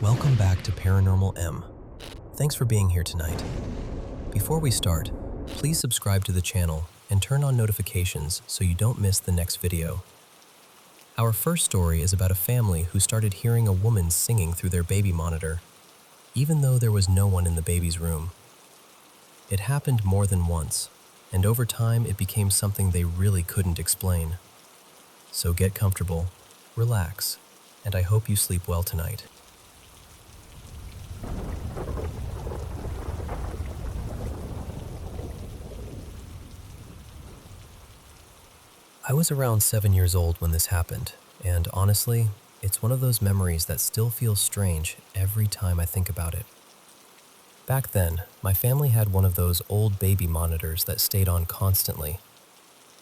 Welcome back to Paranormal M. Thanks for being here tonight. Before we start, please subscribe to the channel and turn on notifications so you don't miss the next video. Our first story is about a family who started hearing a woman singing through their baby monitor, even though there was no one in the baby's room. It happened more than once, and over time it became something they really couldn't explain. So get comfortable, relax, and I hope you sleep well tonight. I was around 7 years old when this happened, and honestly, it's one of those memories that still feels strange every time I think about it. Back then, my family had one of those old baby monitors that stayed on constantly.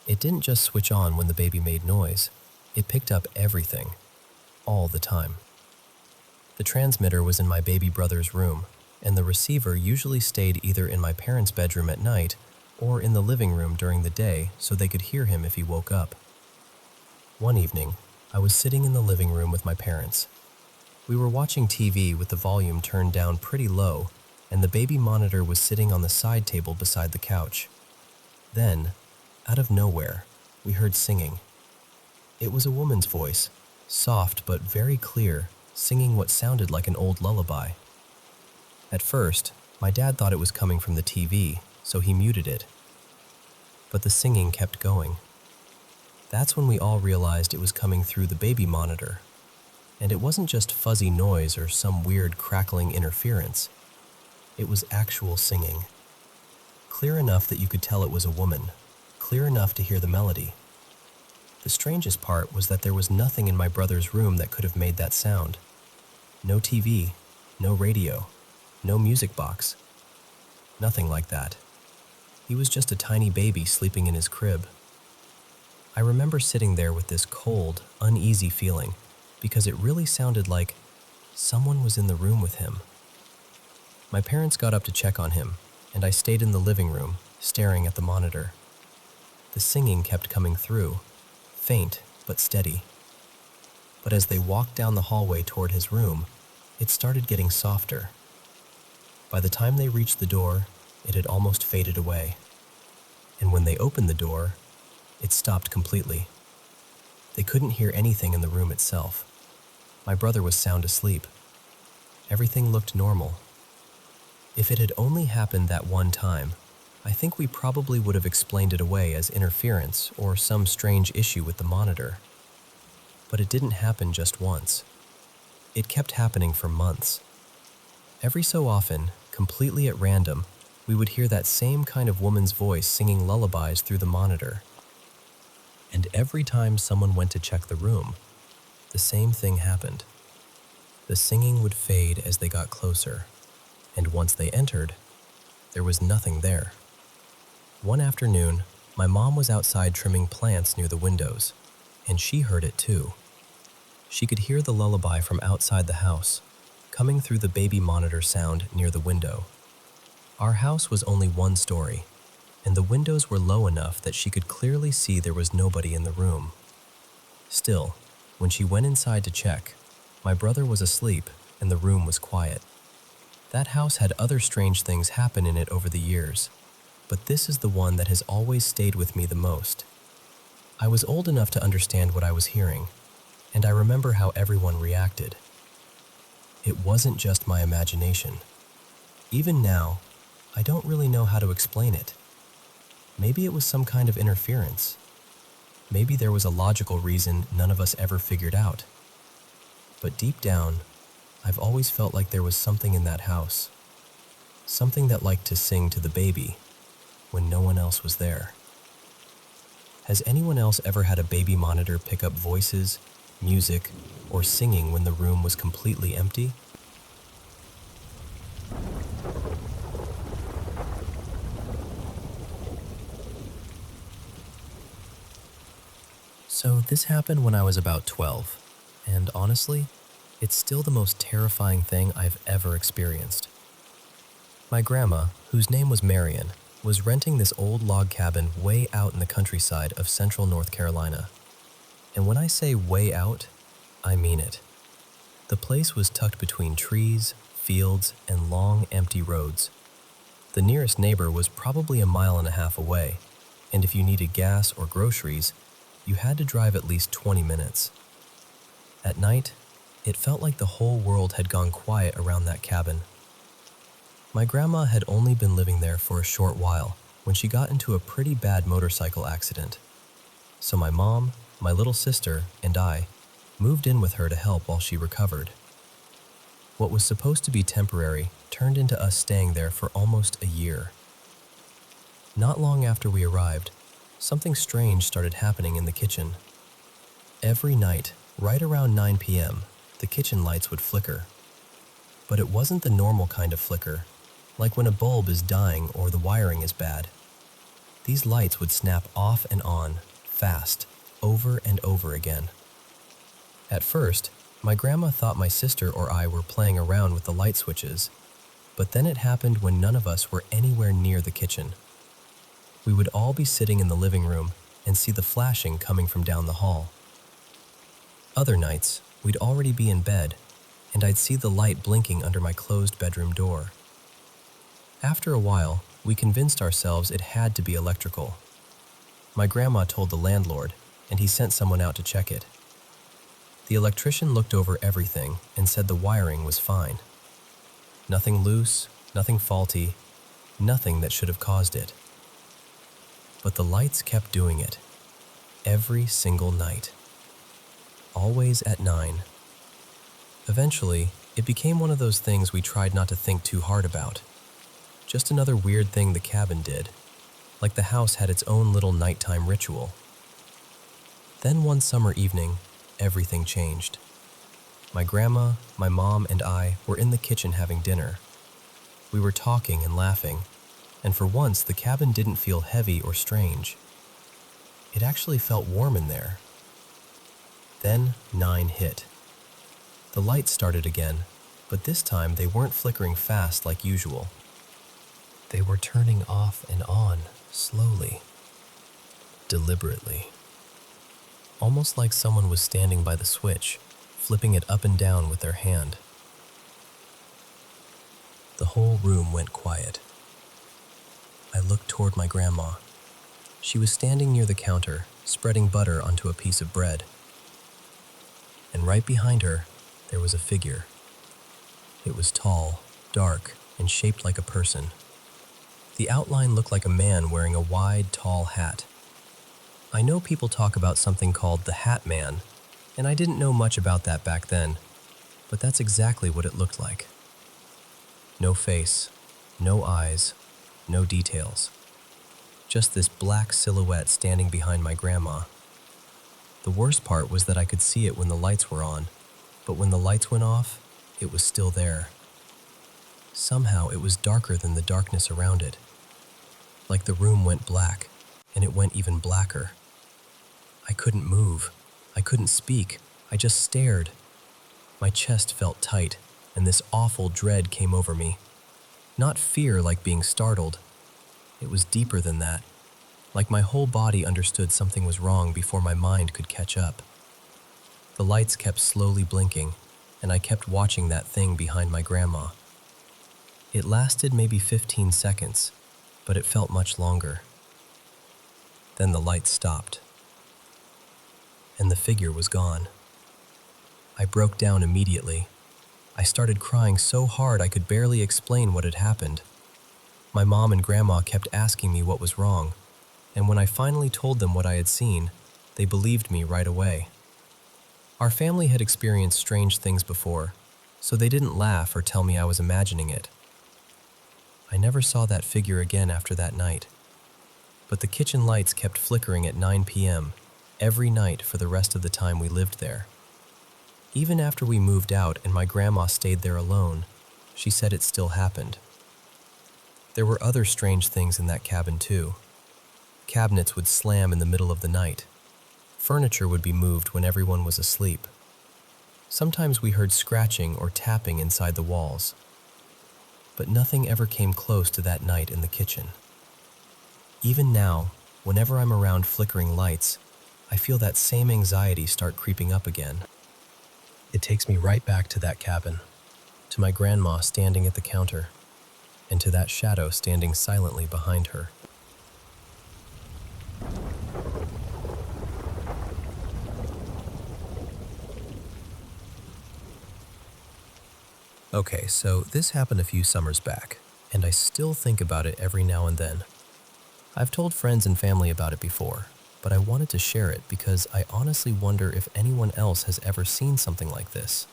It didn't just switch on when the baby made noise, it picked up everything, all the time. The transmitter was in my baby brother's room, and the receiver usually stayed either in my parents' bedroom at night or in the living room during the day so they could hear him if he woke up. One evening, I was sitting in the living room with my parents. We were watching TV with the volume turned down pretty low, and the baby monitor was sitting on the side table beside the couch. Then, out of nowhere, we heard singing. It was a woman's voice, soft but very clear, singing what sounded like an old lullaby. At first, my dad thought it was coming from the TV, so he muted it. But the singing kept going. That's when we all realized it was coming through the baby monitor. And it wasn't just fuzzy noise or some weird crackling interference. It was actual singing. Clear enough that you could tell it was a woman, clear enough to hear the melody. The strangest part was that there was nothing in my brother's room that could have made that sound. No TV, no radio, no music box. Nothing like that. He was just a tiny baby sleeping in his crib. I remember sitting there with this cold, uneasy feeling because it really sounded like someone was in the room with him. My parents got up to check on him, and I stayed in the living room, staring at the monitor. The singing kept coming through, faint but steady. But as they walked down the hallway toward his room, it started getting softer. By the time they reached the door, it had almost faded away. And when they opened the door, it stopped completely. They couldn't hear anything in the room itself. My brother was sound asleep. Everything looked normal. If it had only happened that one time, I think we probably would have explained it away as interference or some strange issue with the monitor. But it didn't happen just once. It kept happening for months. Every so often, completely at random, we would hear that same kind of woman's voice singing lullabies through the monitor. And every time someone went to check the room, the same thing happened. The singing would fade as they got closer, and once they entered, there was nothing there. One afternoon, my mom was outside trimming plants near the windows, and she heard it too. She could hear the lullaby from outside the house, coming through the baby monitor sound near the window. Our house was only one story, and the windows were low enough that she could clearly see there was nobody in the room. Still, when she went inside to check, my brother was asleep and the room was quiet. That house had other strange things happen in it over the years, but this is the one that has always stayed with me the most. I was old enough to understand what I was hearing, and I remember how everyone reacted. It wasn't just my imagination. Even now, I don't really know how to explain it. Maybe it was some kind of interference. Maybe there was a logical reason none of us ever figured out. But deep down, I've always felt like there was something in that house. Something that liked to sing to the baby when no one else was there. Has anyone else ever had a baby monitor pick up voices, music, or singing when the room was completely empty? So this happened when I was about 12, and honestly, it's still the most terrifying thing I've ever experienced. My grandma, whose name was Marion, was renting this old log cabin way out in the countryside of central North Carolina. And when I say way out, I mean it. The place was tucked between trees, fields, and long, empty roads. The nearest neighbor was probably a mile and a half away, and if you needed gas or groceries, you had to drive at least 20 minutes. At night, it felt like the whole world had gone quiet around that cabin. My grandma had only been living there for a short while when she got into a pretty bad motorcycle accident. So my mom, my little sister, and I moved in with her to help while she recovered. What was supposed to be temporary turned into us staying there for almost a year. Not long after we arrived, something strange started happening in the kitchen. Every night, right around 9 p.m., the kitchen lights would flicker. But it wasn't the normal kind of flicker, like when a bulb is dying or the wiring is bad. These lights would snap off and on, fast, over and over again. At first, my grandma thought my sister or I were playing around with the light switches, but then it happened when none of us were anywhere near the kitchen. We would all be sitting in the living room and see the flashing coming from down the hall. Other nights, we'd already be in bed, and I'd see the light blinking under my closed bedroom door. After a while, we convinced ourselves it had to be electrical. My grandma told the landlord, and he sent someone out to check it. The electrician looked over everything and said the wiring was fine. Nothing loose, nothing faulty, nothing that should have caused it. But the lights kept doing it, every single night. Always at 9. Eventually, it became one of those things we tried not to think too hard about. Just another weird thing the cabin did, like the house had its own little nighttime ritual. Then one summer evening, everything changed. My grandma, my mom, and I were in the kitchen having dinner. We were talking and laughing, and for once the cabin didn't feel heavy or strange. It actually felt warm in there. Then 9 hit. The lights started again, but this time they weren't flickering fast like usual. They were turning off and on, slowly, deliberately. Almost like someone was standing by the switch, flipping it up and down with their hand. The whole room went quiet. I looked toward my grandma. She was standing near the counter, spreading butter onto a piece of bread. And right behind her, there was a figure. It was tall, dark, and shaped like a person. The outline looked like a man wearing a wide, tall hat. I know people talk about something called the Hat Man, and I didn't know much about that back then, but that's exactly what it looked like. No face, no eyes, no details. Just this black silhouette standing behind my grandma. The worst part was that I could see it when the lights were on, but when the lights went off, it was still there. Somehow it was darker than the darkness around it. Like the room went black, and it went even blacker. I couldn't move. I couldn't speak. I just stared. My chest felt tight, and this awful dread came over me. Not fear like being startled. It was deeper than that. Like my whole body understood something was wrong before my mind could catch up. The lights kept slowly blinking, and I kept watching that thing behind my grandma. It lasted maybe 15 seconds, but it felt much longer. Then the lights stopped, and the figure was gone. I broke down immediately. I started crying so hard I could barely explain what had happened. My mom and grandma kept asking me what was wrong, and when I finally told them what I had seen, they believed me right away. Our family had experienced strange things before, so they didn't laugh or tell me I was imagining it. I never saw that figure again after that night, but the kitchen lights kept flickering at 9 p.m. every night for the rest of the time we lived there. Even after we moved out and my grandma stayed there alone, she said it still happened. There were other strange things in that cabin too. Cabinets would slam in the middle of the night. Furniture would be moved when everyone was asleep. Sometimes we heard scratching or tapping inside the walls. But nothing ever came close to that night in the kitchen. Even now, whenever I'm around flickering lights, I feel that same anxiety start creeping up again. It takes me right back to that cabin, to my grandma standing at the counter, and to that shadow standing silently behind her. Okay, so this happened a few summers back, and I still think about it every now and then. I've told friends and family about it before, but I wanted to share it because I honestly wonder if anyone else has ever seen something like this.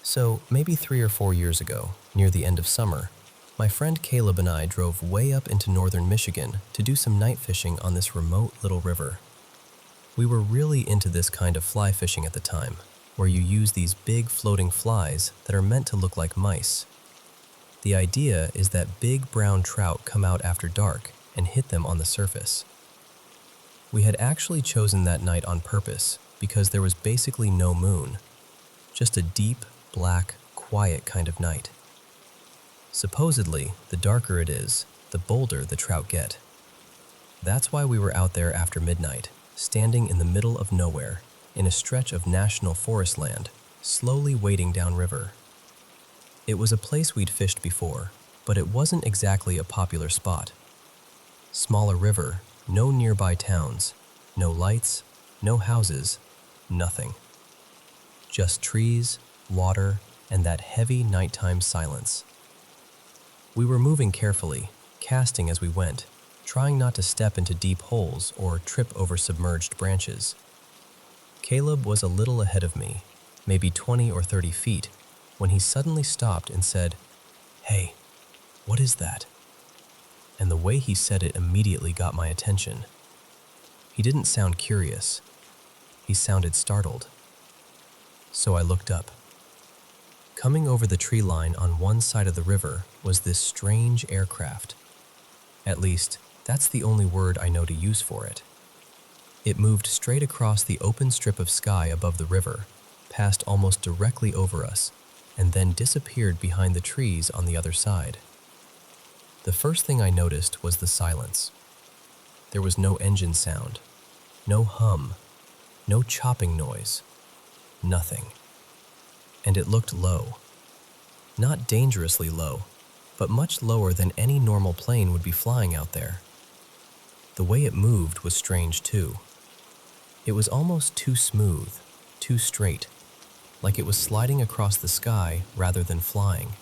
So, maybe 3 or 4 years ago, near the end of summer, my friend Caleb and I drove way up into northern Michigan to do some night fishing on this remote little river. We were really into this kind of fly fishing at the time, where you use these big floating flies that are meant to look like mice. The idea is that big brown trout come out after dark and hit them on the surface. We had actually chosen that night on purpose because there was basically no moon, just a deep, black, quiet kind of night. Supposedly, the darker it is, the bolder the trout get. That's why we were out there after midnight, standing in the middle of nowhere, in a stretch of national forest land, slowly wading downriver. It was a place we'd fished before, but it wasn't exactly a popular spot. Smaller river, no nearby towns, no lights, no houses, nothing. Just trees, water, and that heavy nighttime silence. We were moving carefully, casting as we went, trying not to step into deep holes or trip over submerged branches. Caleb was a little ahead of me, maybe 20 or 30 feet, when he suddenly stopped and said, "Hey, what is that?" And the way he said it immediately got my attention. He didn't sound curious. He sounded startled. So I looked up. Coming over the tree line on one side of the river was this strange aircraft. At least, that's the only word I know to use for it. It moved straight across the open strip of sky above the river, passed almost directly over us, and then disappeared behind the trees on the other side. The first thing I noticed was the silence. There was no engine sound, no hum, no chopping noise, nothing. And it looked low. Not dangerously low, but much lower than any normal plane would be flying out there. The way it moved was strange too. It was almost too smooth, too straight, like it was sliding across the sky rather than flying.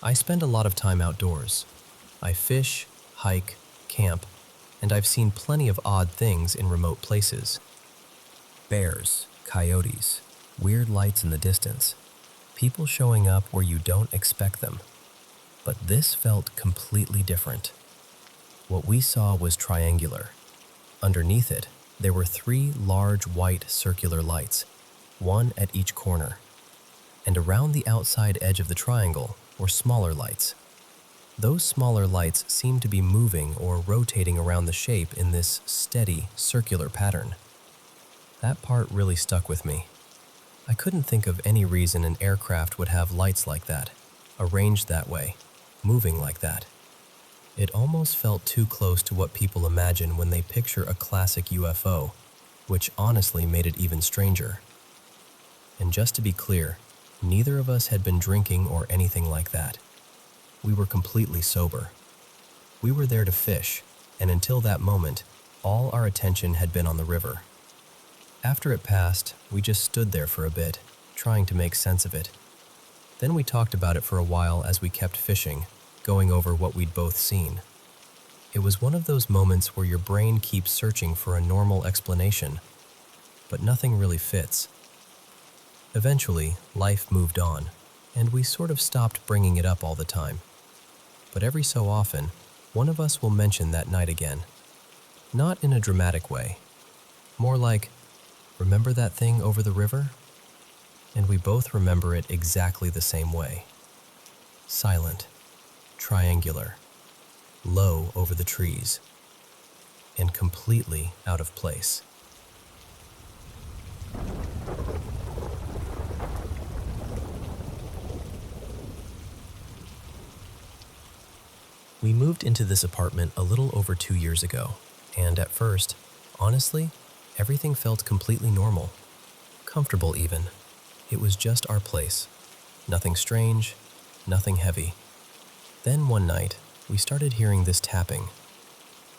I spend a lot of time outdoors. I fish, hike, camp, and I've seen plenty of odd things in remote places. Bears, coyotes, weird lights in the distance, people showing up where you don't expect them. But this felt completely different. What we saw was triangular. Underneath it, there were 3 large white circular lights, one at each corner. And around the outside edge of the triangle were smaller lights. Those smaller lights seemed to be moving or rotating around the shape in this steady, circular pattern. That part really stuck with me. I couldn't think of any reason an aircraft would have lights like that, arranged that way, moving like that. It almost felt too close to what people imagine when they picture a classic UFO, which honestly made it even stranger. And just to be clear, neither of us had been drinking or anything like that. We were completely sober. We were there to fish, and until that moment, all our attention had been on the river. After it passed, we just stood there for a bit, trying to make sense of it. Then we talked about it for a while as we kept fishing, going over what we'd both seen. It was one of those moments where your brain keeps searching for a normal explanation, but nothing really fits. Eventually, life moved on, and we sort of stopped bringing it up all the time. But every so often, one of us will mention that night again. Not in a dramatic way. More like, "Remember that thing over the river?" And we both remember it exactly the same way. Silent, triangular, low over the trees, and completely out of place. We moved into this apartment a little over 2 years ago, and at first, honestly, everything felt completely normal. comfortable even. It was just our place. Nothing strange, nothing heavy. Then one night, we started hearing this tapping.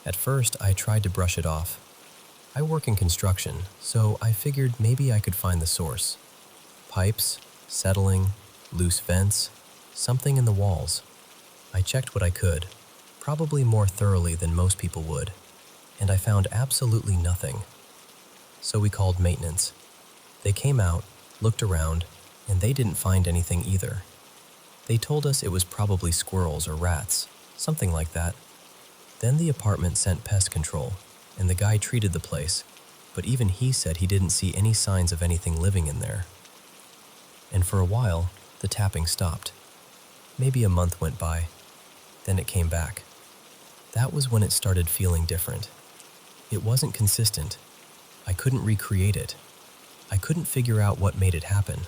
At first, I tried to brush it off. I work in construction, so I figured maybe I could find the source. Pipes, settling, loose vents, something in the walls. I checked what I could, probably more thoroughly than most people would, and I found absolutely nothing. So we called maintenance. They came out, looked around, and they didn't find anything either. They told us it was probably squirrels or rats, something like that. Then the apartment sent pest control, and the guy treated the place, but even he said he didn't see any signs of anything living in there. And for a while, the tapping stopped. Maybe a month went by. Then it came back. That was when it started feeling different. It wasn't consistent. I couldn't recreate it. I couldn't figure out what made it happen.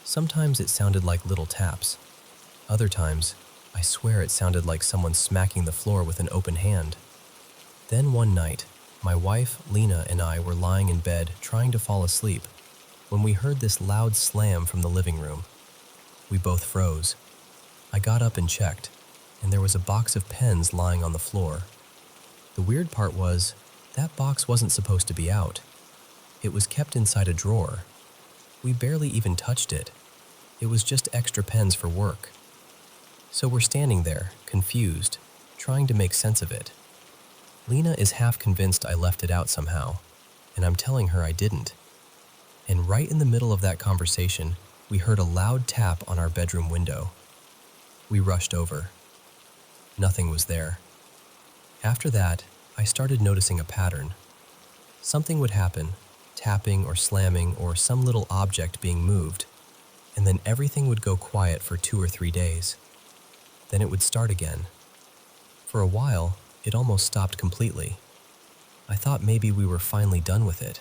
Sometimes it sounded like little taps. Other times, I swear it sounded like someone smacking the floor with an open hand. Then one night, my wife, Lena, and I were lying in bed trying to fall asleep when we heard this loud slam from the living room. We both froze. I got up and checked, and there was a box of pens lying on the floor. The weird part was, that box wasn't supposed to be out. It was kept inside a drawer. We barely even touched it. It was just extra pens for work. So we're standing there, confused, trying to make sense of it. Lena is half convinced I left it out somehow, and I'm telling her I didn't. And right in the middle of that conversation, we heard a loud tap on our bedroom window. We rushed over. Nothing was there. After that, I started noticing a pattern. Something would happen, tapping or slamming or some little object being moved, and then everything would go quiet for 2 or 3 days. Then it would start again. For a while, it almost stopped completely. I thought maybe we were finally done with it.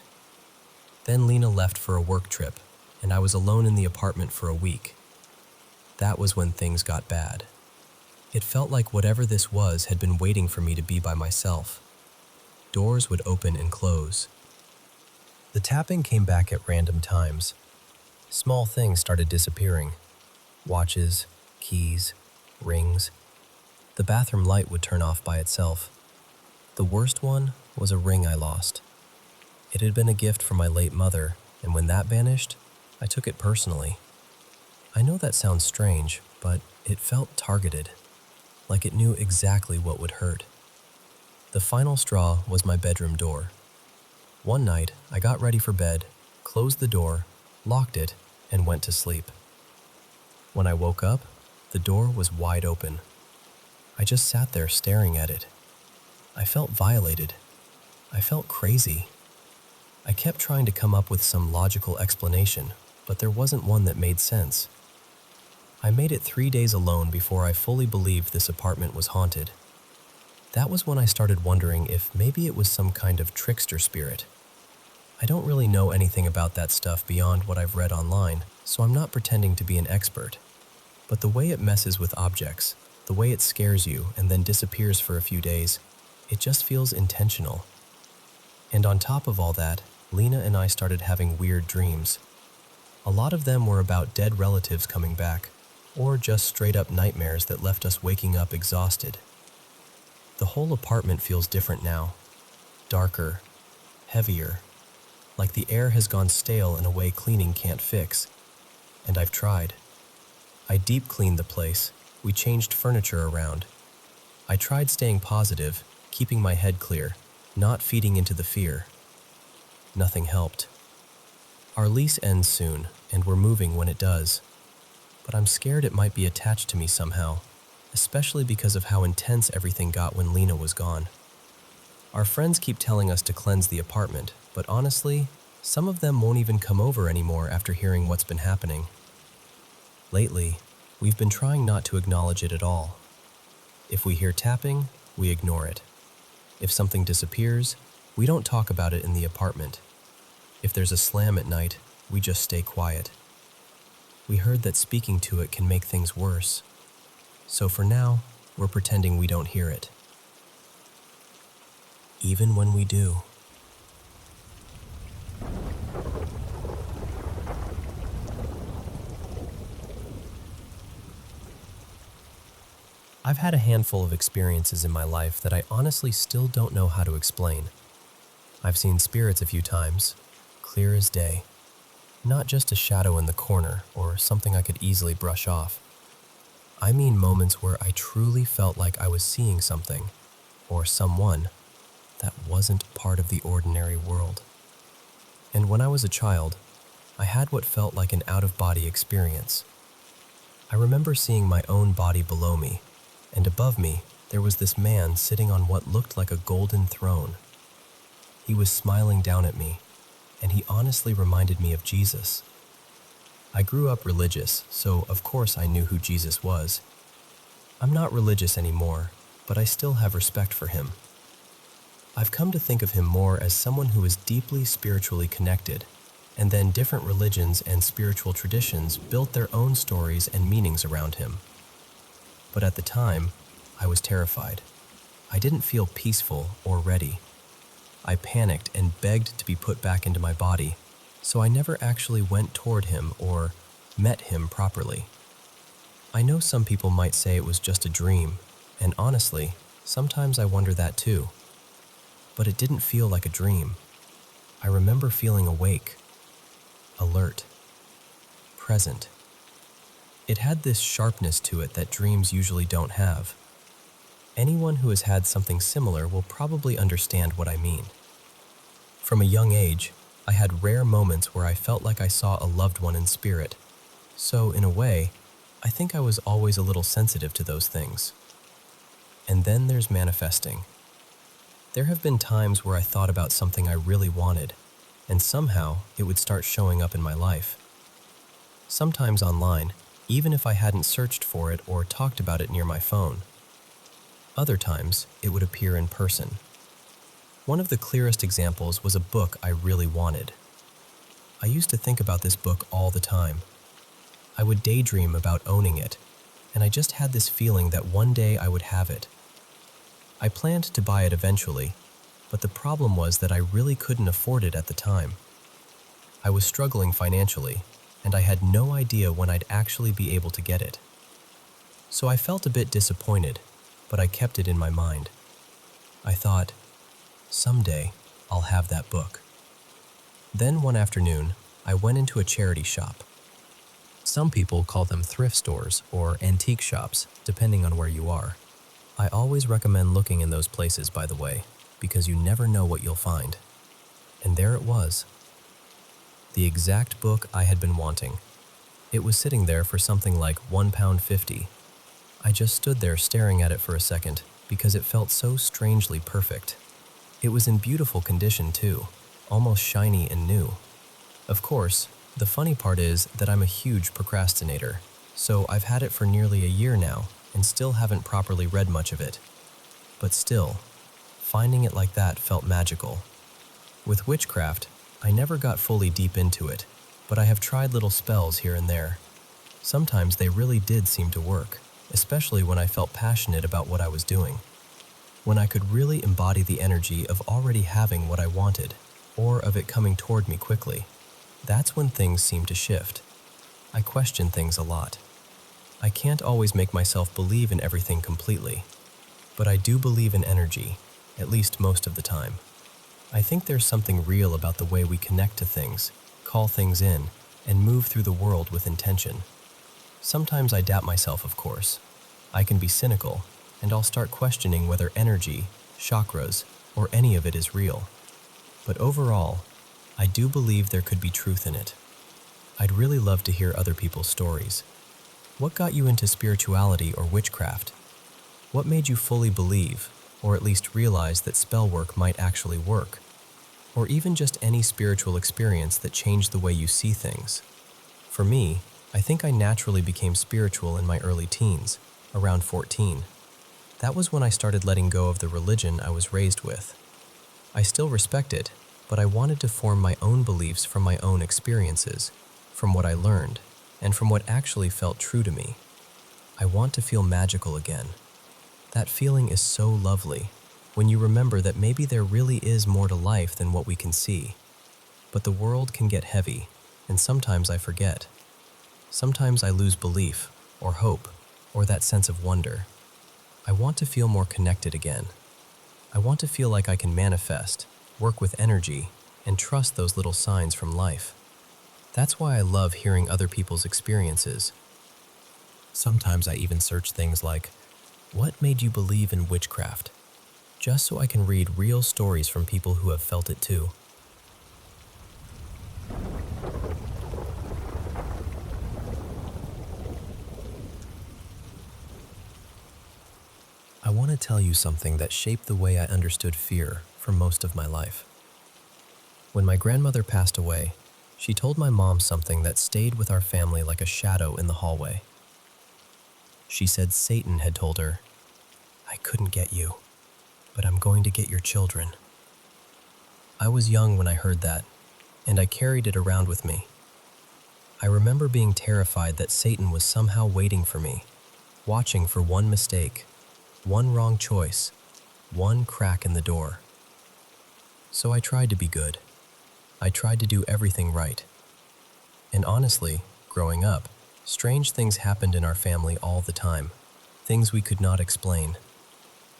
Then Lena left for a work trip, and I was alone in the apartment for a week. That was when things got bad. It felt like whatever this was had been waiting for me to be by myself. Doors would open and close. The tapping came back at random times. Small things started disappearing. Watches, keys, rings. The bathroom light would turn off by itself. The worst one was a ring I lost. It had been a gift from my late mother, and when that vanished, I took it personally. I know that sounds strange, but it felt targeted, like it knew exactly what would hurt. The final straw was my bedroom door. One night, I got ready for bed, closed the door, locked it, and went to sleep. When I woke up, the door was wide open. I just sat there staring at it. I felt violated. I felt crazy. I kept trying to come up with some logical explanation, but there wasn't one that made sense. I made it 3 days alone before I fully believed this apartment was haunted. That was when I started wondering if maybe it was some kind of trickster spirit. I don't really know anything about that stuff beyond what I've read online, so I'm not pretending to be an expert. But the way it messes with objects, the way it scares you and then disappears for a few days, it just feels intentional. And on top of all that, Lena and I started having weird dreams. A lot of them were about dead relatives coming back, or just straight-up nightmares that left us waking up exhausted. The whole apartment feels different now. Darker, heavier, like the air has gone stale in a way cleaning can't fix. And I've tried. I deep cleaned the place. We changed furniture around. I tried staying positive, keeping my head clear, not feeding into the fear. Nothing helped. Our lease ends soon, and we're moving when it does. But I'm scared it might be attached to me somehow, especially because of how intense everything got when Lena was gone. Our friends keep telling us to cleanse the apartment, but honestly, some of them won't even come over anymore after hearing what's been happening. Lately, we've been trying not to acknowledge it at all. If we hear tapping, we ignore it. If something disappears, we don't talk about it in the apartment. If there's a slam at night, we just stay quiet. We heard that speaking to it can make things worse. So for now, we're pretending we don't hear it. Even when we do. I've had a handful of experiences in my life that I honestly still don't know how to explain. I've seen spirits a few times, clear as day. Not just a shadow in the corner or something I could easily brush off. I mean moments where I truly felt like I was seeing something, or someone, that wasn't part of the ordinary world. And when I was a child, I had what felt like an out-of-body experience. I remember seeing my own body below me, and above me there was this man sitting on what looked like a golden throne. He was smiling down at me, and he honestly reminded me of Jesus. I grew up religious, so of course I knew who Jesus was. I'm not religious anymore, but I still have respect for him. I've come to think of him more as someone who is deeply spiritually connected, and then different religions and spiritual traditions built their own stories and meanings around him. But at the time, I was terrified. I didn't feel peaceful or ready. I panicked and begged to be put back into my body, so I never actually went toward him or met him properly. I know some people might say it was just a dream, and honestly, sometimes I wonder that too. But it didn't feel like a dream. I remember feeling awake, alert, present. It had this sharpness to it that dreams usually don't have. Anyone who has had something similar will probably understand what I mean. From a young age, I had rare moments where I felt like I saw a loved one in spirit. So, in a way, I think I was always a little sensitive to those things. And then there's manifesting. There have been times where I thought about something I really wanted, and somehow it would start showing up in my life. Sometimes online, even if I hadn't searched for it or talked about it near my phone. Other times, it would appear in person. One of the clearest examples was a book I really wanted. I used to think about this book all the time. I would daydream about owning it, and I just had this feeling that one day I would have it. I planned to buy it eventually, but the problem was that I really couldn't afford it at the time. I was struggling financially, and I had no idea when I'd actually be able to get it. So I felt a bit disappointed, but I kept it in my mind. I thought, someday I'll have that book. Then one afternoon, I went into a charity shop. Some people call them thrift stores or antique shops, depending on where you are. I always recommend looking in those places, by the way, because you never know what you'll find. And there it was. The exact book I had been wanting. It was sitting there for something like £1.50. I just stood there staring at it for a second because it felt so strangely perfect. It was in beautiful condition too, almost shiny and new. Of course, the funny part is that I'm a huge procrastinator, so I've had it for nearly a year now and still haven't properly read much of it. But still, finding it like that felt magical. With witchcraft, I never got fully deep into it, but I have tried little spells here and there. Sometimes they really did seem to work, especially when I felt passionate about what I was doing. When I could really embody the energy of already having what I wanted, or of it coming toward me quickly. That's when things seemed to shift. I question things a lot. I can't always make myself believe in everything completely, but I do believe in energy, at least most of the time. I think there's something real about the way we connect to things, call things in, and move through the world with intention. Sometimes I doubt myself, of course. I can be cynical, and I'll start questioning whether energy, chakras, or any of it is real. But overall, I do believe there could be truth in it. I'd really love to hear other people's stories. What got you into spirituality or witchcraft? What made you fully believe, or at least realize that spell work might actually work? Or even just any spiritual experience that changed the way you see things? For me, I think I naturally became spiritual in my early teens, around 14. That was when I started letting go of the religion I was raised with. I still respect it, but I wanted to form my own beliefs from my own experiences, from what I learned, and from what actually felt true to me. I want to feel magical again. That feeling is so lovely, when you remember that maybe there really is more to life than what we can see. But the world can get heavy, and sometimes I forget. Sometimes I lose belief, or hope, or that sense of wonder. I want to feel more connected again. I want to feel like I can manifest, work with energy, and trust those little signs from life. That's why I love hearing other people's experiences. Sometimes I even search things like, what made you believe in witchcraft? Just so I can read real stories from people who have felt it too. I want to tell you something that shaped the way I understood fear for most of my life. When my grandmother passed away, she told my mom something that stayed with our family like a shadow in the hallway. She said Satan had told her, "I couldn't get you, but I'm going to get your children." I was young when I heard that, and I carried it around with me. I remember being terrified that Satan was somehow waiting for me, watching for one mistake, one wrong choice, one crack in the door. So I tried to be good. I tried to do everything right. And honestly, growing up, strange things happened in our family all the time. Things we could not explain.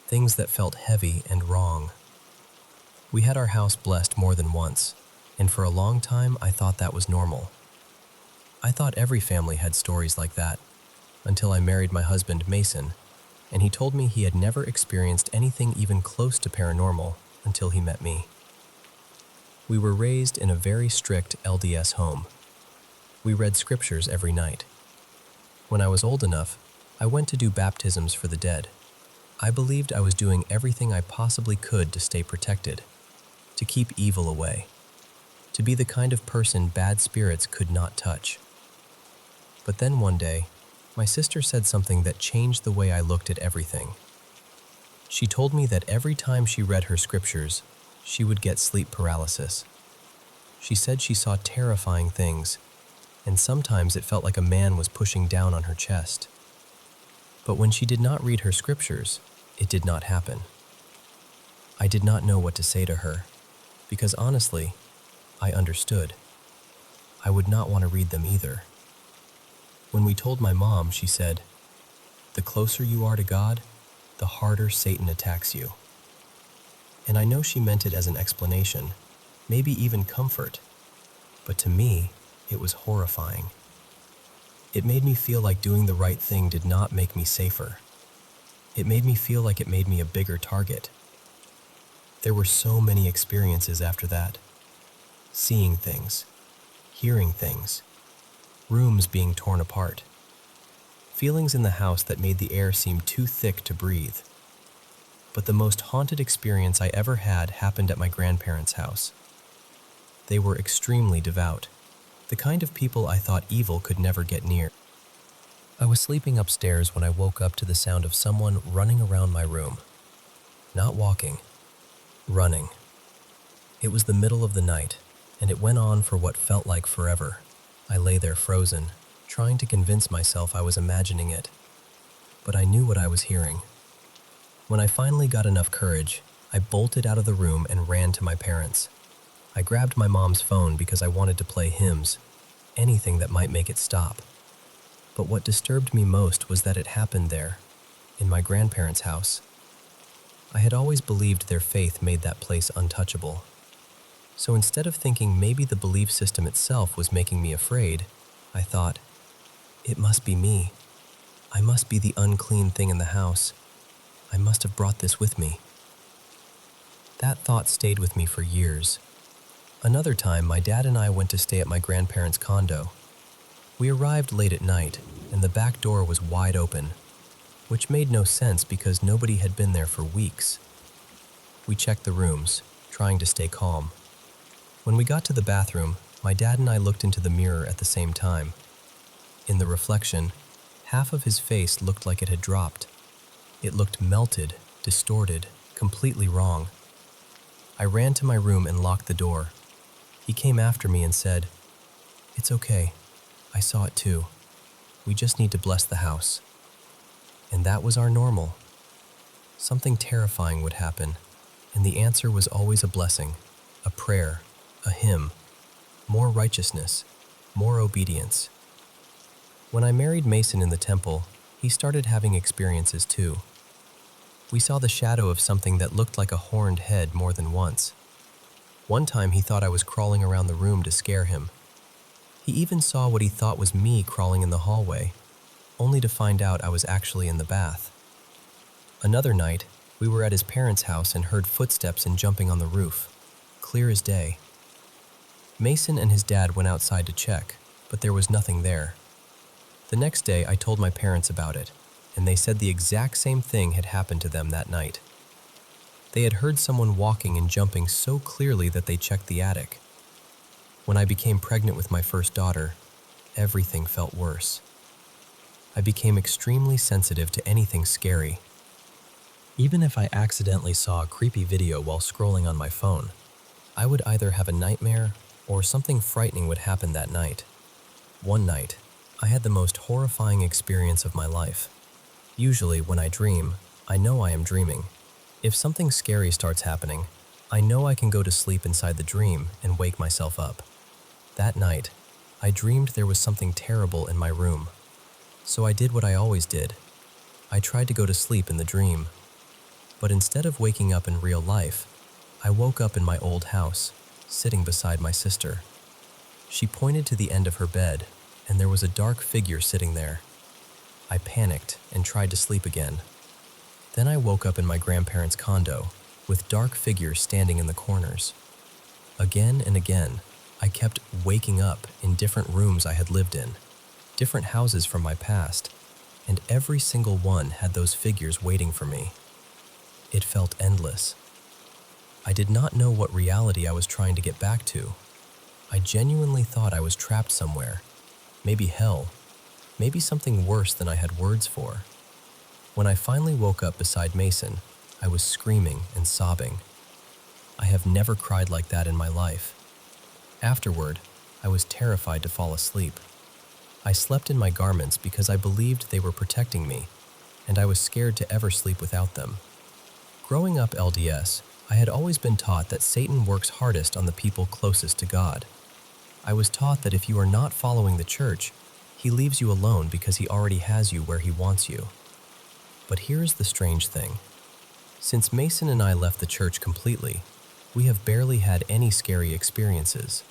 Things that felt heavy and wrong. We had our house blessed more than once, and for a long time I thought that was normal. I thought every family had stories like that, until I married my husband Mason, and he told me he had never experienced anything even close to paranormal until he met me. We were raised in a very strict LDS home. We read scriptures every night. When I was old enough, I went to do baptisms for the dead. I believed I was doing everything I possibly could to stay protected, to keep evil away, to be the kind of person bad spirits could not touch. But then one day, my sister said something that changed the way I looked at everything. She told me that every time she read her scriptures, she would get sleep paralysis. She said she saw terrifying things, and sometimes it felt like a man was pushing down on her chest. But when she did not read her scriptures, it did not happen. I did not know what to say to her, because honestly, I understood. I would not want to read them either. When we told my mom, she said, "The closer you are to God, the harder Satan attacks you." And I know she meant it as an explanation, maybe even comfort, but to me, it was horrifying. It made me feel like doing the right thing did not make me safer. It made me feel like it made me a bigger target. There were so many experiences after that. Seeing things, hearing things, rooms being torn apart, feelings in the house that made the air seem too thick to breathe. But the most haunted experience I ever had happened at my grandparents' house. They were extremely devout, the kind of people I thought evil could never get near. I was sleeping upstairs when I woke up to the sound of someone running around my room. Not walking, running. It was the middle of the night, and it went on for what felt like forever. I lay there frozen, trying to convince myself I was imagining it. But I knew what I was hearing. When I finally got enough courage, I bolted out of the room and ran to my parents. I grabbed my mom's phone because I wanted to play hymns, anything that might make it stop. But what disturbed me most was that it happened there, in my grandparents' house. I had always believed their faith made that place untouchable. So instead of thinking maybe the belief system itself was making me afraid, I thought, it must be me. I must be the unclean thing in the house. I must have brought this with me. That thought stayed with me for years. Another time, my dad and I went to stay at my grandparents' condo. We arrived late at night, and the back door was wide open, which made no sense because nobody had been there for weeks. We checked the rooms, trying to stay calm. When we got to the bathroom, my dad and I looked into the mirror at the same time. In the reflection, half of his face looked like it had dropped. It looked melted, distorted, completely wrong. I ran to my room and locked the door. He came after me and said, "It's okay. I saw it too. We just need to bless the house." And that was our normal. Something terrifying would happen, and the answer was always a blessing, a prayer, a hymn, more righteousness, more obedience. When I married Mason in the temple, he started having experiences too. We saw the shadow of something that looked like a horned head more than once. One time he thought I was crawling around the room to scare him. He even saw what he thought was me crawling in the hallway, only to find out I was actually in the bath. Another night, we were at his parents' house and heard footsteps and jumping on the roof, clear as day. Mason and his dad went outside to check, but there was nothing there. The next day, I told my parents about it, and they said the exact same thing had happened to them that night. They had heard someone walking and jumping so clearly that they checked the attic. When I became pregnant with my first daughter, everything felt worse. I became extremely sensitive to anything scary. Even if I accidentally saw a creepy video while scrolling on my phone, I would either have a nightmare or something frightening would happen that night. One night, I had the most horrifying experience of my life. Usually, when I dream, I know I am dreaming. If something scary starts happening, I know I can go to sleep inside the dream and wake myself up. That night, I dreamed there was something terrible in my room. So I did what I always did. I tried to go to sleep in the dream. But instead of waking up in real life, I woke up in my old house, sitting beside my sister. She pointed to the end of her bed, and there was a dark figure sitting there. I panicked and tried to sleep again. Then I woke up in my grandparents' condo, with dark figures standing in the corners. Again and again, I kept waking up in different rooms I had lived in, different houses from my past, and every single one had those figures waiting for me. It felt endless. I did not know what reality I was trying to get back to. I genuinely thought I was trapped somewhere. Maybe hell. Maybe something worse than I had words for. When I finally woke up beside Mason, I was screaming and sobbing. I have never cried like that in my life. Afterward, I was terrified to fall asleep. I slept in my garments because I believed they were protecting me, and I was scared to ever sleep without them. Growing up LDS, I had always been taught that Satan works hardest on the people closest to God. I was taught that if you are not following the church, he leaves you alone because he already has you where he wants you. But here's the strange thing. Since Mason and I left the church completely, we have barely had any scary experiences.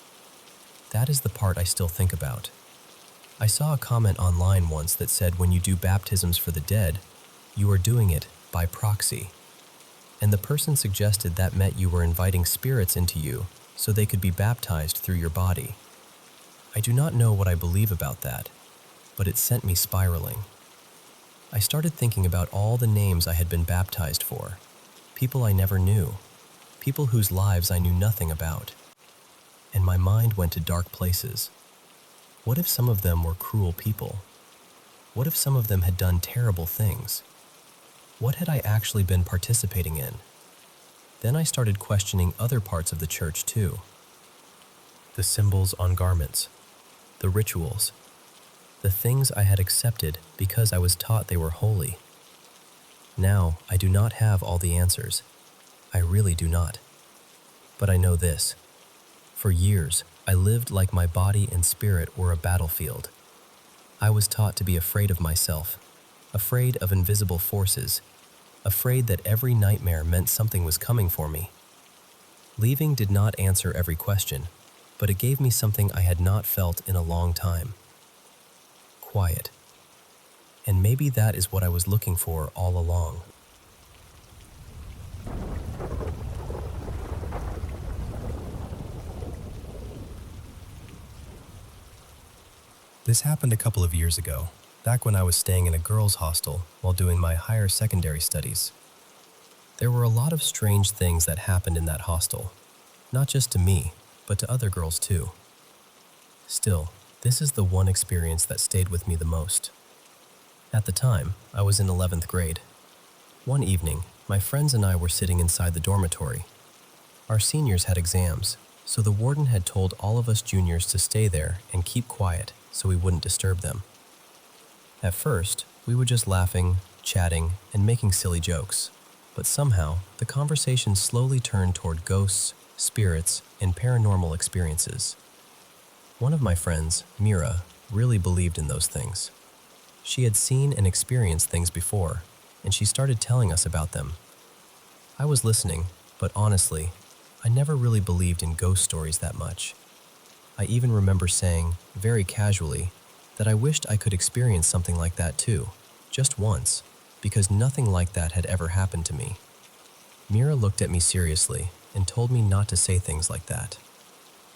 That is the part I still think about. I saw a comment online once that said when you do baptisms for the dead, you are doing it by proxy. And the person suggested that meant you were inviting spirits into you so they could be baptized through your body. I do not know what I believe about that, but it sent me spiraling. I started thinking about all the names I had been baptized for, people I never knew, people whose lives I knew nothing about. And my mind went to dark places. What if some of them were cruel people? What if some of them had done terrible things? What had I actually been participating in? Then I started questioning other parts of the church too. The symbols on garments, the rituals, the things I had accepted because I was taught they were holy. Now, I do not have all the answers. I really do not. But I know this. For years, I lived like my body and spirit were a battlefield. I was taught to be afraid of myself, afraid of invisible forces, afraid that every nightmare meant something was coming for me. Leaving did not answer every question, but it gave me something I had not felt in a long time. Quiet. And maybe that is what I was looking for all along. This happened a couple of years ago, back when I was staying in a girls' hostel while doing my higher secondary studies. There were a lot of strange things that happened in that hostel, not just to me, but to other girls too. Still, this is the one experience that stayed with me the most. At the time, I was in 11th grade. One evening, my friends and I were sitting inside the dormitory. Our seniors had exams, so the warden had told all of us juniors to stay there and keep quiet so we wouldn't disturb them. At first, we were just laughing, chatting, and making silly jokes, but somehow the conversation slowly turned toward ghosts, spirits, and paranormal experiences. One of my friends, Mira, really believed in those things. She had seen and experienced things before, and she started telling us about them. I was listening, but honestly, I never really believed in ghost stories that much. I even remember saying, very casually, that I wished I could experience something like that too, just once, because nothing like that had ever happened to me. Mira looked at me seriously and told me not to say things like that.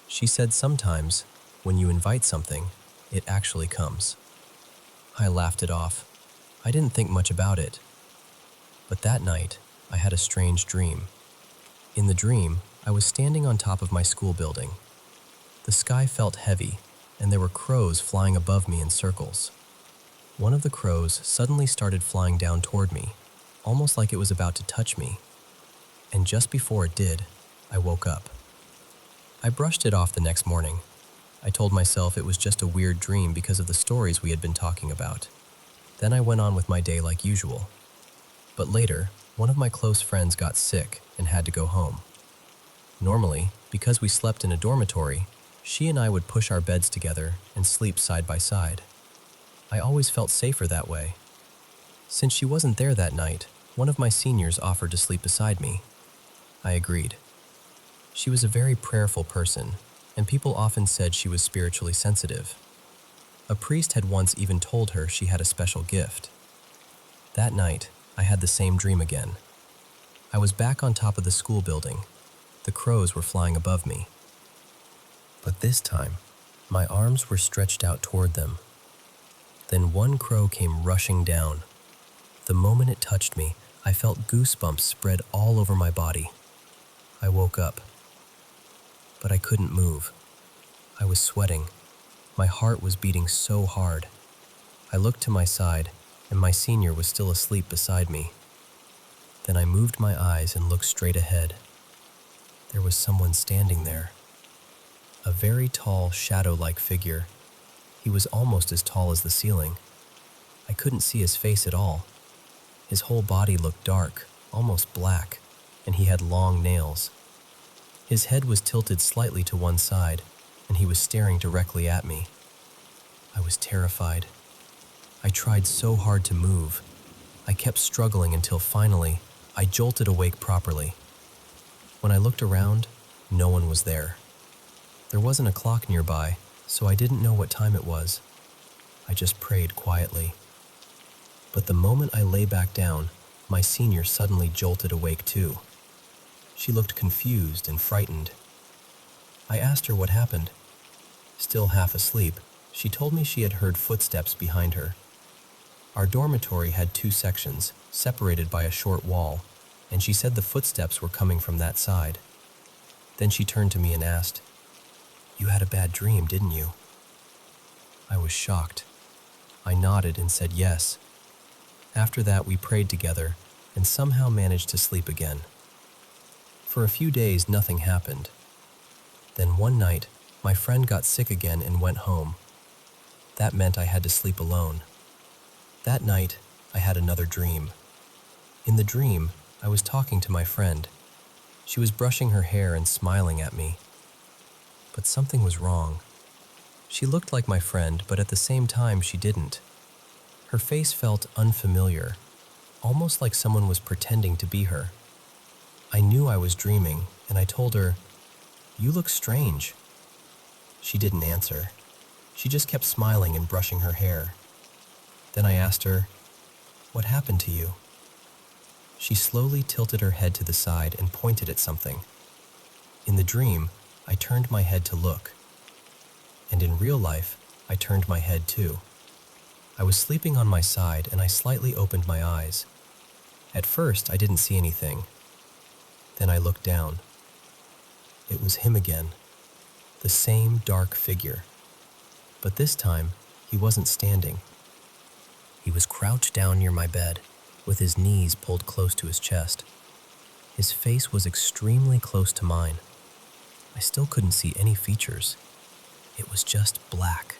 She said sometimes, when you invite something, it actually comes. I laughed it off. I didn't think much about it. But that night, I had a strange dream. In the dream, I was standing on top of my school building. The sky felt heavy, and there were crows flying above me in circles. One of the crows suddenly started flying down toward me, almost like it was about to touch me. And just before it did, I woke up. I brushed it off the next morning. I told myself it was just a weird dream because of the stories we had been talking about. Then I went on with my day like usual. But later, one of my close friends got sick and had to go home. Normally, because we slept in a dormitory, she and I would push our beds together and sleep side by side. I always felt safer that way. Since she wasn't there that night, one of my seniors offered to sleep beside me. I agreed. She was a very prayerful person, and people often said she was spiritually sensitive. A priest had once even told her she had a special gift. That night, I had the same dream again. I was back on top of the school building. The crows were flying above me. But this time, my arms were stretched out toward them. Then one crow came rushing down. The moment it touched me, I felt goosebumps spread all over my body. I woke up, but I couldn't move. I was sweating. My heart was beating so hard. I looked to my side, and my senior was still asleep beside me. Then I moved my eyes and looked straight ahead. There was someone standing there. A very tall, shadow-like figure. He was almost as tall as the ceiling. I couldn't see his face at all. His whole body looked dark, almost black, and he had long nails. His head was tilted slightly to one side, and he was staring directly at me. I was terrified. I tried so hard to move. I kept struggling until finally, I jolted awake properly. When I looked around, no one was there. There wasn't a clock nearby, so I didn't know what time it was. I just prayed quietly. But the moment I lay back down, my senior suddenly jolted awake too. She looked confused and frightened. I asked her what happened. Still half asleep, she told me she had heard footsteps behind her. Our dormitory had 2 sections, separated by a short wall, and she said the footsteps were coming from that side. Then she turned to me and asked, "You had a bad dream, didn't you?" I was shocked. I nodded and said yes. After that, we prayed together and somehow managed to sleep again. For a few days, nothing happened. Then one night, my friend got sick again and went home. That meant I had to sleep alone. That night, I had another dream. In the dream, I was talking to my friend. She was brushing her hair and smiling at me. But something was wrong. She looked like my friend, but at the same time she didn't. Her face felt unfamiliar, almost like someone was pretending to be her. I knew I was dreaming, and I told her, "You look strange." She didn't answer. She just kept smiling and brushing her hair. Then I asked her, "What happened to you?" She slowly tilted her head to the side and pointed at something. In the dream, I turned my head to look. And in real life, I turned my head too. I was sleeping on my side and I slightly opened my eyes. At first, I didn't see anything. Then I looked down. It was him again, the same dark figure. But this time, he wasn't standing. He was crouched down near my bed, with his knees pulled close to his chest. His face was extremely close to mine. I still couldn't see any features. It was just black.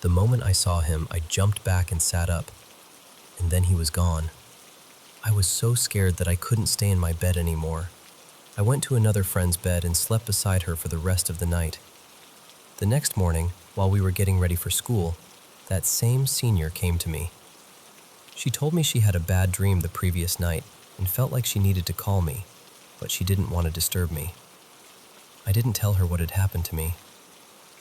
The moment I saw him, I jumped back and sat up, and then he was gone. I was so scared that I couldn't stay in my bed anymore. I went to another friend's bed and slept beside her for the rest of the night. The next morning, while we were getting ready for school, that same senior came to me. She told me she had a bad dream the previous night and felt like she needed to call me, but she didn't want to disturb me. I didn't tell her what had happened to me.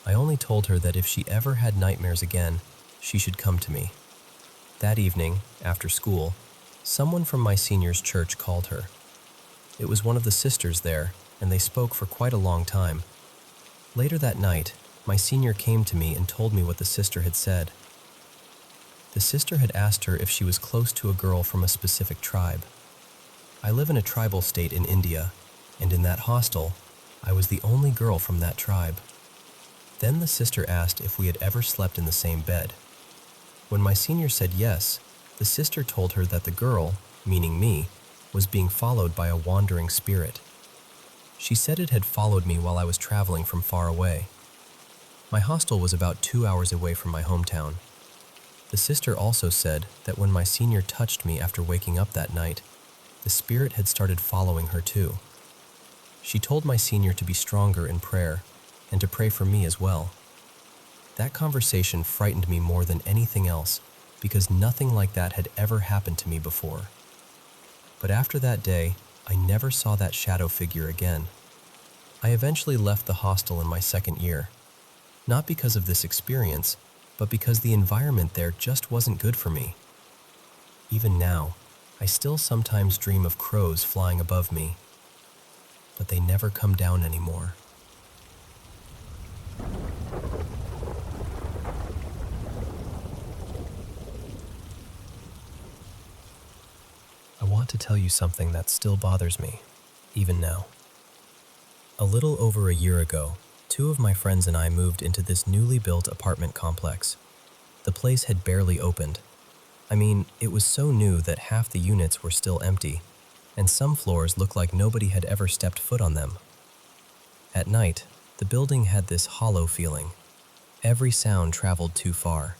I only told her that if she ever had nightmares again, she should come to me. That evening, after school, someone from my senior's church called her. It was one of the sisters there, and they spoke for quite a long time. Later that night, my senior came to me and told me what the sister had said. The sister had asked her if she was close to a girl from a specific tribe. I live in a tribal state in India, and in that hostel, I was the only girl from that tribe. Then the sister asked if we had ever slept in the same bed. When my senior said yes, the sister told her that the girl, meaning me, was being followed by a wandering spirit. She said it had followed me while I was traveling from far away. My hostel was about 2 hours away from my hometown. The sister also said that when my senior touched me after waking up that night, the spirit had started following her too. She told my senior to be stronger in prayer and to pray for me as well. That conversation frightened me more than anything else because nothing like that had ever happened to me before. But after that day, I never saw that shadow figure again. I eventually left the hostel in my second year, not because of this experience, but because the environment there just wasn't good for me. Even now, I still sometimes dream of crows flying above me, but they never come down anymore. I want to tell you something that still bothers me, even now. A little over a year ago, 2 of my friends and I moved into this newly built apartment complex. The place had barely opened. I mean, it was so new that half the units were still empty, and some floors looked like nobody had ever stepped foot on them. At night, the building had this hollow feeling. Every sound traveled too far.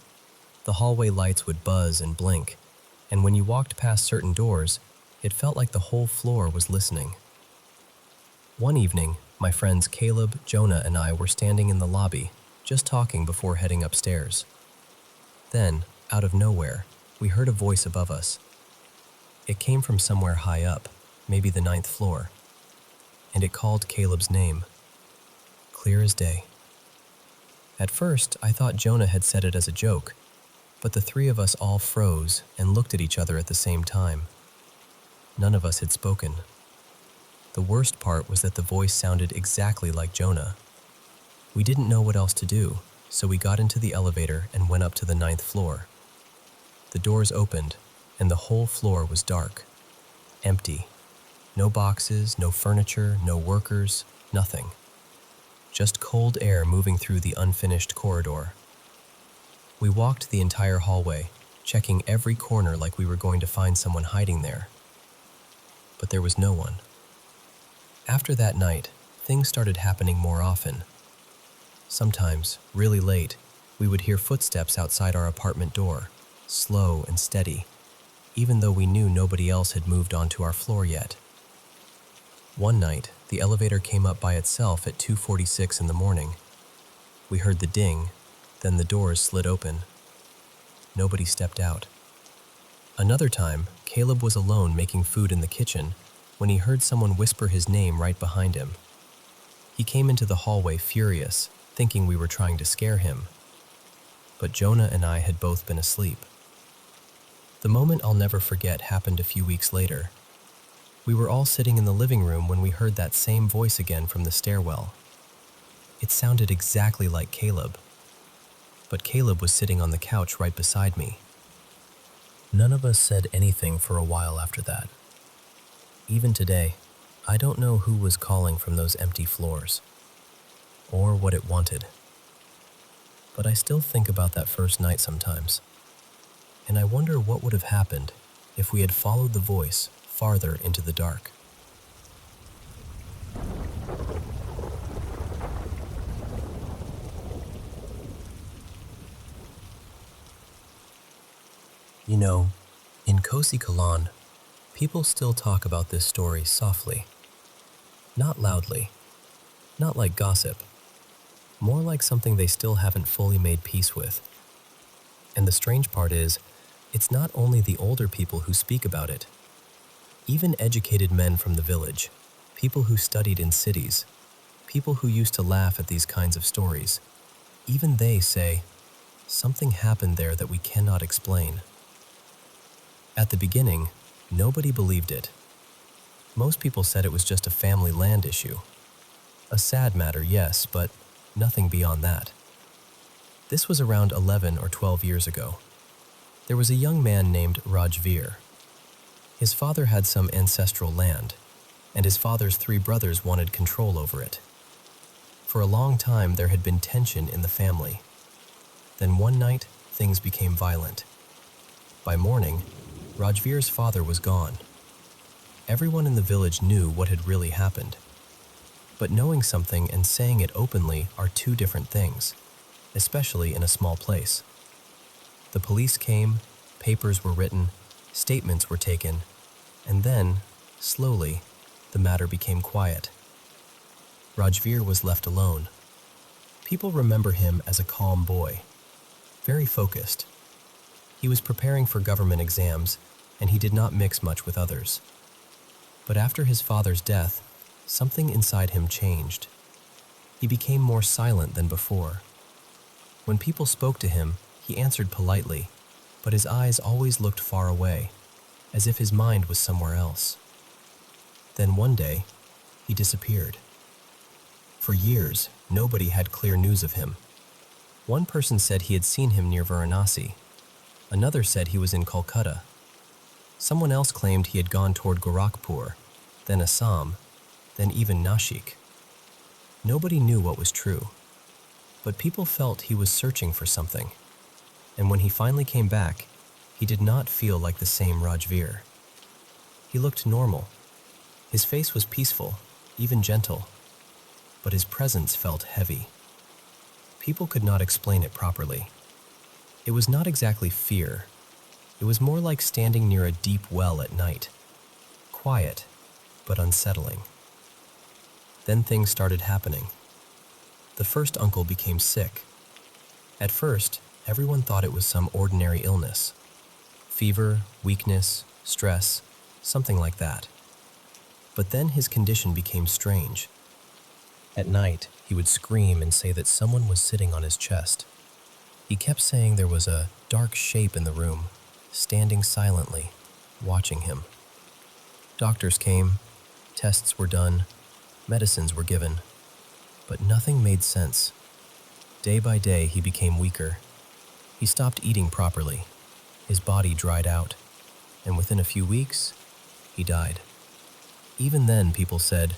The hallway lights would buzz and blink, and when you walked past certain doors, it felt like the whole floor was listening. One evening, my friends Caleb, Jonah, and I were standing in the lobby, just talking before heading upstairs. Then, out of nowhere, we heard a voice above us. It came from somewhere high up, maybe the 9th floor, and it called Caleb's name, clear as day. At first, I thought Jonah had said it as a joke, but the 3 of us all froze and looked at each other at the same time. None of us had spoken. The worst part was that the voice sounded exactly like Jonah. We didn't know what else to do, so we got into the elevator and went up to the 9th floor. The doors opened, and the whole floor was dark, empty. No boxes, no furniture, no workers, nothing. Just cold air moving through the unfinished corridor. We walked the entire hallway, checking every corner like we were going to find someone hiding there. But there was no one. After that night, things started happening more often. Sometimes, really late, we would hear footsteps outside our apartment door, slow and steady, even though we knew nobody else had moved onto our floor yet. One night, the elevator came up by itself at 2:46 in the morning. We heard the ding, then the doors slid open. Nobody stepped out. Another time, Caleb was alone making food in the kitchen when he heard someone whisper his name right behind him. He came into the hallway furious, thinking we were trying to scare him. But Jonah and I had both been asleep. The moment I'll never forget happened a few weeks later. We were all sitting in the living room when we heard that same voice again from the stairwell. It sounded exactly like Caleb, but Caleb was sitting on the couch right beside me. None of us said anything for a while after that. Even today, I don't know who was calling from those empty floors, or what it wanted. But I still think about that first night sometimes, and I wonder what would have happened if we had followed the voice farther into the dark. You know, in Kosi Kalan, people still talk about this story softly. Not loudly, not like gossip, more like something they still haven't fully made peace with. And the strange part is, It's not only the older people who speak about it. Even educated men from the village, people who studied in cities, people who used to laugh at these kinds of stories, even they say, something happened there that we cannot explain. At the beginning, nobody believed it. Most people said it was just a family land issue. A sad matter, yes, but nothing beyond that. This was around 11 or 12 years ago. There was a young man named Rajveer. His father had some ancestral land, and his father's 3 brothers wanted control over it. For a long time, there had been tension in the family. Then one night, things became violent. By morning, Rajveer's father was gone. Everyone in the village knew what had really happened. But knowing something and saying it openly are 2 different things, especially in a small place. The police came, papers were written, statements were taken, and then, slowly, the matter became quiet. Rajveer was left alone. People remember him as a calm boy, very focused. He was preparing for government exams, and he did not mix much with others. But after his father's death, something inside him changed. He became more silent than before. When people spoke to him, he answered politely, but his eyes always looked far away, as if his mind was somewhere else. Then one day, he disappeared. For years, nobody had clear news of him. One person said he had seen him near Varanasi. Another said he was in Kolkata. Someone else claimed he had gone toward Gorakhpur, then Assam, then even Nashik. Nobody knew what was true, but people felt he was searching for something. And when he finally came back, he did not feel like the same Rajveer. He looked normal. His face was peaceful, even gentle, but his presence felt heavy. People could not explain it properly. It was not exactly fear. It was more like standing near a deep well at night. Quiet, but unsettling. Then things started happening. The first uncle became sick. At first, everyone thought it was some ordinary illness. Fever, weakness, stress, something like that. But then his condition became strange. At night, he would scream and say that someone was sitting on his chest. He kept saying there was a dark shape in the room, standing silently, watching him. Doctors came, tests were done, medicines were given, but nothing made sense. Day by day, he became weaker. He stopped eating properly. His body dried out, and within a few weeks, he died. Even then, people said,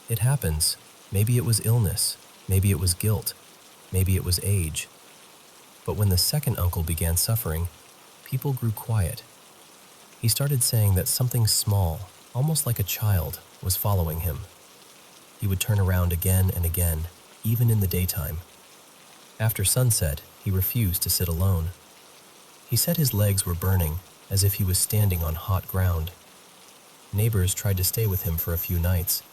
"It happens. Maybe it was illness. Maybe it was guilt. Maybe it was age." But when the second uncle began suffering, people grew quiet. He started saying that something small, almost like a child, was following him. He would turn around again and again, even in the daytime. After sunset, he refused to sit alone. He said his legs were burning, as if he was standing on hot ground. Neighbors tried to stay with him for a few nights,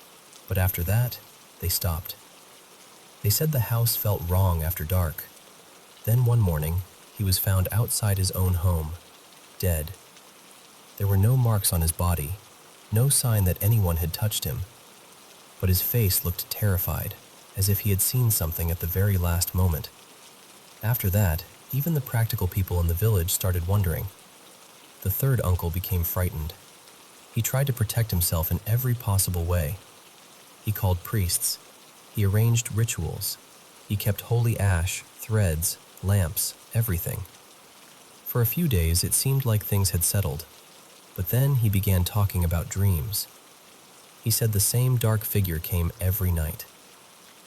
but after that, they stopped. They said the house felt wrong after dark. Then one morning, he was found outside his own home, dead. There were no marks on his body, no sign that anyone had touched him. But his face looked terrified, as if he had seen something at the very last moment. After that, even the practical people in the village started wondering. The third uncle became frightened. He tried to protect himself in every possible way. He called priests. He arranged rituals. He kept holy ash, threads, lamps, everything. For a few days, it seemed like things had settled. But then he began talking about dreams. He said the same dark figure came every night.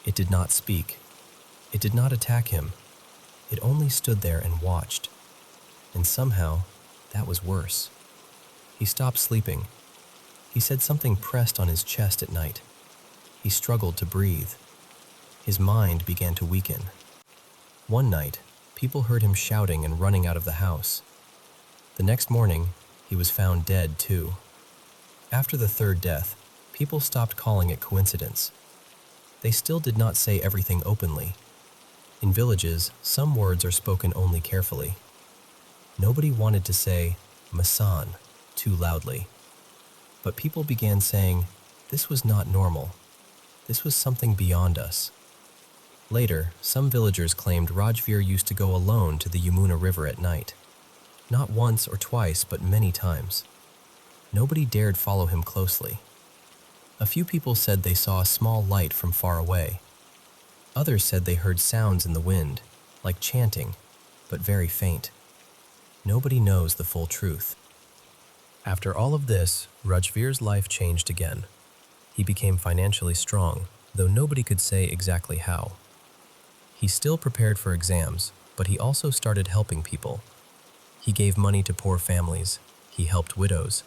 It did not speak. It did not attack him. It only stood there and watched. And somehow, that was worse. He stopped sleeping. He said something pressed on his chest at night. He struggled to breathe. His mind began to weaken. One night, people heard him shouting and running out of the house. The next morning, he was found dead too. After the third death, people stopped calling it coincidence. They still did not say everything openly. In villages, some words are spoken only carefully. Nobody wanted to say Masan too loudly, but people began saying this was not normal. This was something beyond us. Later, some villagers claimed Rajveer used to go alone to the Yamuna River at night. Not once or twice, but many times. Nobody dared follow him closely. A few people said they saw a small light from far away. Others said they heard sounds in the wind, like chanting, but very faint. Nobody knows the full truth. After all of this, Rajveer's life changed again. He became financially strong, though nobody could say exactly how. He still prepared for exams, but he also started helping people. He gave money to poor families. He helped widows.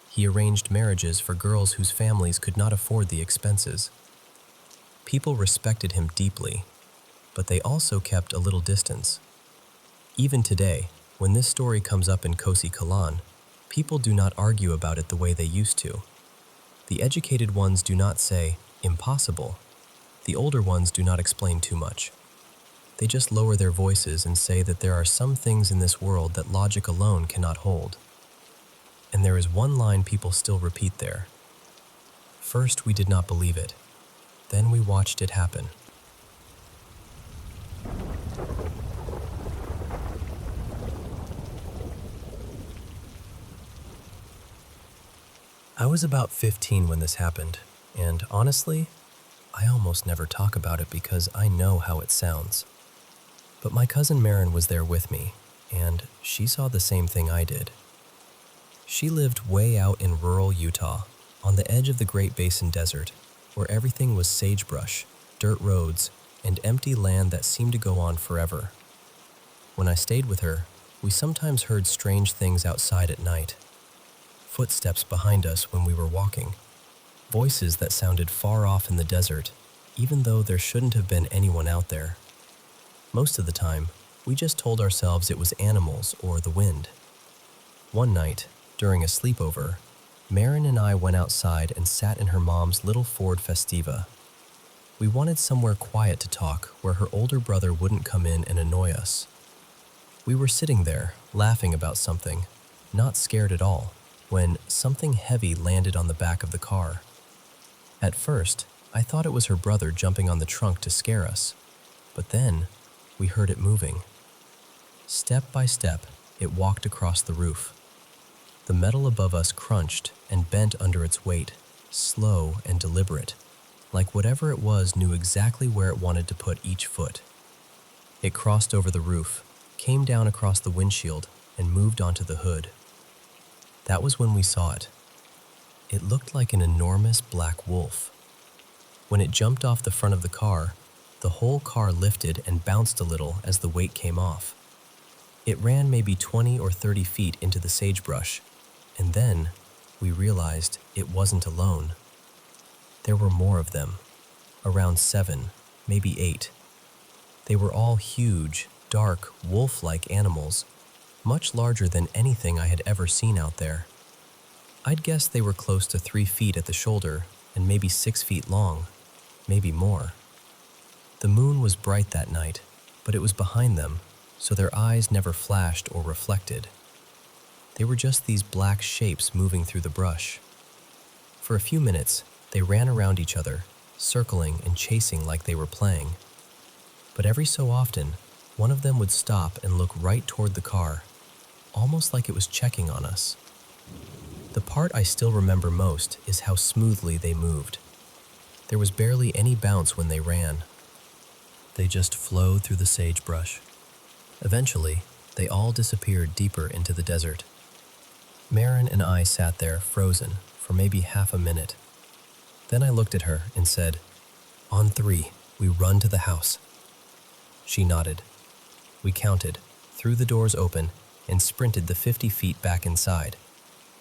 He arranged marriages for girls whose families could not afford the expenses. People respected him deeply, but they also kept a little distance. Even today, when this story comes up in Kosi Kalan, people do not argue about it the way they used to. The educated ones do not say, impossible. The older ones do not explain too much. They just lower their voices and say that there are some things in this world that logic alone cannot hold. And there is one line people still repeat there. First, we did not believe it. Then we watched it happen. I was about 15 when this happened, and honestly, I almost never talk about it because I know how it sounds. But my cousin Marin was there with me, and she saw the same thing I did. She lived way out in rural Utah, on the edge of the Great Basin Desert, where everything was sagebrush, dirt roads, and empty land that seemed to go on forever. When I stayed with her, we sometimes heard strange things outside at night. Footsteps behind us when we were walking. Voices that sounded far off in the desert, even though there shouldn't have been anyone out there. Most of the time, we just told ourselves it was animals or the wind. One night, during a sleepover, Marin and I went outside and sat in her mom's little Ford Festiva. We wanted somewhere quiet to talk where her older brother wouldn't come in and annoy us. We were sitting there, laughing about something, not scared at all, when something heavy landed on the back of the car. At first, I thought it was her brother jumping on the trunk to scare us, but then we heard it moving. Step by step, it walked across the roof. The metal above us crunched and bent under its weight, slow and deliberate, like whatever it was knew exactly where it wanted to put each foot. It crossed over the roof, came down across the windshield, and moved onto the hood. That was when we saw it. It looked like an enormous black wolf. When it jumped off the front of the car, the whole car lifted and bounced a little as the weight came off. It ran maybe 20 or 30 feet into the sagebrush, and then we realized it wasn't alone. There were more of them, around 7, maybe 8. They were all huge, dark, wolf-like animals, much larger than anything I had ever seen out there. I'd guess they were close to 3 feet at the shoulder and maybe 6 feet long, maybe more. The moon was bright that night, but it was behind them, so their eyes never flashed or reflected. They were just these black shapes moving through the brush. For a few minutes, they ran around each other, circling and chasing like they were playing. But every so often, one of them would stop and look right toward the car, almost like it was checking on us. The part I still remember most is how smoothly they moved. There was barely any bounce when they ran. They just flowed through the sagebrush. Eventually, they all disappeared deeper into the desert. Marin and I sat there frozen for maybe half a minute. Then I looked at her and said, "On 3, we run to the house." She nodded. We counted, threw the doors open, and sprinted the 50 feet back inside,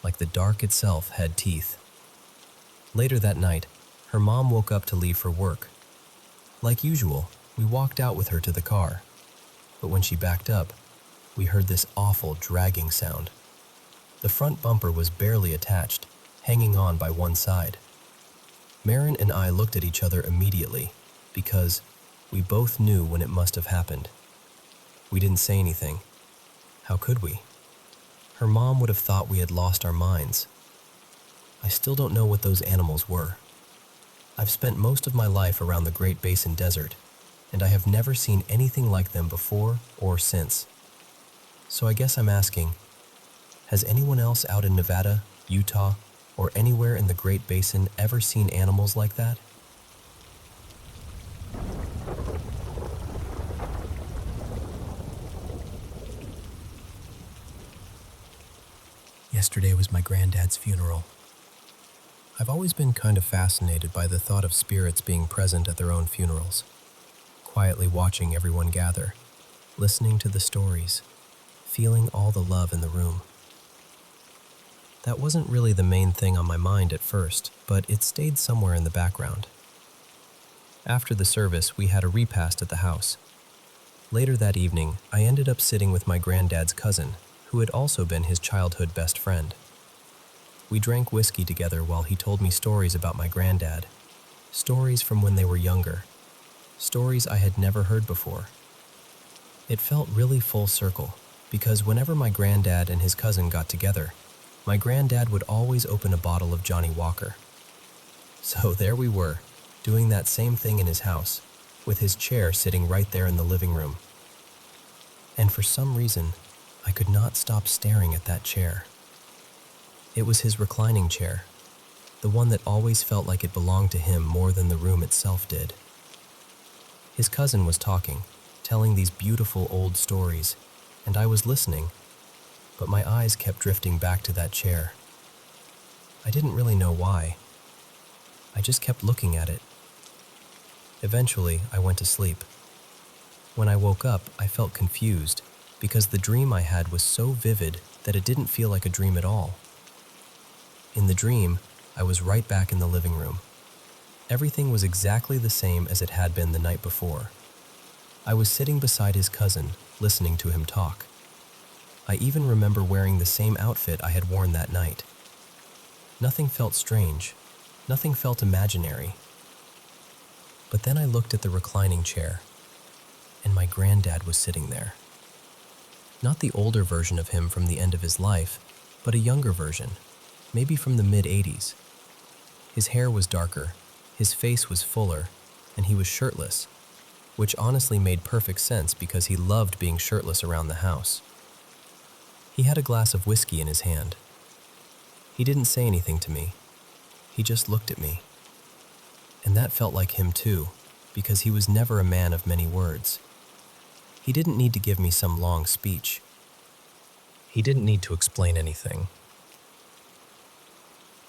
like the dark itself had teeth. Later that night, her mom woke up to leave for work. Like usual, we walked out with her to the car, but when she backed up, we heard this awful dragging sound. The front bumper was barely attached, hanging on by one side. Marin and I looked at each other immediately, because we both knew when it must have happened. We didn't say anything. How could we? Her mom would have thought we had lost our minds. I still don't know what those animals were. I've spent most of my life around the Great Basin Desert, and I have never seen anything like them before or since. So I guess I'm asking, has anyone else out in Nevada, Utah, or anywhere in the Great Basin ever seen animals like that? Yesterday was my granddad's funeral. I've always been kind of fascinated by the thought of spirits being present at their own funerals, quietly watching everyone gather, listening to the stories, feeling all the love in the room. That wasn't really the main thing on my mind at first, but it stayed somewhere in the background. After the service, we had a repast at the house. Later that evening, I ended up sitting with my granddad's cousin, who had also been his childhood best friend. We drank whiskey together while he told me stories about my granddad, stories from when they were younger, stories I had never heard before. It felt really full circle, because whenever my granddad and his cousin got together, my granddad would always open a bottle of Johnny Walker. So there we were, doing that same thing in his house, with his chair sitting right there in the living room. And for some reason, I could not stop staring at that chair. It was his reclining chair, the one that always felt like it belonged to him more than the room itself did. His cousin was talking, telling these beautiful old stories, and I was listening, but my eyes kept drifting back to that chair. I didn't really know why. I just kept looking at it. Eventually, I went to sleep. When I woke up, I felt confused because the dream I had was so vivid that it didn't feel like a dream at all. In the dream, I was right back in the living room. Everything was exactly the same as it had been the night before. I was sitting beside his cousin, listening to him talk. I even remember wearing the same outfit I had worn that night. Nothing felt strange. Nothing felt imaginary. But then I looked at the reclining chair, and my granddad was sitting there. Not the older version of him from the end of his life, but a younger version, maybe from the mid-80s. His hair was darker, his face was fuller, and he was shirtless, which honestly made perfect sense because he loved being shirtless around the house. He had a glass of whiskey in his hand. He didn't say anything to me. He just looked at me. And that felt like him too, because he was never a man of many words. He didn't need to give me some long speech. He didn't need to explain anything.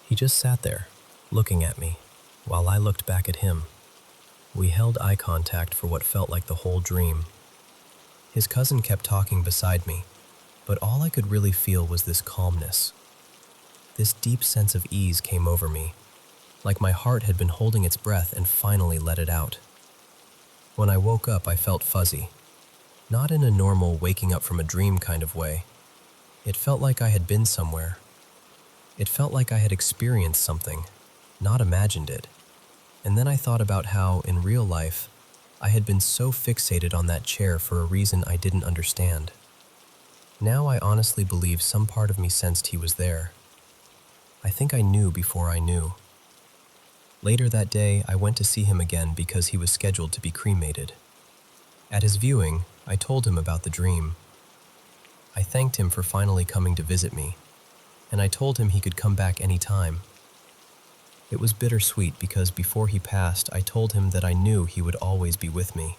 He just sat there, looking at me, while I looked back at him. We held eye contact for what felt like the whole dream. His cousin kept talking beside me, but all I could really feel was this calmness. This deep sense of ease came over me, like my heart had been holding its breath and finally let it out. When I woke up, I felt fuzzy, not in a normal waking up from a dream kind of way. It felt like I had been somewhere. It felt like I had experienced something, not imagined it. And then I thought about how, in real life, I had been so fixated on that chair for a reason I didn't understand. Now I honestly believe some part of me sensed he was there. I think I knew before I knew. Later that day, I went to see him again because he was scheduled to be cremated. At his viewing, I told him about the dream. I thanked him for finally coming to visit me, and I told him he could come back any time. It was bittersweet because before he passed, I told him that I knew he would always be with me.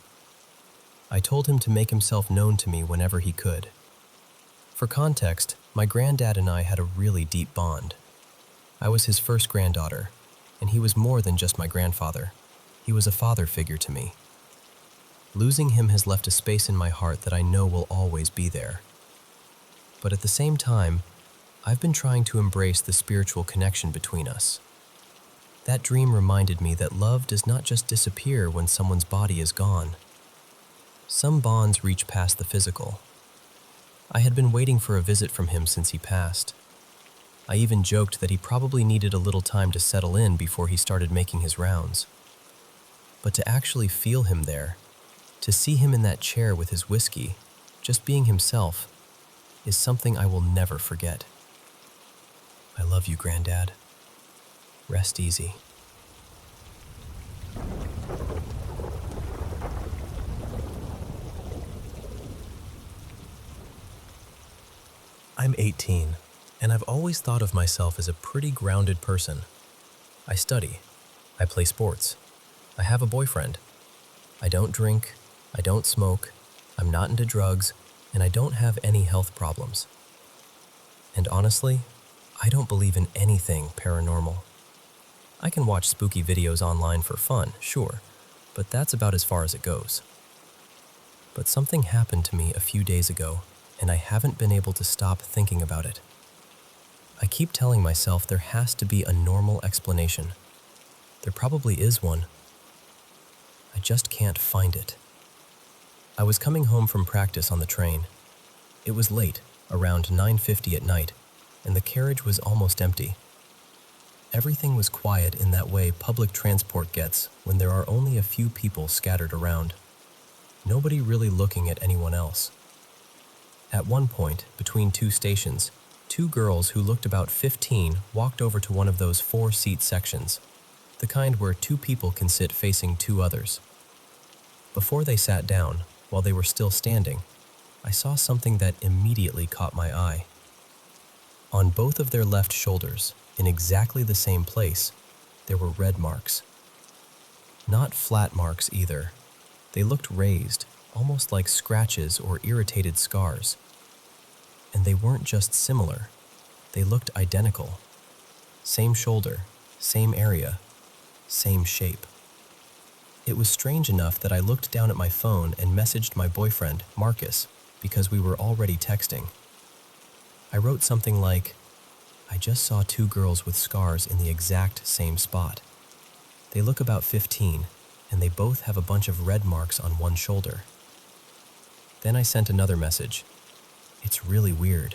I told him to make himself known to me whenever he could. For context, my granddad and I had a really deep bond. I was his first granddaughter, and he was more than just my grandfather. He was a father figure to me. Losing him has left a space in my heart that I know will always be there. But at the same time, I've been trying to embrace the spiritual connection between us. That dream reminded me that love does not just disappear when someone's body is gone. Some bonds reach past the physical. I had been waiting for a visit from him since he passed. I even joked that he probably needed a little time to settle in before he started making his rounds. But to actually feel him there, to see him in that chair with his whiskey, just being himself, is something I will never forget. I love you, Granddad. Rest easy. I'm 18, and I've always thought of myself as a pretty grounded person. I study. I play sports. I have a boyfriend. I don't drink. I don't smoke. I'm not into drugs, and I don't have any health problems. And honestly, I don't believe in anything paranormal. I can watch spooky videos online for fun, sure, but that's about as far as it goes. But something happened to me a few days ago, and I haven't been able to stop thinking about it. I keep telling myself there has to be a normal explanation. There probably is one. I just can't find it. I was coming home from practice on the train. It was late, around 9:50 at night, and the carriage was almost empty. Everything was quiet in that way public transport gets when there are only a few people scattered around. Nobody really looking at anyone else. At one point, between two stations, two girls who looked about 15 walked over to one of those 4-seat sections, the kind where two people can sit facing two others. Before they sat down, while they were still standing, I saw something that immediately caught my eye. On both of their left shoulders, in exactly the same place, there were red marks. Not flat marks either. They looked raised, almost like scratches or irritated scars. And they weren't just similar, they looked identical. Same shoulder, same area, same shape. It was strange enough that I looked down at my phone and messaged my boyfriend, Marcus, because we were already texting. I wrote something like, "I just saw two girls with scars in the exact same spot. They look about 15, and they both have a bunch of red marks on one shoulder." Then I sent another message. "It's really weird."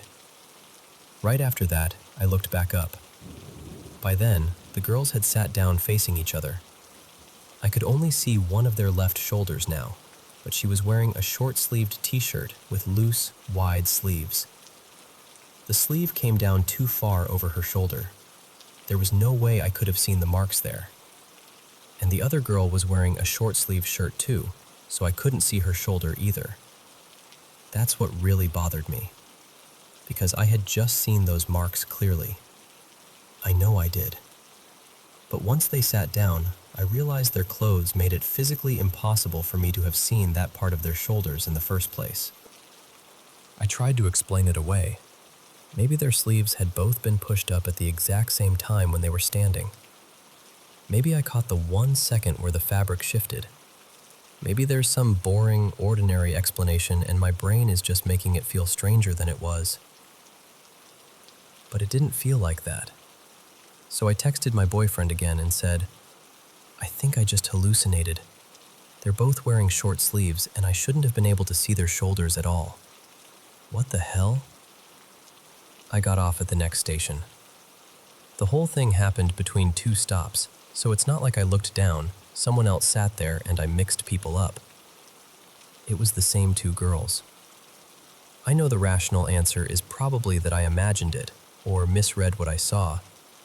Right after that, I looked back up. By then, the girls had sat down facing each other. I could only see one of their left shoulders now, but she was wearing a short-sleeved t-shirt with loose, wide sleeves. The sleeve came down too far over her shoulder. There was no way I could have seen the marks there. And the other girl was wearing a short-sleeved shirt too, so I couldn't see her shoulder either. That's what really bothered me, because I had just seen those marks clearly. I know I did. But once they sat down, I realized their clothes made it physically impossible for me to have seen that part of their shoulders in the first place. I tried to explain it away. Maybe their sleeves had both been pushed up at the exact same time when they were standing. Maybe I caught the 1 second where the fabric shifted. Maybe there's some boring, ordinary explanation and my brain is just making it feel stranger than it was. But it didn't feel like that. So I texted my boyfriend again and said, "I think I just hallucinated. They're both wearing short sleeves and I shouldn't have been able to see their shoulders at all. What the hell?" I got off at the next station. The whole thing happened between two stops, so it's not like I looked down, someone else sat there, and I mixed people up. It was the same two girls. I know the rational answer is probably that I imagined it, or misread what I saw,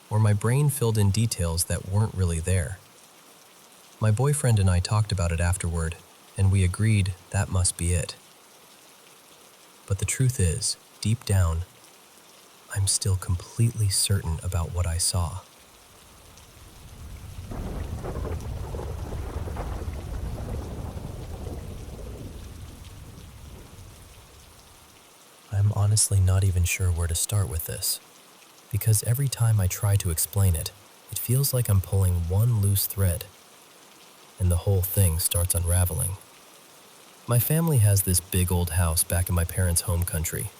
or my brain filled in details that weren't really there. My boyfriend and I talked about it afterward, and we agreed that must be it. But the truth is, deep down, I'm still completely certain about what I saw. I'm honestly not even sure where to start with this, because every time I try to explain it, it feels like I'm pulling one loose thread, and the whole thing starts unraveling. My family has this big old house back in my parents' home country.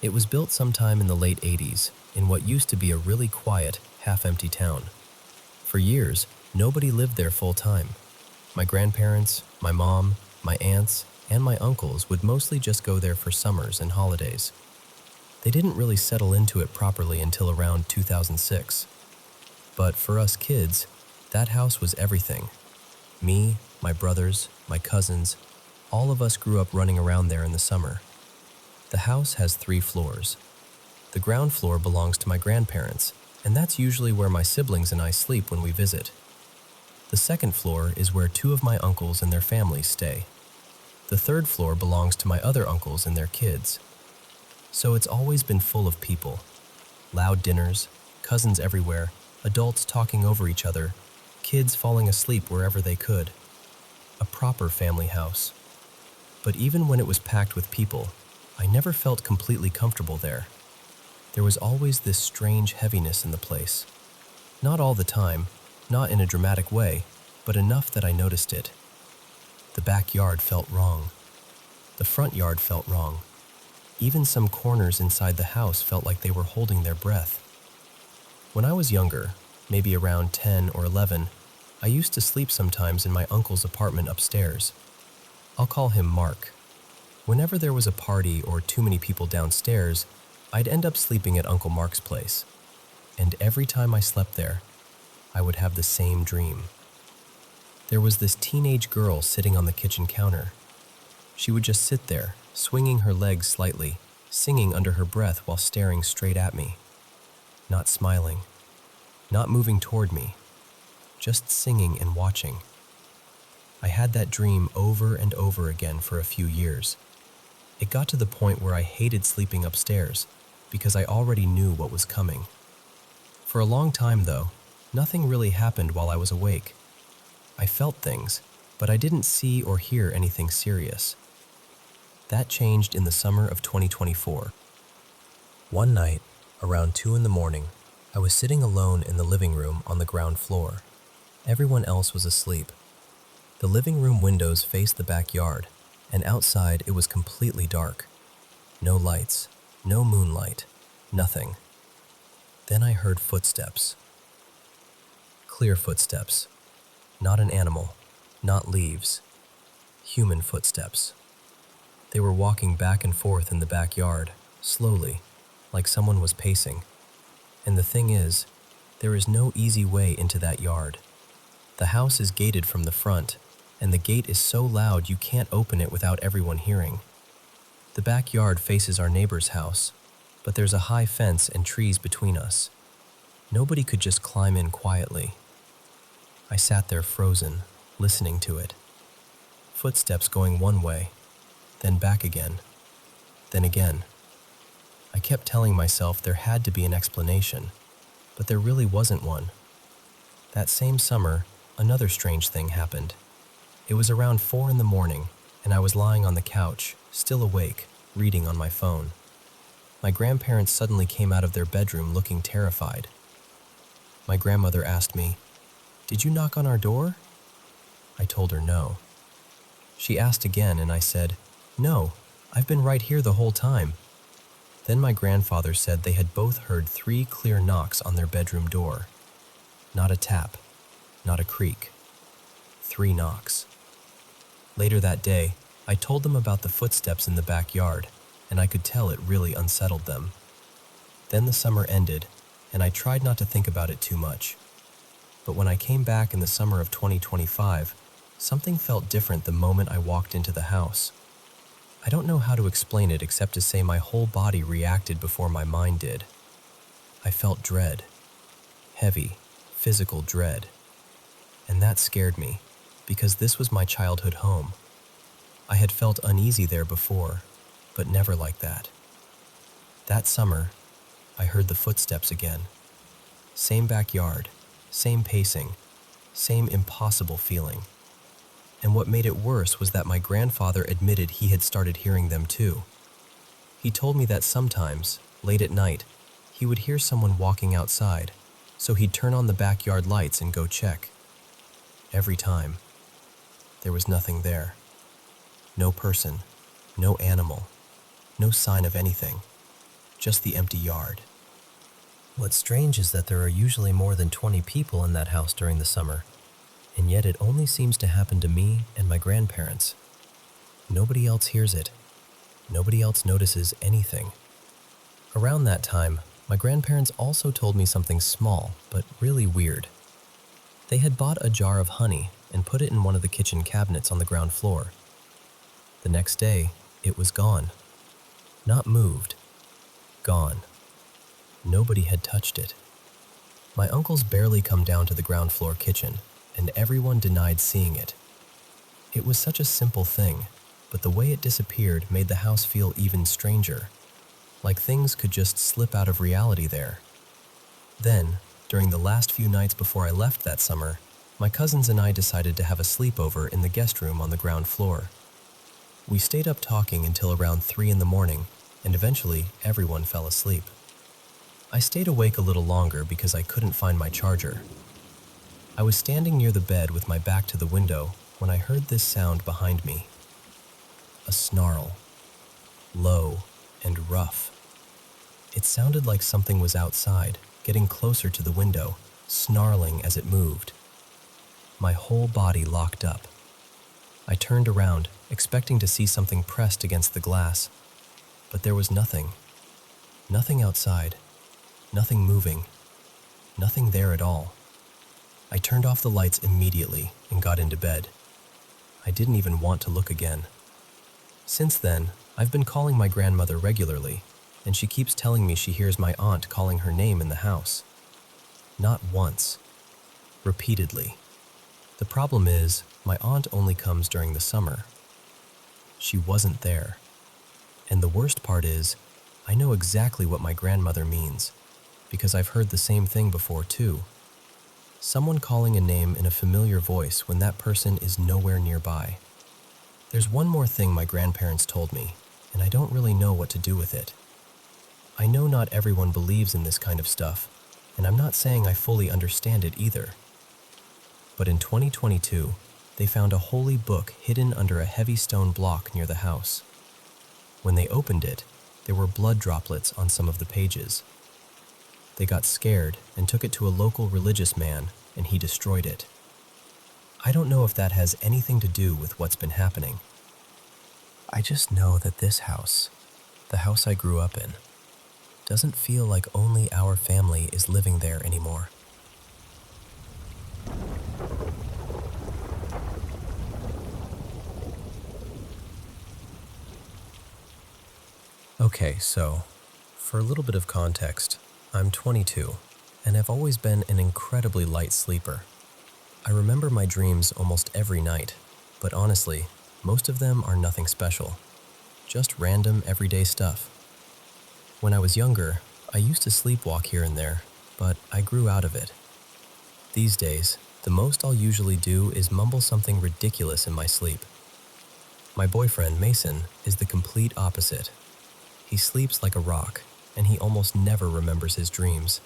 It was built sometime in the late 80s in what used to be a really quiet, half-empty town. For years, nobody lived there full-time. My grandparents, my mom, my aunts, and my uncles would mostly just go there for summers and holidays. They didn't really settle into it properly until around 2006. But for us kids, that house was everything. Me, my brothers, my cousins, all of us grew up running around there in the summer. The house has 3 floors. The ground floor belongs to my grandparents, and that's usually where my siblings and I sleep when we visit. The second floor is where 2 of my uncles and their families stay. The third floor belongs to my other uncles and their kids. So it's always been full of people. Loud dinners, cousins everywhere, adults talking over each other, kids falling asleep wherever they could. A proper family house. But even when it was packed with people, I never felt completely comfortable there. There was always this strange heaviness in the place. Not all the time, not in a dramatic way, but enough that I noticed it. The backyard felt wrong. The front yard felt wrong. Even some corners inside the house felt like they were holding their breath. When I was younger, maybe around 10 or 11, I used to sleep sometimes in my uncle's apartment upstairs. I'll call him Mark. Whenever there was a party or too many people downstairs, I'd end up sleeping at Uncle Mark's place. And every time I slept there, I would have the same dream. There was this teenage girl sitting on the kitchen counter. She would just sit there, swinging her legs slightly, singing under her breath while staring straight at me. Not smiling, not moving toward me, just singing and watching. I had that dream over and over again for a few years. It got to the point where I hated sleeping upstairs because I already knew what was coming. For a long time, though, nothing really happened while I was awake. I felt things, but I didn't see or hear anything serious. That changed in the summer of 2024. One night, around 2 in the morning, I was sitting alone in the living room on the ground floor. Everyone else was asleep. The living room windows faced the backyard, and outside it was completely dark. No lights, no moonlight, nothing. Then I heard footsteps. Clear footsteps. Not an animal, not leaves. Human footsteps. They were walking back and forth in the backyard, slowly, like someone was pacing. And the thing is, there is no easy way into that yard. The house is gated from the front, and the gate is so loud you can't open it without everyone hearing. The backyard faces our neighbor's house, but there's a high fence and trees between us. Nobody could just climb in quietly. I sat there frozen, listening to it. Footsteps going one way, then back again, then again. I kept telling myself there had to be an explanation, but there really wasn't one. That same summer, another strange thing happened. It was around 4 in the morning, and I was lying on the couch, still awake, reading on my phone. My grandparents suddenly came out of their bedroom looking terrified. My grandmother asked me, "Did you knock on our door?" I told her no. She asked again, and I said, "No, I've been right here the whole time." Then my grandfather said they had both heard 3 clear knocks on their bedroom door. Not a tap, not a creak. 3 knocks. Later that day, I told them about the footsteps in the backyard, and I could tell it really unsettled them. Then the summer ended, and I tried not to think about it too much. But when I came back in the summer of 2025, something felt different the moment I walked into the house. I don't know how to explain it except to say my whole body reacted before my mind did. I felt dread. Heavy, physical dread. And that scared me, because this was my childhood home. I had felt uneasy there before, but never like that. That summer, I heard the footsteps again. Same backyard, same pacing, same impossible feeling. And what made it worse was that my grandfather admitted he had started hearing them too. He told me that sometimes, late at night, he would hear someone walking outside, so he'd turn on the backyard lights and go check. Every time, there was nothing there. No person, no animal, no sign of anything, just the empty yard. What's strange is that there are usually more than 20 people in that house during the summer, and yet it only seems to happen to me and my grandparents. Nobody else hears it. Nobody else notices anything. Around that time, my grandparents also told me something small, but really weird. They had bought a jar of honey and put it in one of the kitchen cabinets on the ground floor. The next day, it was gone. Not moved. Gone. Nobody had touched it. My uncles barely come down to the ground floor kitchen, and everyone denied seeing it. It was such a simple thing, but the way it disappeared made the house feel even stranger, like things could just slip out of reality there. Then, during the last few nights before I left that summer, my cousins and I decided to have a sleepover in the guest room on the ground floor. We stayed up talking until around 3 in the morning, and eventually everyone fell asleep. I stayed awake a little longer because I couldn't find my charger. I was standing near the bed with my back to the window when I heard this sound behind me. A snarl. Low and rough. It sounded like something was outside, getting closer to the window, snarling as it moved. My whole body locked up. I turned around, expecting to see something pressed against the glass, but there was nothing. Nothing outside. Nothing moving. Nothing there at all. I turned off the lights immediately and got into bed. I didn't even want to look again. Since then, I've been calling my grandmother regularly, and she keeps telling me she hears my aunt calling her name in the house. Not once. Repeatedly. The problem is, my aunt only comes during the summer. She wasn't there. And the worst part is, I know exactly what my grandmother means, because I've heard the same thing before too. Someone calling a name in a familiar voice when that person is nowhere nearby. There's one more thing my grandparents told me, and I don't really know what to do with it. I know not everyone believes in this kind of stuff, and I'm not saying I fully understand it either. But in 2022, they found a holy book hidden under a heavy stone block near the house. When they opened it, there were blood droplets on some of the pages. They got scared and took it to a local religious man, and he destroyed it. I don't know if that has anything to do with what's been happening. I just know that this house, the house I grew up in, doesn't feel like only our family is living there anymore. Okay, so, for a little bit of context, I'm 22, and I've always been an incredibly light sleeper. I remember my dreams almost every night, but honestly, most of them are nothing special. Just random, everyday stuff. When I was younger, I used to sleepwalk here and there, but I grew out of it. These days, the most I'll usually do is mumble something ridiculous in my sleep. My boyfriend, Mason, is the complete opposite. He sleeps like a rock, and he almost never remembers his dreams.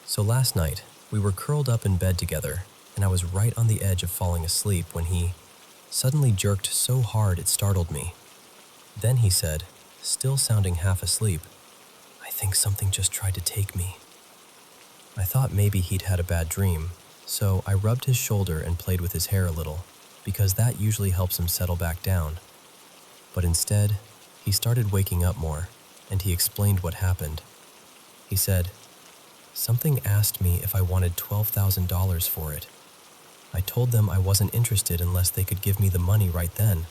So last night, we were curled up in bed together, and I was right on the edge of falling asleep when he suddenly jerked so hard it startled me. Then he said, still sounding half asleep, "I think something just tried to take me." I thought maybe he'd had a bad dream, so I rubbed his shoulder and played with his hair a little, because that usually helps him settle back down. But instead, he started waking up more, and he explained what happened. He said, "Something asked me if I wanted $12,000 for it. I told them I wasn't interested unless they could give me the money right then.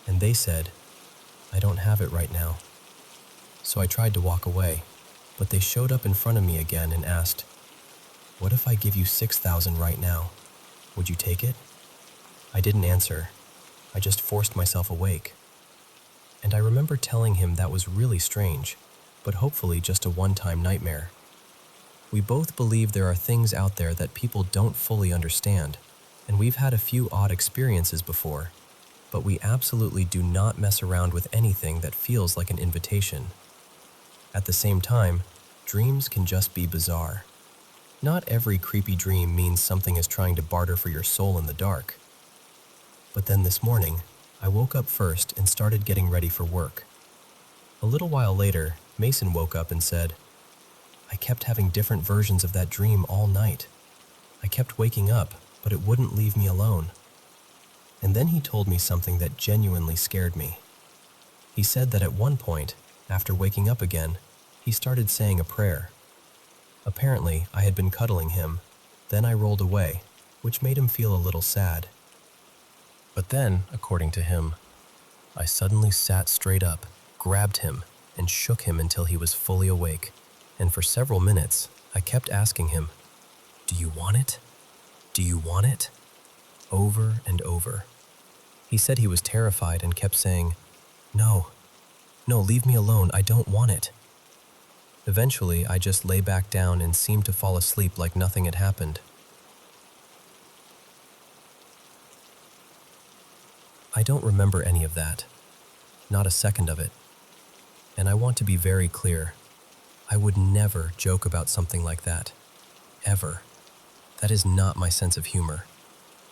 And they said, 'I don't have it right now.' So I tried to walk away, but they showed up in front of me again and asked, 'What if I give you $6,000 right now? Would you take it?' I didn't answer. I just forced myself awake. And I remember telling him that was really strange, but hopefully just a one-time nightmare. We both believe there are things out there that people don't fully understand, and we've had a few odd experiences before, but we absolutely do not mess around with anything that feels like an invitation. At the same time, dreams can just be bizarre. Not every creepy dream means something is trying to barter for your soul in the dark. But then this morning, I woke up first and started getting ready for work. A little while later, Mason woke up and said, "I kept having different versions of that dream all night. I kept waking up, but it wouldn't leave me alone." And then he told me something that genuinely scared me. He said that at one point, after waking up again, he started saying a prayer. Apparently, I had been cuddling him. Then I rolled away, which made him feel a little sad. But then, according to him, I suddenly sat straight up grabbed him, and shook him until he was fully awake. And for several minutes, I kept asking him, "Do you want it? Do you want it?" Over and over. He said he was terrified and kept saying, "No, no, leave me alone, I don't want it." Eventually, I just lay back down and seemed to fall asleep like nothing had happened. I don't remember any of that, not a second of it. And I want to be very clear, I would never joke about something like that, ever. That is not my sense of humor.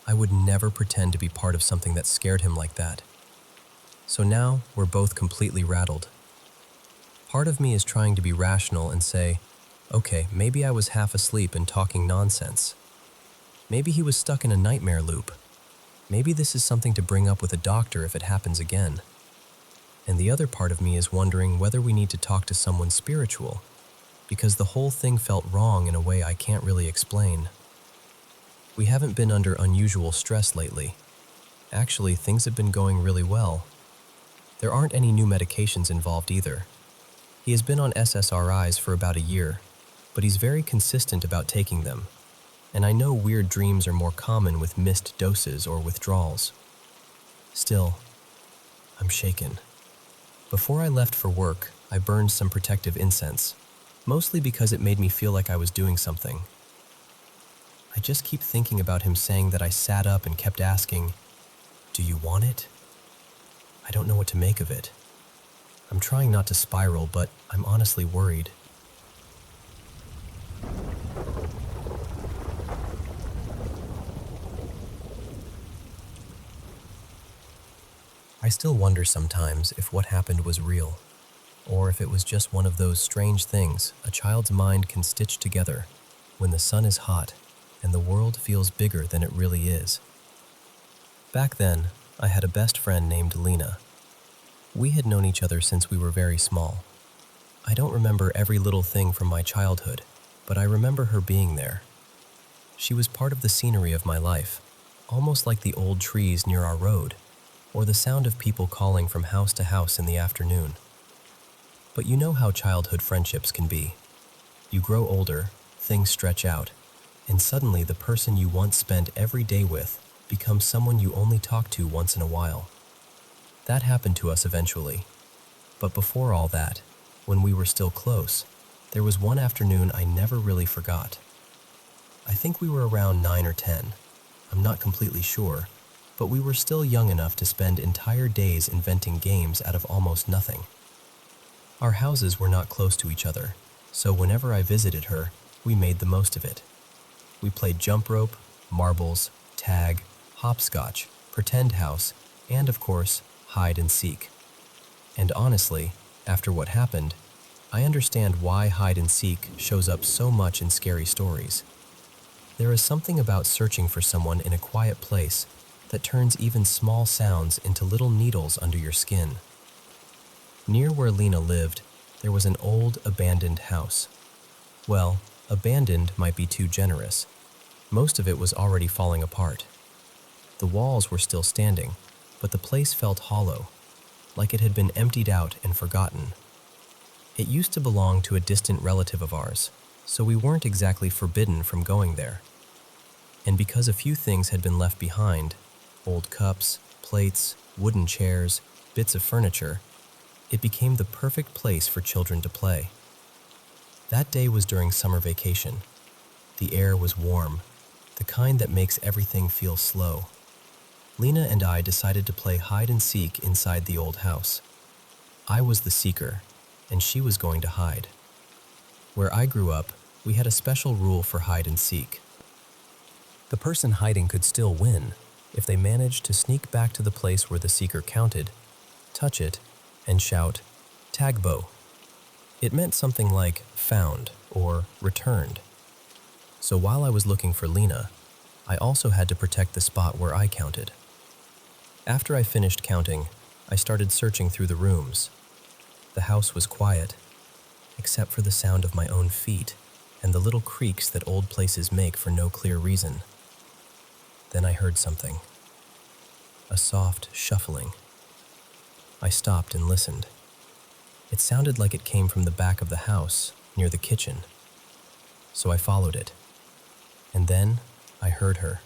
I would never pretend to be part of something that scared him like that. So now, we're both completely rattled. Part of me is trying to be rational and say, okay, maybe I was half asleep and talking nonsense. Maybe he was stuck in a nightmare loop. Maybe this is something to bring up with a doctor if it happens again. And the other part of me is wondering whether we need to talk to someone spiritual, because the whole thing felt wrong in a way I can't really explain. We haven't been under unusual stress lately. Actually, things have been going really well. There aren't any new medications involved either. He has been on SSRIs for about a year, but he's very consistent about taking them. And I know weird dreams are more common with missed doses or withdrawals. Still, I'm shaken. Before I left for work, I burned some protective incense, mostly because it made me feel like I was doing something. I just keep thinking about him saying that I sat up and kept asking, "Do you want it?" I don't know what to make of it. I'm trying not to spiral, but I'm honestly worried. I still wonder sometimes if what happened was real, or if it was just one of those strange things a child's mind can stitch together when the sun is hot and the world feels bigger than it really is. Back then, I had a best friend named Lena. We had known each other since we were very small. I don't remember every little thing from my childhood, but I remember her being there. She was part of the scenery of my life, almost like the old trees near our road, or the sound of people calling from house to house in the afternoon. But you know how childhood friendships can be. You grow older, things stretch out, and suddenly the person you once spent every day with becomes someone you only talk to once in a while. That happened to us eventually. But before all that, when we were still close, there was one afternoon I never really forgot. I think we were around 9 or 10. I'm not completely sure, but we were still young enough to spend entire days inventing games out of almost nothing. Our houses were not close to each other, so whenever I visited her, we made the most of it. We played jump rope, marbles, tag, hopscotch, pretend house, and of course, hide and seek. And honestly, after what happened, I understand why hide and seek shows up so much in scary stories. There is something about searching for someone in a quiet place that turns even small sounds into little needles under your skin. Near where Lena lived, there was an old, abandoned house. Well, abandoned might be too generous. Most of it was already falling apart. The walls were still standing, but the place felt hollow, like it had been emptied out and forgotten. It used to belong to a distant relative of ours, so we weren't exactly forbidden from going there. And because a few things had been left behind, old cups, plates, wooden chairs, bits of furniture, it became the perfect place for children to play. That day was during summer vacation. The air was warm, the kind that makes everything feel slow. Lena and I decided to play hide and seek inside the old house. I was the seeker, and she was going to hide. Where I grew up, we had a special rule for hide and seek. The person hiding could still win if they managed to sneak back to the place where the seeker counted, touch it, and shout, "Tagbo." It meant something like found or returned. So while I was looking for Lena, I also had to protect the spot where I counted. After I finished counting, I started searching through the rooms. The house was quiet, except for the sound of my own feet and the little creaks that old places make for no clear reason. Then I heard something. A soft shuffling. I stopped and listened. It sounded like it came from the back of the house, near the kitchen. So I followed it. And then I heard her.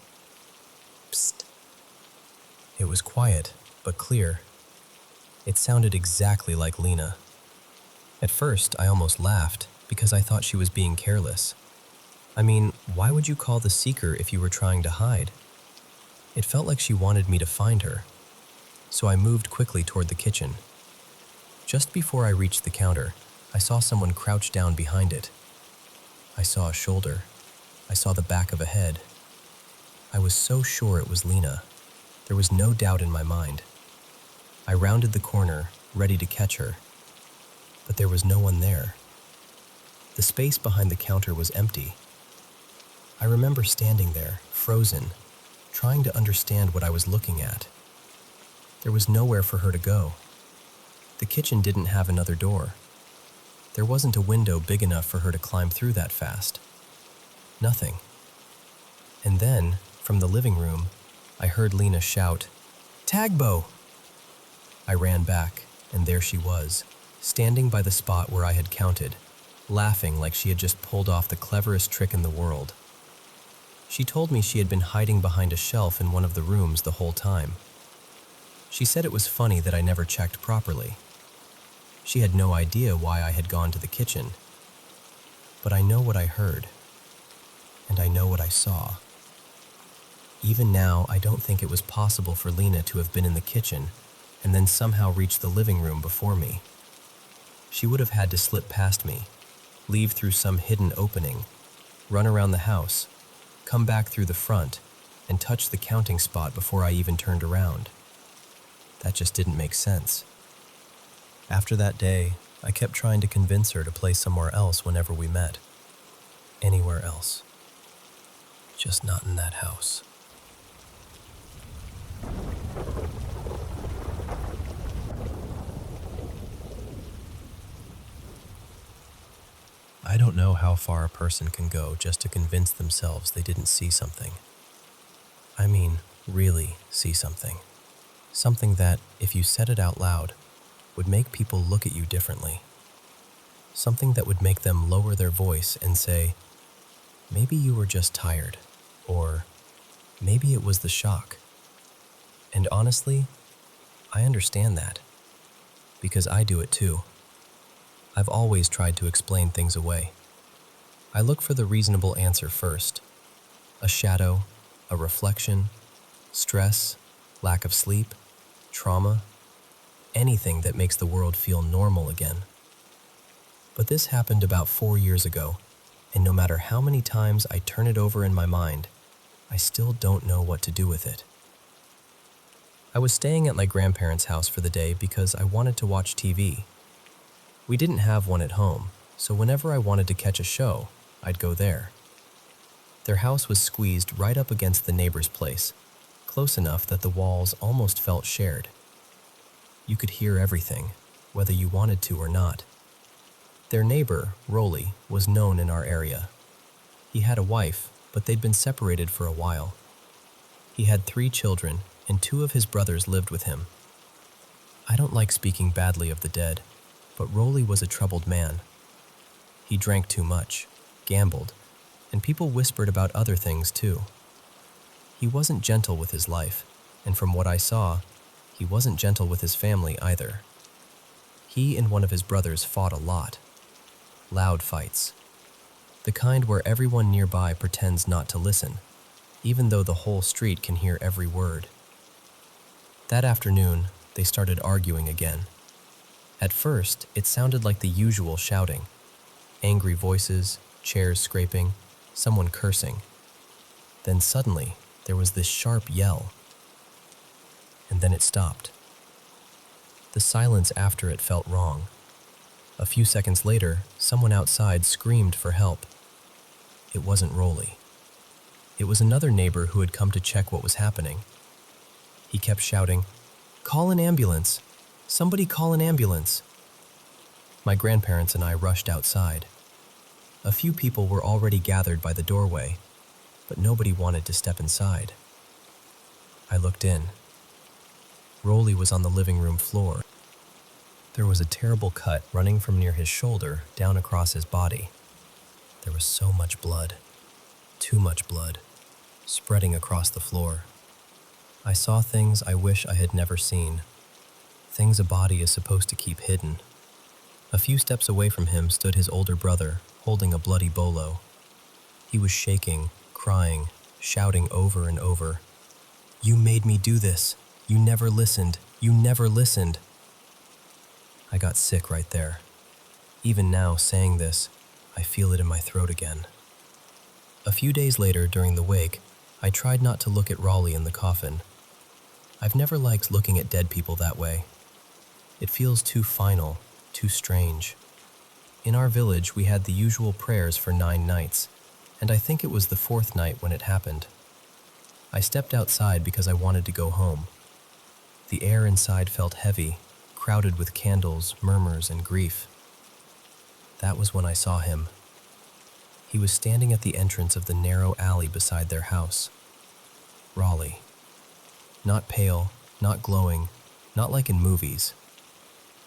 Psst. It was quiet, but clear. It sounded exactly like Lena. At first, I almost laughed because I thought she was being careless. I mean, why would you call the seeker if you were trying to hide? It felt like she wanted me to find her. So I moved quickly toward the kitchen. Just before I reached the counter, I saw someone crouch down behind it. I saw a shoulder. I saw the back of a head. I was so sure it was Lena. There was no doubt in my mind. I rounded the corner, ready to catch her. But there was no one there. The space behind the counter was empty. I remember standing there, frozen, trying to understand what I was looking at. There was nowhere for her to go. The kitchen didn't have another door. There wasn't a window big enough for her to climb through that fast. Nothing. And then, from the living room, I heard Lena shout, "Tagbo!" I ran back, and there she was, standing by the spot where I had counted, laughing like she had just pulled off the cleverest trick in the world. She told me she had been hiding behind a shelf in one of the rooms the whole time. She said it was funny that I never checked properly. She had no idea why I had gone to the kitchen. But I know what I heard, and I know what I saw. Even now, I don't think it was possible for Lena to have been in the kitchen and then somehow reach the living room before me. She would have had to slip past me, leave through some hidden opening, run around the house, come back through the front, and touch the counting spot before I even turned around. That just didn't make sense. After that day, I kept trying to convince her to play somewhere else whenever we met. Anywhere else. Just not in that house. I don't know how far a person can go just to convince themselves they didn't see something. I mean, really see something. Something that, if you said it out loud, would make people look at you differently. Something that would make them lower their voice and say, maybe you were just tired, or maybe it was the shock. And honestly, I understand that, because I do it too. I've always tried to explain things away. I look for the reasonable answer first. A shadow, a reflection, stress, lack of sleep, trauma, anything that makes the world feel normal again. But this happened about 4 years ago, and no matter how many times I turn it over in my mind, I still don't know what to do with it. I was staying at my grandparents' house for the day because I wanted to watch TV. We didn't have one at home, so whenever I wanted to catch a show, I'd go there. Their house was squeezed right up against the neighbor's place, close enough that the walls almost felt shared. You could hear everything, whether you wanted to or not. Their neighbor, Rolly, was known in our area. He had a wife, but they'd been separated for a while. He had 3 children, and 2 of his brothers lived with him. I don't like speaking badly of the dead, but Rolly was a troubled man. He drank too much, gambled, and people whispered about other things too. He wasn't gentle with his life, and from what I saw, he wasn't gentle with his family either. He and one of his brothers fought a lot. Loud fights. The kind where everyone nearby pretends not to listen, even though the whole street can hear every word. That afternoon, they started arguing again. At first, it sounded like the usual shouting. Angry voices, chairs scraping, someone cursing. Then suddenly, there was this sharp yell. And then it stopped. The silence after it felt wrong. A few seconds later, someone outside screamed for help. It wasn't Rolly. It was another neighbor who had come to check what was happening. He kept shouting, "Call an ambulance! Somebody call an ambulance!" My grandparents and I rushed outside. A few people were already gathered by the doorway, but nobody wanted to step inside. I looked in. Rolly was on the living room floor. There was a terrible cut running from near his shoulder down across his body. There was so much blood, too much blood, spreading across the floor. I saw things I wish I had never seen, things a body is supposed to keep hidden. A few steps away from him stood his older brother, holding a bloody bolo. He was shaking, crying, shouting over and over, "You made me do this! You never listened! You never listened!" I got sick right there. Even now, saying this, I feel it in my throat again. A few days later, during the wake, I tried not to look at Raleigh in the coffin. I've never liked looking at dead people that way. It feels too final, too strange. In our village, we had the usual prayers for 9 nights, and I think it was the 4th night when it happened. I stepped outside because I wanted to go home. The air inside felt heavy, crowded with candles, murmurs, and grief. That was when I saw him. He was standing at the entrance of the narrow alley beside their house. Raleigh. Not pale, not glowing, not like in movies.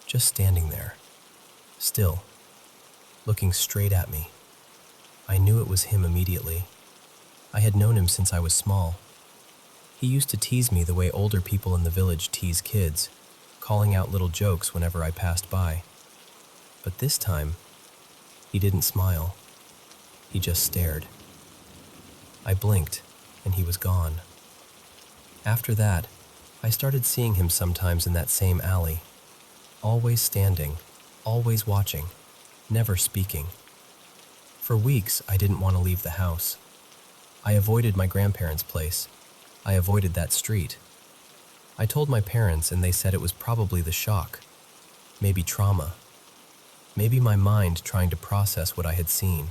Just standing there. Still. Looking straight at me. I knew it was him immediately. I had known him since I was small. He used to tease me the way older people in the village tease kids, calling out little jokes whenever I passed by. But this time, he didn't smile. He just stared. I blinked, and he was gone. After that, I started seeing him sometimes in that same alley. Always standing, always watching, never speaking. For weeks, I didn't want to leave the house. I avoided my grandparents' place. I avoided that street. I told my parents, and they said it was probably the shock. Maybe trauma. Maybe my mind trying to process what I had seen.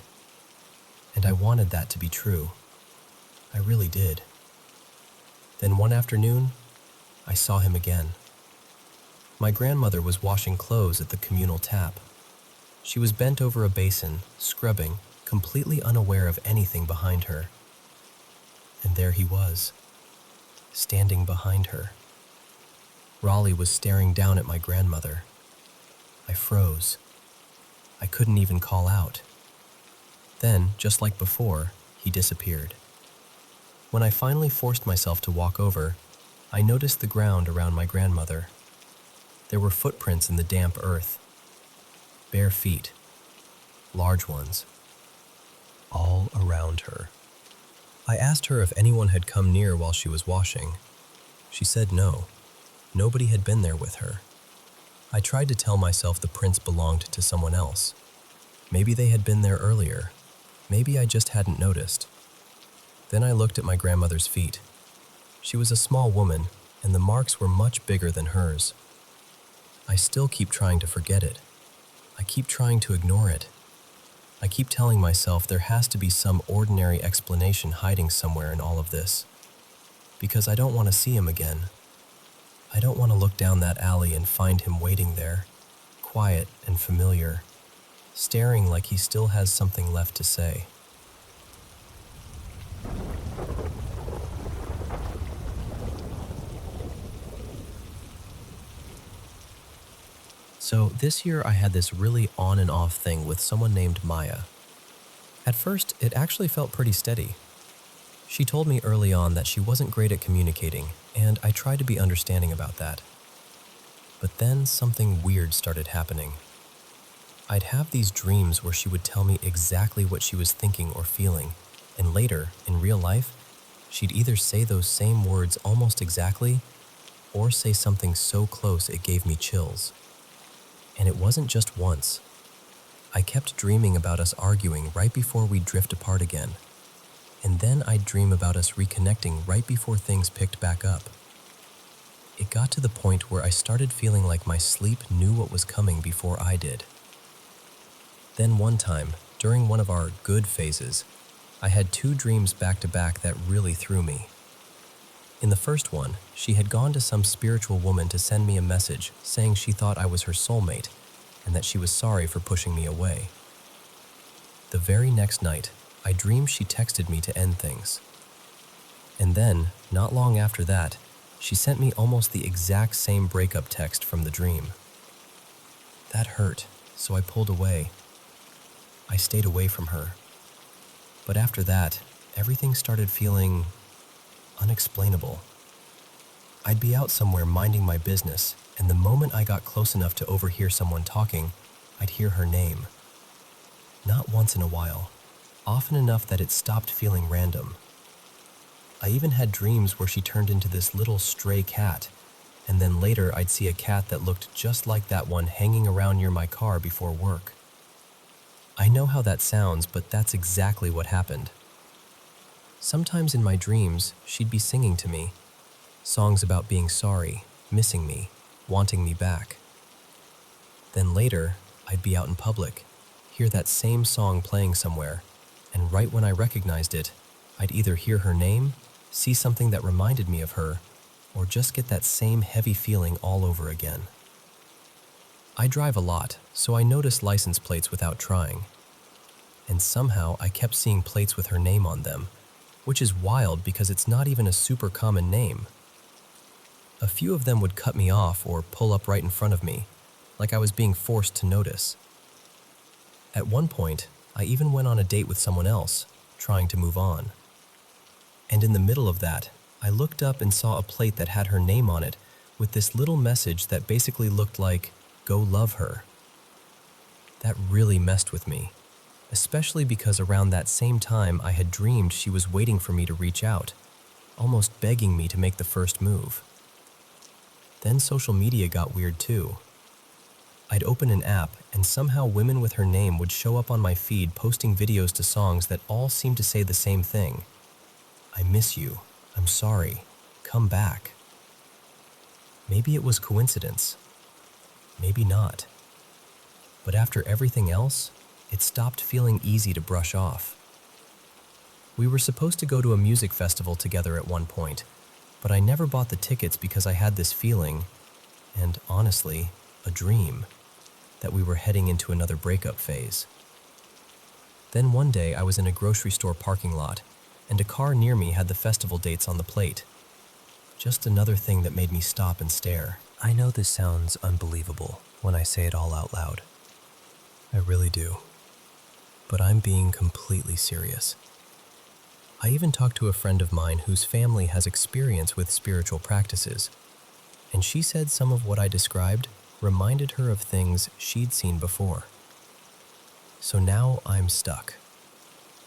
And I wanted that to be true. I really did. Then one afternoon, I saw him again. My grandmother was washing clothes at the communal tap. She was bent over a basin, scrubbing, completely unaware of anything behind her. And there he was, standing behind her. Raleigh was staring down at my grandmother. I froze. I couldn't even call out. Then, just like before, he disappeared. When I finally forced myself to walk over, I noticed the ground around my grandmother. There were footprints in the damp earth. Bare feet. Large ones. All around her. I asked her if anyone had come near while she was washing. She said no. Nobody had been there with her. I tried to tell myself the prints belonged to someone else. Maybe they had been there earlier. Maybe I just hadn't noticed. Then I looked at my grandmother's feet. She was a small woman, and the marks were much bigger than hers. I still keep trying to forget it. I keep trying to ignore it. I keep telling myself there has to be some ordinary explanation hiding somewhere in all of this. Because I don't want to see him again. I don't want to look down that alley and find him waiting there, quiet and familiar, staring like he still has something left to say. So this year I had this really on and off thing with someone named Maya. At first, it actually felt pretty steady. She told me early on that she wasn't great at communicating, and I tried to be understanding about that. But then something weird started happening. I'd have these dreams where she would tell me exactly what she was thinking or feeling, and later, in real life, she'd either say those same words almost exactly, or say something so close it gave me chills. And it wasn't just once. I kept dreaming about us arguing right before we'd drift apart again. And then I'd dream about us reconnecting right before things picked back up. It got to the point where I started feeling like my sleep knew what was coming before I did. Then one time, during one of our good phases, I had 2 dreams back to back that really threw me. In the first one, she had gone to some spiritual woman to send me a message saying she thought I was her soulmate and that she was sorry for pushing me away. The very next night, I dreamed she texted me to end things. And then, not long after that, she sent me almost the exact same breakup text from the dream. That hurt, so I pulled away. I stayed away from her. But after that, everything started feeling unexplainable. I'd be out somewhere minding my business, and the moment I got close enough to overhear someone talking, I'd hear her name. Not once in a while, often enough that it stopped feeling random. I even had dreams where she turned into this little stray cat, and then later I'd see a cat that looked just like that one hanging around near my car before work. I know how that sounds, but that's exactly what happened. Sometimes in my dreams, she'd be singing to me, songs about being sorry, missing me, wanting me back. Then later, I'd be out in public, hear that same song playing somewhere, and right when I recognized it, I'd either hear her name, see something that reminded me of her, or just get that same heavy feeling all over again. I drive a lot, so I notice license plates without trying. And somehow I kept seeing plates with her name on them, which is wild because it's not even a super common name. A few of them would cut me off or pull up right in front of me, like I was being forced to notice. At one point, I even went on a date with someone else, trying to move on. And in the middle of that, I looked up and saw a plate that had her name on it with this little message that basically looked like, "Go love her." That really messed with me, especially because around that same time I had dreamed she was waiting for me to reach out, almost begging me to make the first move. Then social media got weird too. I'd open an app and somehow women with her name would show up on my feed posting videos to songs that all seemed to say the same thing. "I miss you. I'm sorry. Come back." Maybe it was coincidence. Maybe not. But after everything else, it stopped feeling easy to brush off. We were supposed to go to a music festival together at one point, but I never bought the tickets because I had this feeling, and honestly, a dream, that we were heading into another breakup phase. Then one day I was in a grocery store parking lot, and a car near me had the festival dates on the plate. Just another thing that made me stop and stare. I know this sounds unbelievable when I say it all out loud. I really do. But I'm being completely serious. I even talked to a friend of mine whose family has experience with spiritual practices, and she said some of what I described reminded her of things she'd seen before. So now I'm stuck.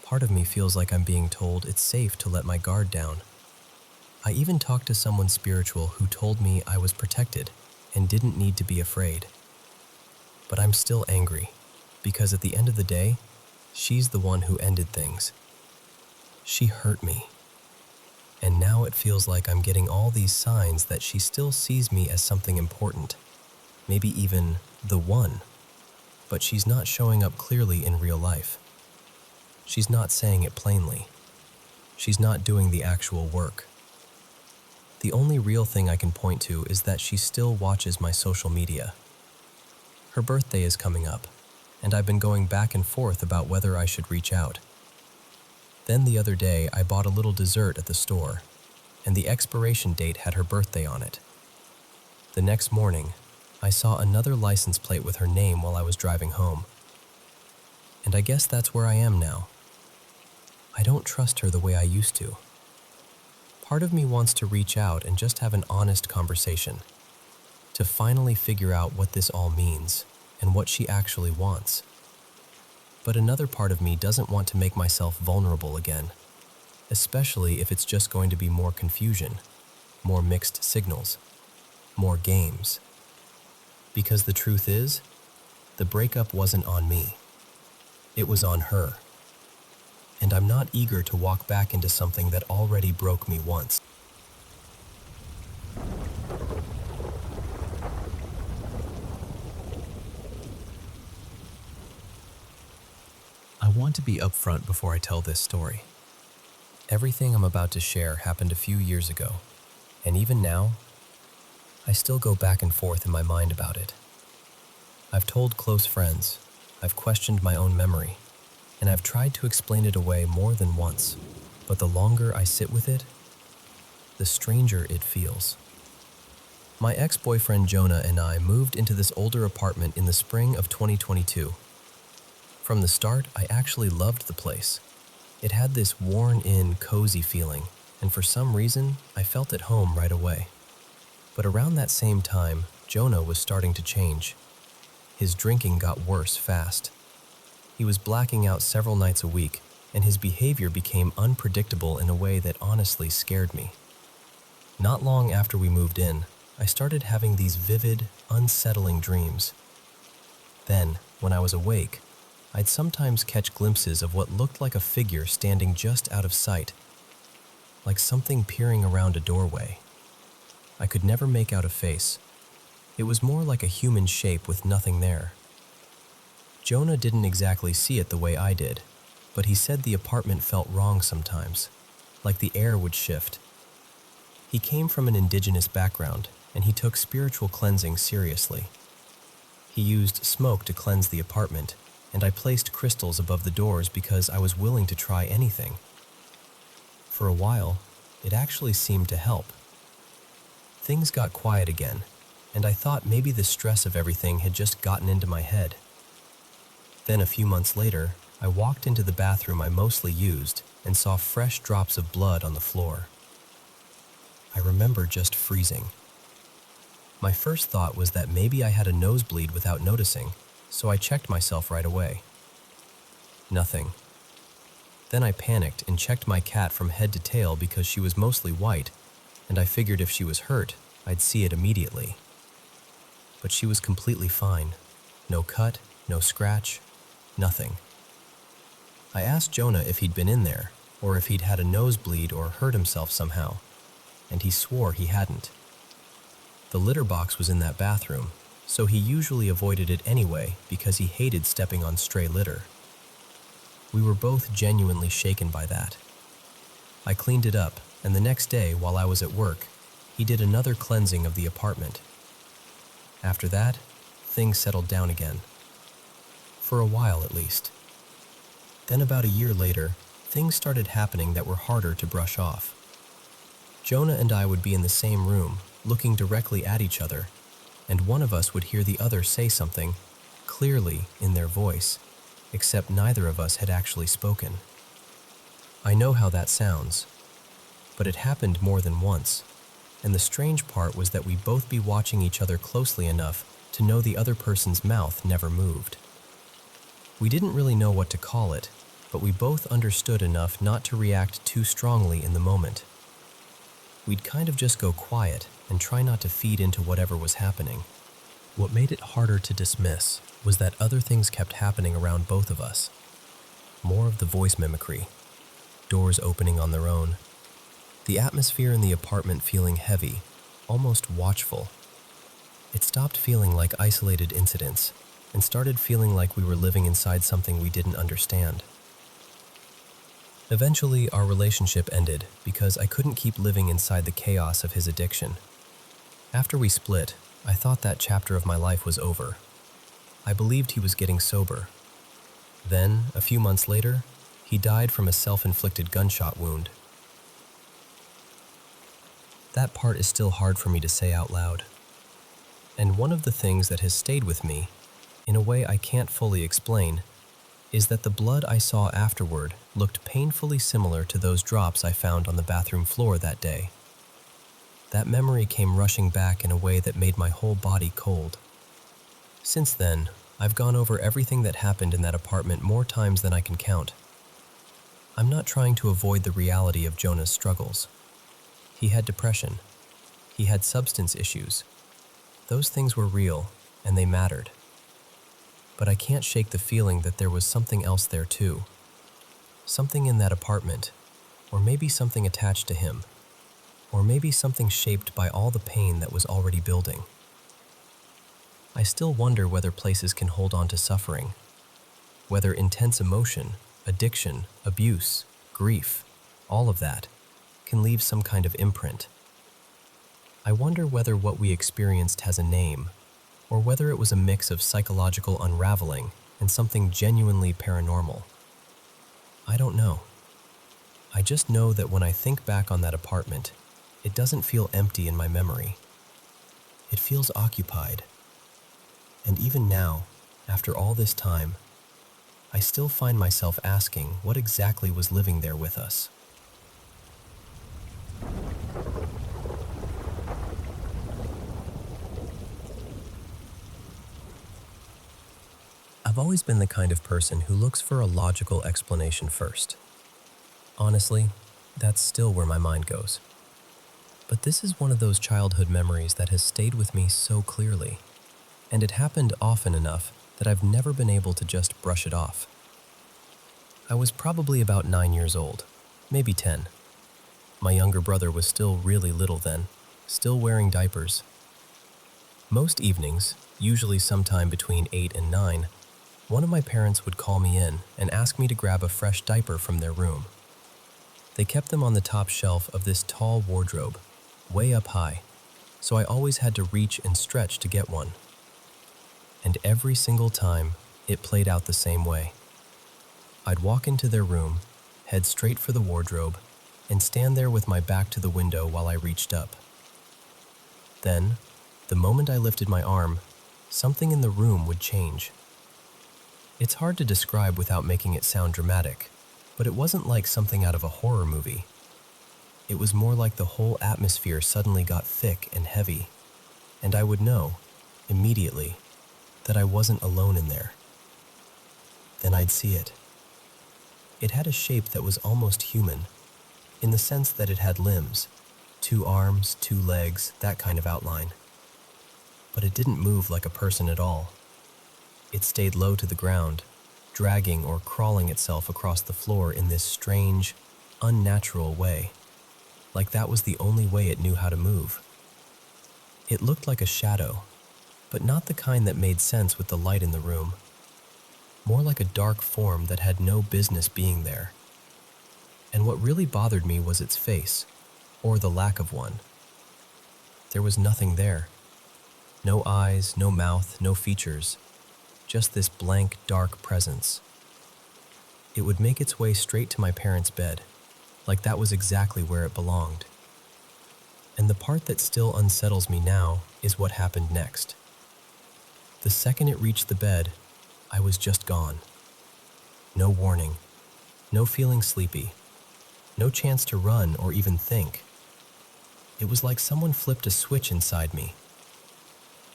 Part of me feels like I'm being told it's safe to let my guard down. I even talked to someone spiritual who told me I was protected and didn't need to be afraid. But I'm still angry, because at the end of the day, she's the one who ended things. She hurt me. And now it feels like I'm getting all these signs that she still sees me as something important, maybe even the one. But she's not showing up clearly in real life. She's not saying it plainly. She's not doing the actual work. The only real thing I can point to is that she still watches my social media. Her birthday is coming up, and I've been going back and forth about whether I should reach out. Then the other day, I bought a little dessert at the store, and the expiration date had her birthday on it. The next morning, I saw another license plate with her name while I was driving home. And I guess that's where I am now. I don't trust her the way I used to. Part of me wants to reach out and just have an honest conversation, to finally figure out what this all means and what she actually wants. But another part of me doesn't want to make myself vulnerable again, especially if it's just going to be more confusion, more mixed signals, more games. Because the truth is, the breakup wasn't on me. It was on her. And I'm not eager to walk back into something that already broke me once. I want to be upfront before I tell this story. Everything I'm about to share happened a few years ago, and even now, I still go back and forth in my mind about it. I've told close friends, I've questioned my own memory, and I've tried to explain it away more than once, but the longer I sit with it, the stranger it feels. My ex-boyfriend Jonah and I moved into this older apartment in the spring of 2022. From the start, I actually loved the place. It had this worn-in, cozy feeling, and for some reason, I felt at home right away. But around that same time, Jonah was starting to change. His drinking got worse fast. He was blacking out several nights a week, and his behavior became unpredictable in a way that honestly scared me. Not long after we moved in, I started having these vivid, unsettling dreams. Then, when I was awake, I'd sometimes catch glimpses of what looked like a figure standing just out of sight, like something peering around a doorway. I could never make out a face. It was more like a human shape with nothing there. Jonah didn't exactly see it the way I did, but he said the apartment felt wrong sometimes, like the air would shift. He came from an indigenous background, and he took spiritual cleansing seriously. He used smoke to cleanse the apartment, and I placed crystals above the doors because I was willing to try anything. For a while, it actually seemed to help. Things got quiet again, and I thought maybe the stress of everything had just gotten into my head. Then a few months later, I walked into the bathroom I mostly used and saw fresh drops of blood on the floor. I remember just freezing. My first thought was that maybe I had a nosebleed without noticing, so I checked myself right away. Nothing. Then I panicked and checked my cat from head to tail because she was mostly white, and I figured if she was hurt, I'd see it immediately. But she was completely fine. No cut, no scratch, nothing. I asked Jonah if he'd been in there, or if he'd had a nosebleed or hurt himself somehow, and he swore he hadn't. The litter box was in that bathroom, so he usually avoided it anyway because he hated stepping on stray litter. We were both genuinely shaken by that. I cleaned it up, and the next day, while I was at work, he did another cleansing of the apartment. After that, things settled down again. For a while, at least. Then about a year later, things started happening that were harder to brush off. Jonah and I would be in the same room, looking directly at each other, and one of us would hear the other say something, clearly in their voice, except neither of us had actually spoken. I know how that sounds, but it happened more than once, and the strange part was that we'd both be watching each other closely enough to know the other person's mouth never moved. We didn't really know what to call it, but we both understood enough not to react too strongly in the moment. We'd kind of just go quiet and try not to feed into whatever was happening. What made it harder to dismiss was that other things kept happening around both of us. More of the voice mimicry, doors opening on their own, the atmosphere in the apartment feeling heavy, almost watchful. It stopped feeling like isolated incidents and started feeling like we were living inside something we didn't understand. Eventually, our relationship ended because I couldn't keep living inside the chaos of his addiction. After we split, I thought that chapter of my life was over. I believed he was getting sober. Then, a few months later, he died from a self-inflicted gunshot wound. That part is still hard for me to say out loud. And one of the things that has stayed with me, in a way I can't fully explain, is that the blood I saw afterward looked painfully similar to those drops I found on the bathroom floor that day. That memory came rushing back in a way that made my whole body cold. Since then, I've gone over everything that happened in that apartment more times than I can count. I'm not trying to avoid the reality of Jonah's struggles. He had depression. He had substance issues. Those things were real, and they mattered. But I can't shake the feeling that there was something else there too. Something in that apartment, or maybe something attached to him, or maybe something shaped by all the pain that was already building. I still wonder whether places can hold on to suffering, whether intense emotion, addiction, abuse, grief, all of that, can leave some kind of imprint. I wonder whether what we experienced has a name, or whether it was a mix of psychological unraveling and something genuinely paranormal. I don't know. I just know that when I think back on that apartment, it doesn't feel empty in my memory. It feels occupied. And even now, after all this time, I still find myself asking what exactly was living there with us. I've always been the kind of person who looks for a logical explanation first. Honestly, that's still where my mind goes. But this is one of those childhood memories that has stayed with me so clearly, and it happened often enough that I've never been able to just brush it off. I was probably about 9 years old, maybe 10. My younger brother was still really little then, still wearing diapers. Most evenings, usually sometime between 8 and 9, one of my parents would call me in and ask me to grab a fresh diaper from their room. They kept them on the top shelf of this tall wardrobe, way up high, so I always had to reach and stretch to get one. And every single time, it played out the same way. I'd walk into their room, head straight for the wardrobe, and stand there with my back to the window while I reached up. Then, the moment I lifted my arm, something in the room would change. It's hard to describe without making it sound dramatic, but it wasn't like something out of a horror movie. It was more like the whole atmosphere suddenly got thick and heavy, and I would know, immediately, that I wasn't alone in there. Then I'd see it. It had a shape that was almost human, in the sense that it had limbs, 2 arms, 2 legs, that kind of outline. But it didn't move like a person at all. It stayed low to the ground, dragging or crawling itself across the floor in this strange, unnatural way, like that was the only way it knew how to move. It looked like a shadow, but not the kind that made sense with the light in the room. More like a dark form that had no business being there. And what really bothered me was its face, or the lack of one. There was nothing there. No eyes, no mouth, no features. Just this blank, dark presence. It would make its way straight to my parents' bed, like that was exactly where it belonged. And the part that still unsettles me now is what happened next. The second it reached the bed, I was just gone. No warning, no feeling sleepy, no chance to run or even think. It was like someone flipped a switch inside me.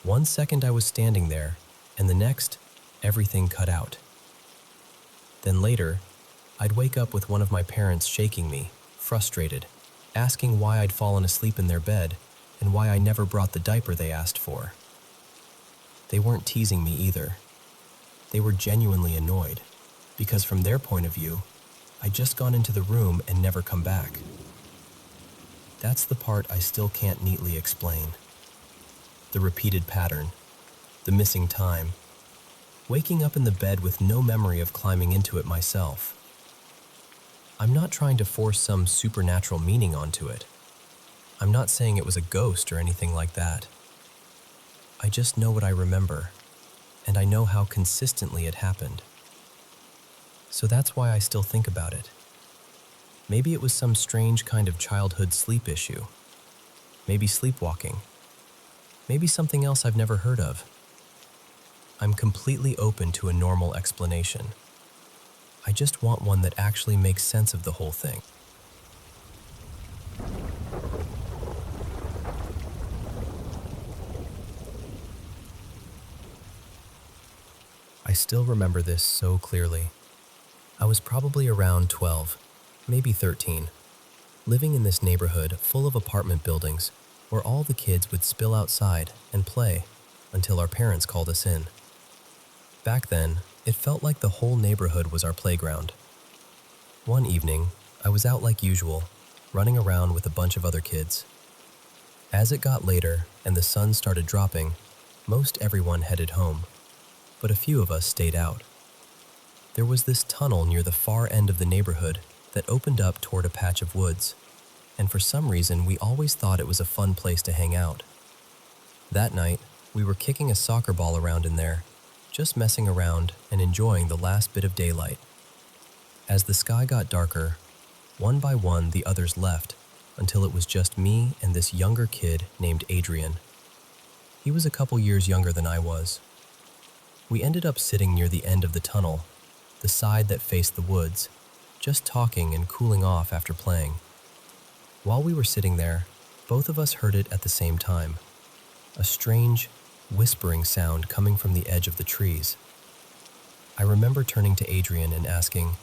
1 second I was standing there, and the next, everything cut out. Then later, I'd wake up with one of my parents shaking me, frustrated, asking why I'd fallen asleep in their bed and why I never brought the diaper they asked for. They weren't teasing me either. They were genuinely annoyed, because from their point of view, I'd just gone into the room and never come back. That's the part I still can't neatly explain. The repeated pattern, the missing time, waking up in the bed with no memory of climbing into it myself. I'm not trying to force some supernatural meaning onto it. I'm not saying it was a ghost or anything like that. I just know what I remember, and I know how consistently it happened. So that's why I still think about it. Maybe it was some strange kind of childhood sleep issue. Maybe sleepwalking. Maybe something else I've never heard of. I'm completely open to a normal explanation. I just want one that actually makes sense of the whole thing. I still remember this so clearly. I was probably around 12, maybe 13, living in this neighborhood full of apartment buildings where all the kids would spill outside and play until our parents called us in. Back then, it felt like the whole neighborhood was our playground. One evening, I was out like usual, running around with a bunch of other kids. As it got later and the sun started dropping, most everyone headed home, but a few of us stayed out. There was this tunnel near the far end of the neighborhood that opened up toward a patch of woods, and for some reason we always thought it was a fun place to hang out. That night, we were kicking a soccer ball around in there, just messing around and enjoying the last bit of daylight. As the sky got darker, one by one the others left until it was just me and this younger kid named Adrian. He was a couple years younger than I was. We ended up sitting near the end of the tunnel, the side that faced the woods, just talking and cooling off after playing. While we were sitting there, both of us heard it at the same time, a strange, whispering sound coming from the edge of the trees. I remember turning to Adrian and asking,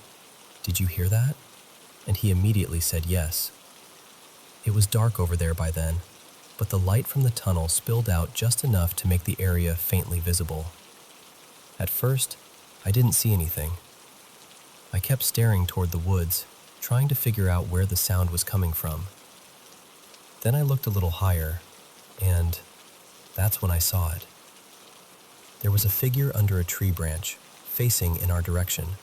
"Did you hear that?" And he immediately said yes. It was dark over there by then, but the light from the tunnel spilled out just enough to make the area faintly visible. At first, I didn't see anything. I kept staring toward the woods, trying to figure out where the sound was coming from. Then I looked a little higher, and that's when I saw it. There was a figure under a tree branch, facing in our direction.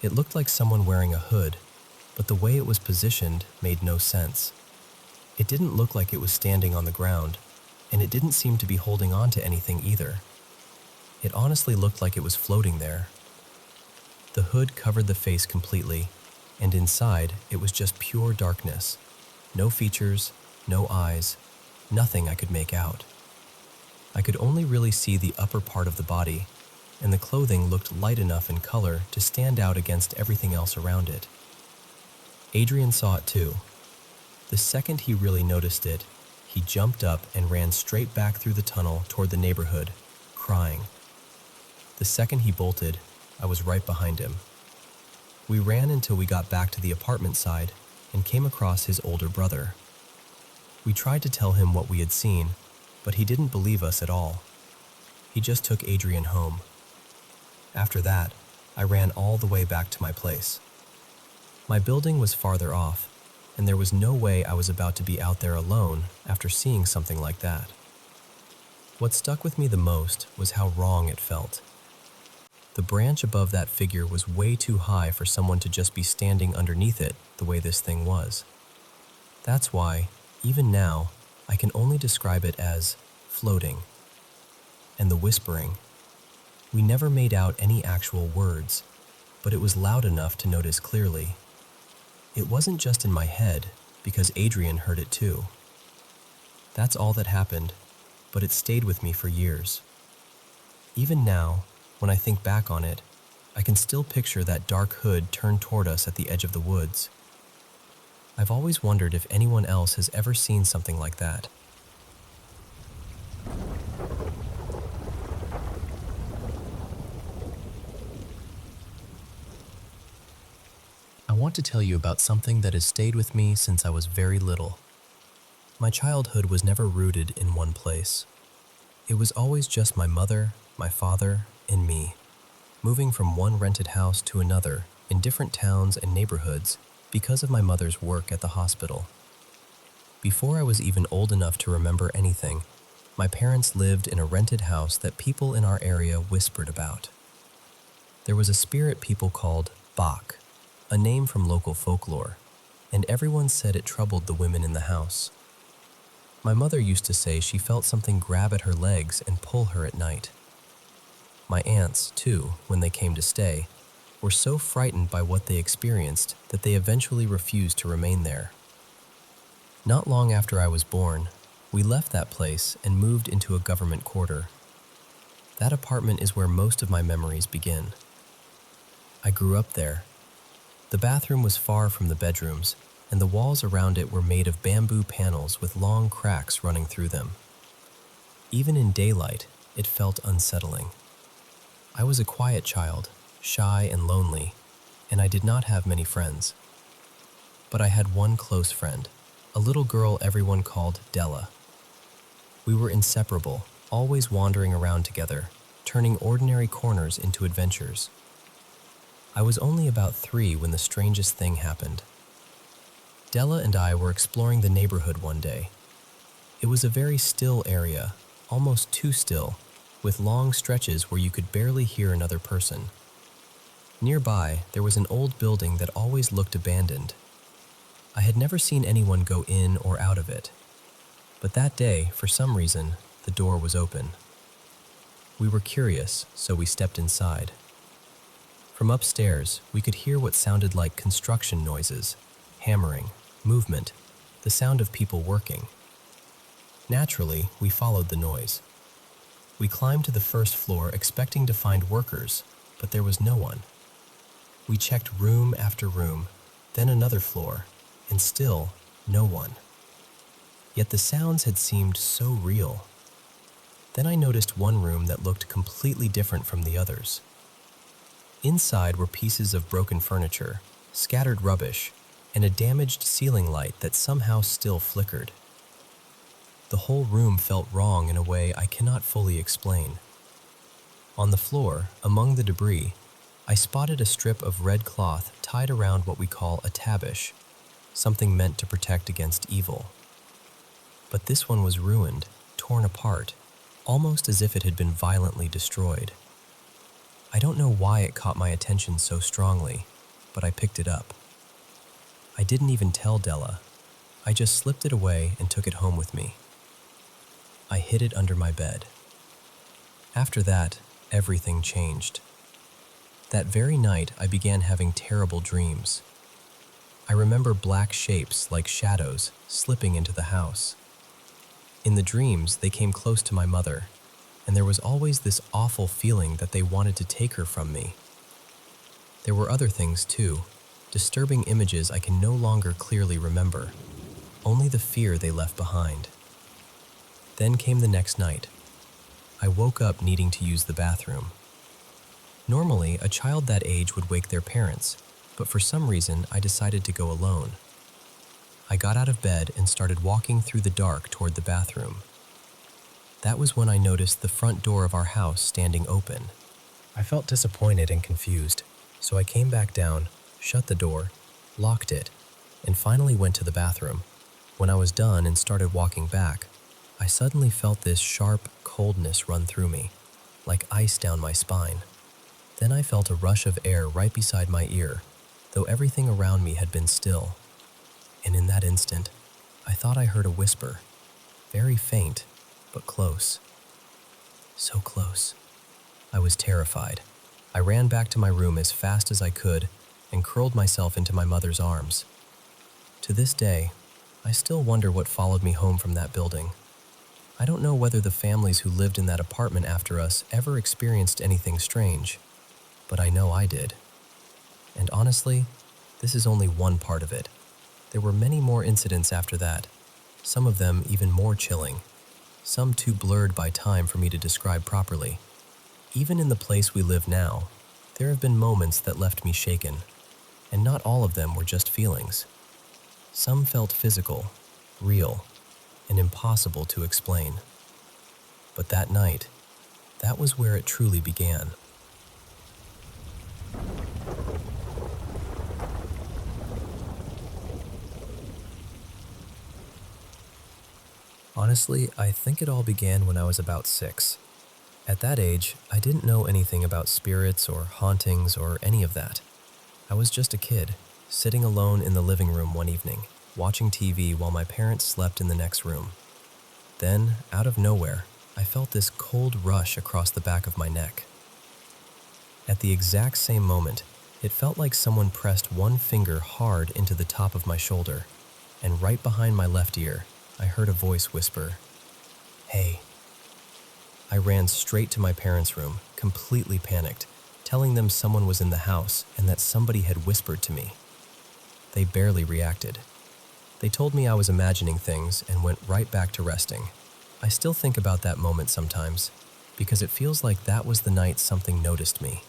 It looked like someone wearing a hood, but the way it was positioned made no sense. It didn't look like it was standing on the ground, and it didn't seem to be holding on to anything either. It honestly looked like it was floating there. The hood covered the face completely, and inside it was just pure darkness. No features, no eyes, nothing I could make out. I could only really see the upper part of the body, and the clothing looked light enough in color to stand out against everything else around it. Adrian saw it too. The second he really noticed it, he jumped up and ran straight back through the tunnel toward the neighborhood, crying. The second he bolted, I was right behind him. We ran until we got back to the apartment side and came across his older brother. We tried to tell him what we had seen, but he didn't believe us at all. He just took Adrian home. After that, I ran all the way back to my place. My building was farther off, and there was no way I was about to be out there alone after seeing something like that. What stuck with me the most was how wrong it felt. The branch above that figure was way too high for someone to just be standing underneath it the way this thing was. That's why, even now, I can only describe it as floating. And the whispering. We never made out any actual words, but it was loud enough to notice clearly. It wasn't just in my head, because Adrian heard it too. That's all that happened, but it stayed with me for years. Even now, when I think back on it, I can still picture that dark hood turned toward us at the edge of the woods. I've always wondered if anyone else has ever seen something like that. I want to tell you about something that has stayed with me since I was very little. My childhood was never rooted in one place. It was always just my mother, my father, and me, moving from one rented house to another in different towns and neighborhoods because of my mother's work at the hospital. Before I was even old enough to remember anything, my parents lived in a rented house that people in our area whispered about. There was a spirit people called Bach, a name from local folklore, and everyone said it troubled the women in the house. My mother used to say she felt something grab at her legs and pull her at night. My aunts, too, when they came to stay, were so frightened by what they experienced that they eventually refused to remain there. Not long after I was born, we left that place and moved into a government quarter. That apartment is where most of my memories begin. I grew up there. The bathroom was far from the bedrooms, and the walls around it were made of bamboo panels with long cracks running through them. Even in daylight, it felt unsettling. I was a quiet child, shy and lonely, and I did not have many friends. But I had one close friend, a little girl everyone called Della. We were inseparable, always wandering around together, turning ordinary corners into adventures. I was only about 3 when the strangest thing happened. Della and I were exploring the neighborhood one day. It was a very still area, almost too still, with long stretches where you could barely hear another person. Nearby, there was an old building that always looked abandoned. I had never seen anyone go in or out of it. But that day, for some reason, the door was open. We were curious, so we stepped inside. From upstairs, we could hear what sounded like construction noises, hammering, movement, the sound of people working. Naturally, we followed the noise. We climbed to the first floor expecting to find workers, but there was no one. We checked room after room, then another floor, and still no one. Yet the sounds had seemed so real. Then I noticed one room that looked completely different from the others. Inside were pieces of broken furniture, scattered rubbish, and a damaged ceiling light that somehow still flickered. The whole room felt wrong in a way I cannot fully explain. On the floor, among the debris, I spotted a strip of red cloth tied around what we call a tabish, something meant to protect against evil. But this one was ruined, torn apart, almost as if it had been violently destroyed. I don't know why it caught my attention so strongly, but I picked it up. I didn't even tell Della. I just slipped it away and took it home with me. I hid it under my bed. After that, everything changed. That very night, I began having terrible dreams. I remember black shapes like shadows slipping into the house. In the dreams, they came close to my mother, and there was always this awful feeling that they wanted to take her from me. There were other things too, disturbing images I can no longer clearly remember, only the fear they left behind. Then came the next night. I woke up needing to use the bathroom. Normally, a child that age would wake their parents, but for some reason, I decided to go alone. I got out of bed and started walking through the dark toward the bathroom. That was when I noticed the front door of our house standing open. I felt disappointed and confused, so I came back down, shut the door, locked it, and finally went to the bathroom. When I was done and started walking back, I suddenly felt this sharp coldness run through me, like ice down my spine. Then I felt a rush of air right beside my ear, though everything around me had been still. And in that instant, I thought I heard a whisper, very faint, but close. So close. I was terrified. I ran back to my room as fast as I could and curled myself into my mother's arms. To this day, I still wonder what followed me home from that building. I don't know whether the families who lived in that apartment after us ever experienced anything strange, but I know I did. And honestly, this is only one part of it. There were many more incidents after that, some of them even more chilling, some too blurred by time for me to describe properly. Even in the place we live now, there have been moments that left me shaken, and not all of them were just feelings. Some felt physical, real, and impossible to explain. But that night, that was where it truly began. Honestly, I think it all began when I was about 6. At that age, I didn't know anything about spirits or hauntings or any of that. I was just a kid, sitting alone in the living room one evening, watching TV while my parents slept in the next room. Then, out of nowhere, I felt this cold rush across the back of my neck. At the exact same moment, it felt like someone pressed one finger hard into the top of my shoulder, and right behind my left ear, I heard a voice whisper, "Hey." I ran straight to my parents' room, completely panicked, telling them someone was in the house and that somebody had whispered to me. They barely reacted. They told me I was imagining things and went right back to resting. I still think about that moment sometimes, because it feels like that was the night something noticed me.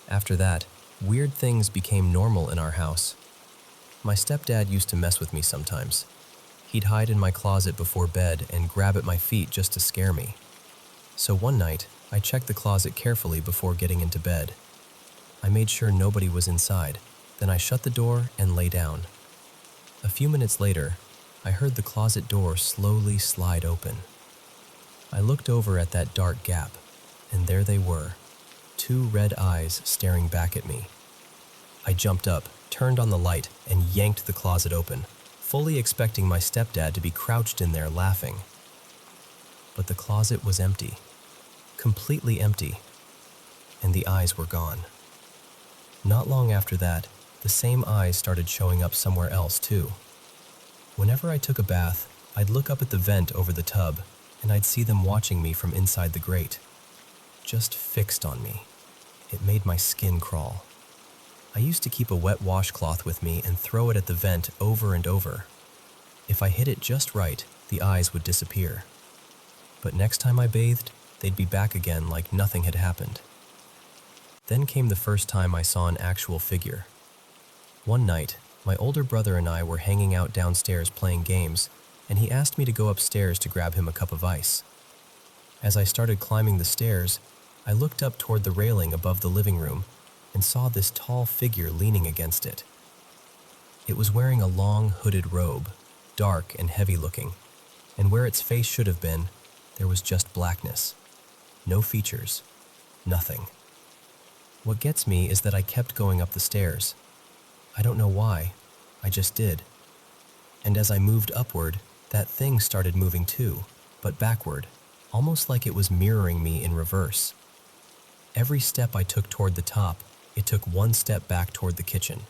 After that, weird things became normal in our house. My stepdad used to mess with me sometimes. He'd hide in my closet before bed and grab at my feet just to scare me. So one night, I checked the closet carefully before getting into bed. I made sure nobody was inside, then I shut the door and lay down. A few minutes later, I heard the closet door slowly slide open. I looked over at that dark gap, and there they were, 2 red eyes staring back at me. I jumped up, turned on the light, and yanked the closet open, fully expecting my stepdad to be crouched in there laughing. But the closet was empty, completely empty, and the eyes were gone. Not long after that, the same eyes started showing up somewhere else too. Whenever I took a bath, I'd look up at the vent over the tub, and I'd see them watching me from inside the grate. Just fixed on me. It made my skin crawl. I used to keep a wet washcloth with me and throw it at the vent over and over. If I hit it just right, the eyes would disappear. But next time I bathed, they'd be back again like nothing had happened. Then came the first time I saw an actual figure. One night, my older brother and I were hanging out downstairs playing games, and he asked me to go upstairs to grab him a cup of ice. As I started climbing the stairs, I looked up toward the railing above the living room and saw this tall figure leaning against it. It was wearing a long hooded robe, dark and heavy looking, and where its face should have been, there was just blackness. No features. Nothing. What gets me is that I kept going up the stairs. I don't know why, I just did. And as I moved upward, that thing started moving too, but backward, almost like it was mirroring me in reverse. Every step I took toward the top, it took one step back toward the kitchen.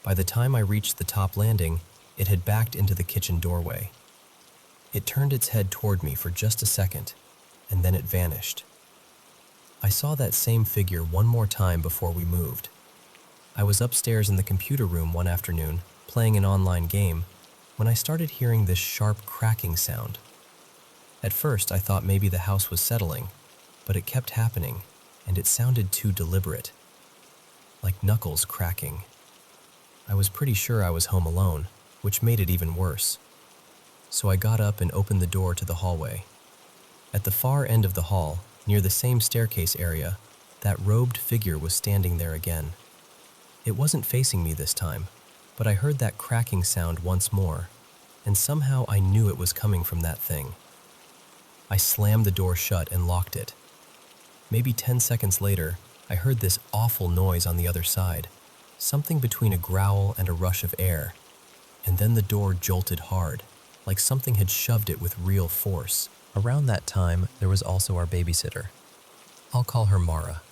By the time I reached the top landing, it had backed into the kitchen doorway. It turned its head toward me for just a second, and then it vanished. I saw that same figure one more time before we moved. I was upstairs in the computer room one afternoon, playing an online game, when I started hearing this sharp cracking sound. At first, I thought maybe the house was settling, but it kept happening, and it sounded too deliberate. Like knuckles cracking. I was pretty sure I was home alone, which made it even worse. So I got up and opened the door to the hallway. At the far end of the hall, near the same staircase area, that robed figure was standing there again. It wasn't facing me this time, but I heard that cracking sound once more, and somehow I knew it was coming from that thing. I slammed the door shut and locked it. Maybe 10 seconds later, I heard this awful noise on the other side, something between a growl and a rush of air, and then the door jolted hard, like something had shoved it with real force. Around that time, there was also our babysitter. I'll call her Mara.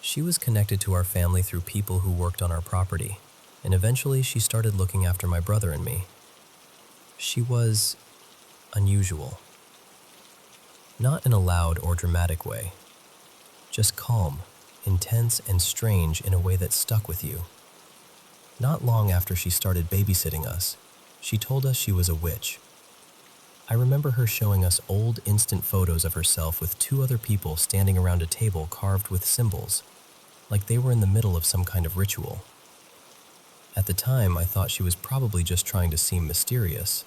She was connected to our family through people who worked on our property, and eventually she started looking after my brother and me. She was unusual. Not in a loud or dramatic way, just calm, intense, and strange in a way that stuck with you. Not long after she started babysitting us, she told us she was a witch. I remember her showing us old instant photos of herself with two other people standing around a table carved with symbols, like they were in the middle of some kind of ritual. At the time, I thought she was probably just trying to seem mysterious.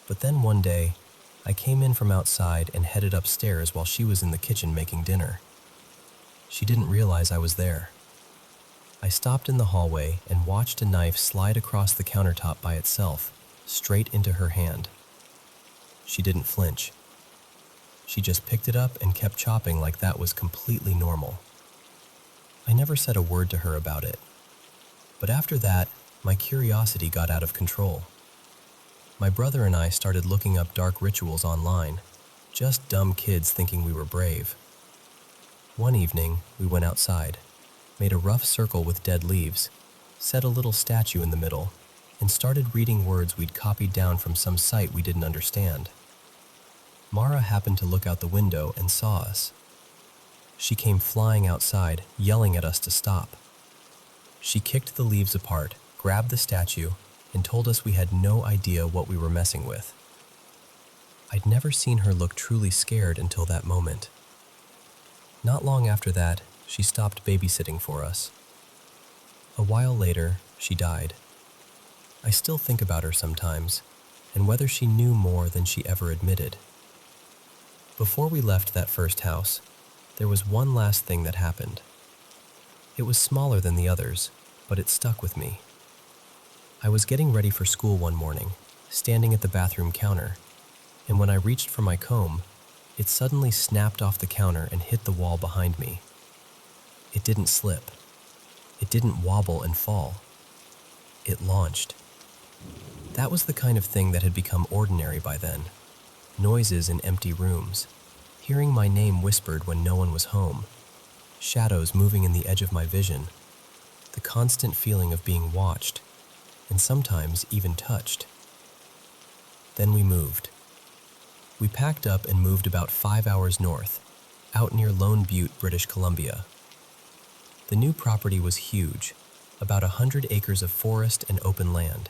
But then one day, I came in from outside and headed upstairs while she was in the kitchen making dinner. She didn't realize I was there. I stopped in the hallway and watched a knife slide across the countertop by itself, straight into her hand. She didn't flinch. She just picked it up and kept chopping like that was completely normal. I never said a word to her about it. But after that, my curiosity got out of control. My brother and I started looking up dark rituals online, just dumb kids thinking we were brave. One evening, we went outside, made a rough circle with dead leaves, set a little statue in the middle, and started reading words we'd copied down from some site we didn't understand. Mara happened to look out the window and saw us. She came flying outside, yelling at us to stop. She kicked the leaves apart, grabbed the statue, and told us we had no idea what we were messing with. I'd never seen her look truly scared until that moment. Not long after that, she stopped babysitting for us. A while later, she died. I still think about her sometimes, and whether she knew more than she ever admitted. Before we left that first house, there was one last thing that happened. It was smaller than the others, but it stuck with me. I was getting ready for school one morning, standing at the bathroom counter, and when I reached for my comb, it suddenly snapped off the counter and hit the wall behind me. It didn't slip. It didn't wobble and fall. It launched. That was the kind of thing that had become ordinary by then. Noises in empty rooms, hearing my name whispered when no one was home, shadows moving in the edge of my vision, the constant feeling of being watched, and sometimes even touched. Then we moved. We packed up and moved about 5 hours north, out near Lone Butte, British Columbia. The new property was huge, about 100 acres of forest and open land.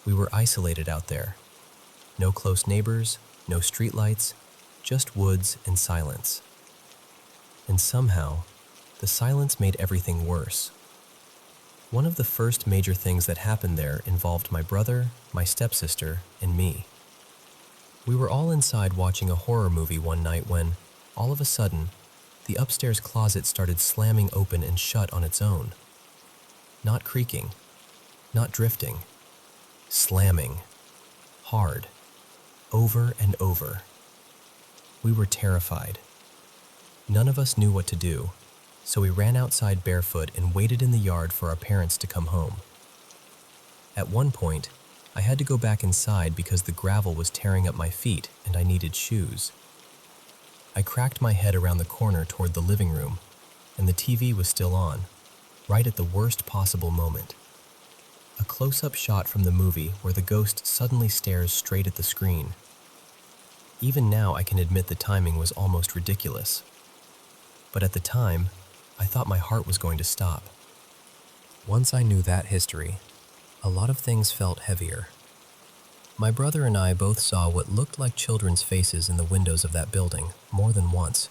We were isolated out there. No close neighbors, no streetlights, just woods and silence. And somehow, the silence made everything worse. One of the first major things that happened there involved my brother, my stepsister, and me. We were all inside watching a horror movie one night when, all of a sudden, the upstairs closet started slamming open and shut on its own. Not creaking, not drifting, slamming, hard, over and over. We were terrified. None of us knew what to do, so we ran outside barefoot and waited in the yard for our parents to come home. At one point, I had to go back inside because the gravel was tearing up my feet and I needed shoes. I cracked my head around the corner toward the living room, and the TV was still on, right at the worst possible moment. A close-up shot from the movie where the ghost suddenly stares straight at the screen. Even now I can admit the timing was almost ridiculous. But at the time, I thought my heart was going to stop. Once I knew that history, a lot of things felt heavier. My brother and I both saw what looked like children's faces in the windows of that building more than once.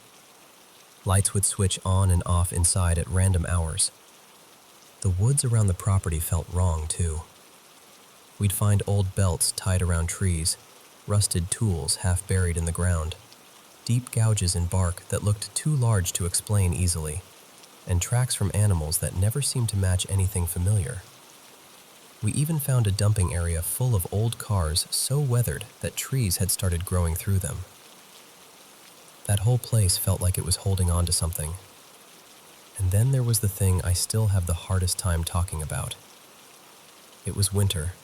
Lights would switch on and off inside at random hours. The woods around the property felt wrong, too. We'd find old belts tied around trees, rusted tools half buried in the ground, deep gouges in bark that looked too large to explain easily, and tracks from animals that never seemed to match anything familiar. We even found a dumping area full of old cars so weathered that trees had started growing through them. That whole place felt like it was holding on to something. And then there was the thing I still have the hardest time talking about. It was winter,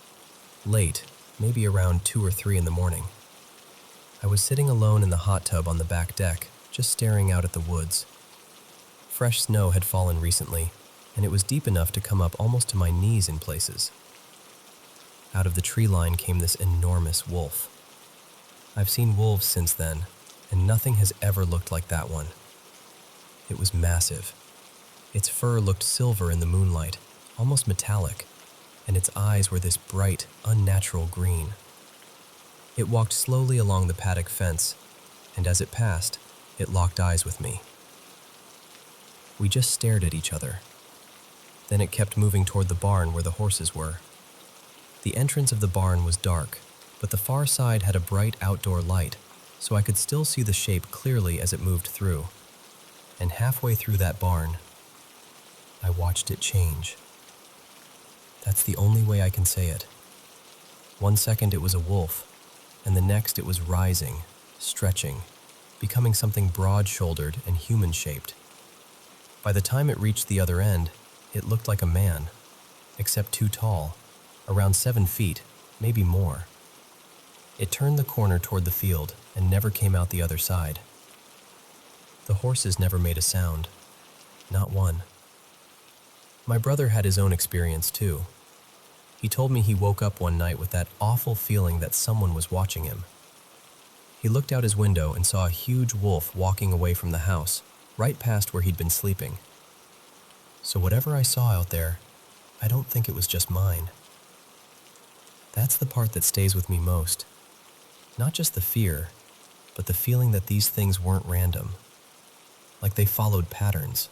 late, maybe around 2 or 3 in the morning. I was sitting alone in the hot tub on the back deck, just staring out at the woods. Fresh snow had fallen recently, and it was deep enough to come up almost to my knees in places. Out of the tree line came this enormous wolf. I've seen wolves since then, and nothing has ever looked like that one. It was massive. Its fur looked silver in the moonlight, almost metallic, and its eyes were this bright, unnatural green. It walked slowly along the paddock fence, and as it passed, it locked eyes with me. We just stared at each other. Then it kept moving toward the barn where the horses were. The entrance of the barn was dark, but the far side had a bright outdoor light, so I could still see the shape clearly as it moved through. And halfway through that barn, I watched it change. That's the only way I can say it. One second it was a wolf, and the next it was rising, stretching, becoming something broad-shouldered and human-shaped. By the time it reached the other end, it looked like a man, except too tall, around 7 feet, maybe more. It turned the corner toward the field and never came out the other side. The horses never made a sound, not one. My brother had his own experience too. He told me he woke up one night with that awful feeling that someone was watching him. He looked out his window and saw a huge wolf walking away from the house, right past where he'd been sleeping. So whatever I saw out there, I don't think it was just mine. That's the part that stays with me most. Not just the fear, but the feeling that these things weren't random. Like they followed patterns.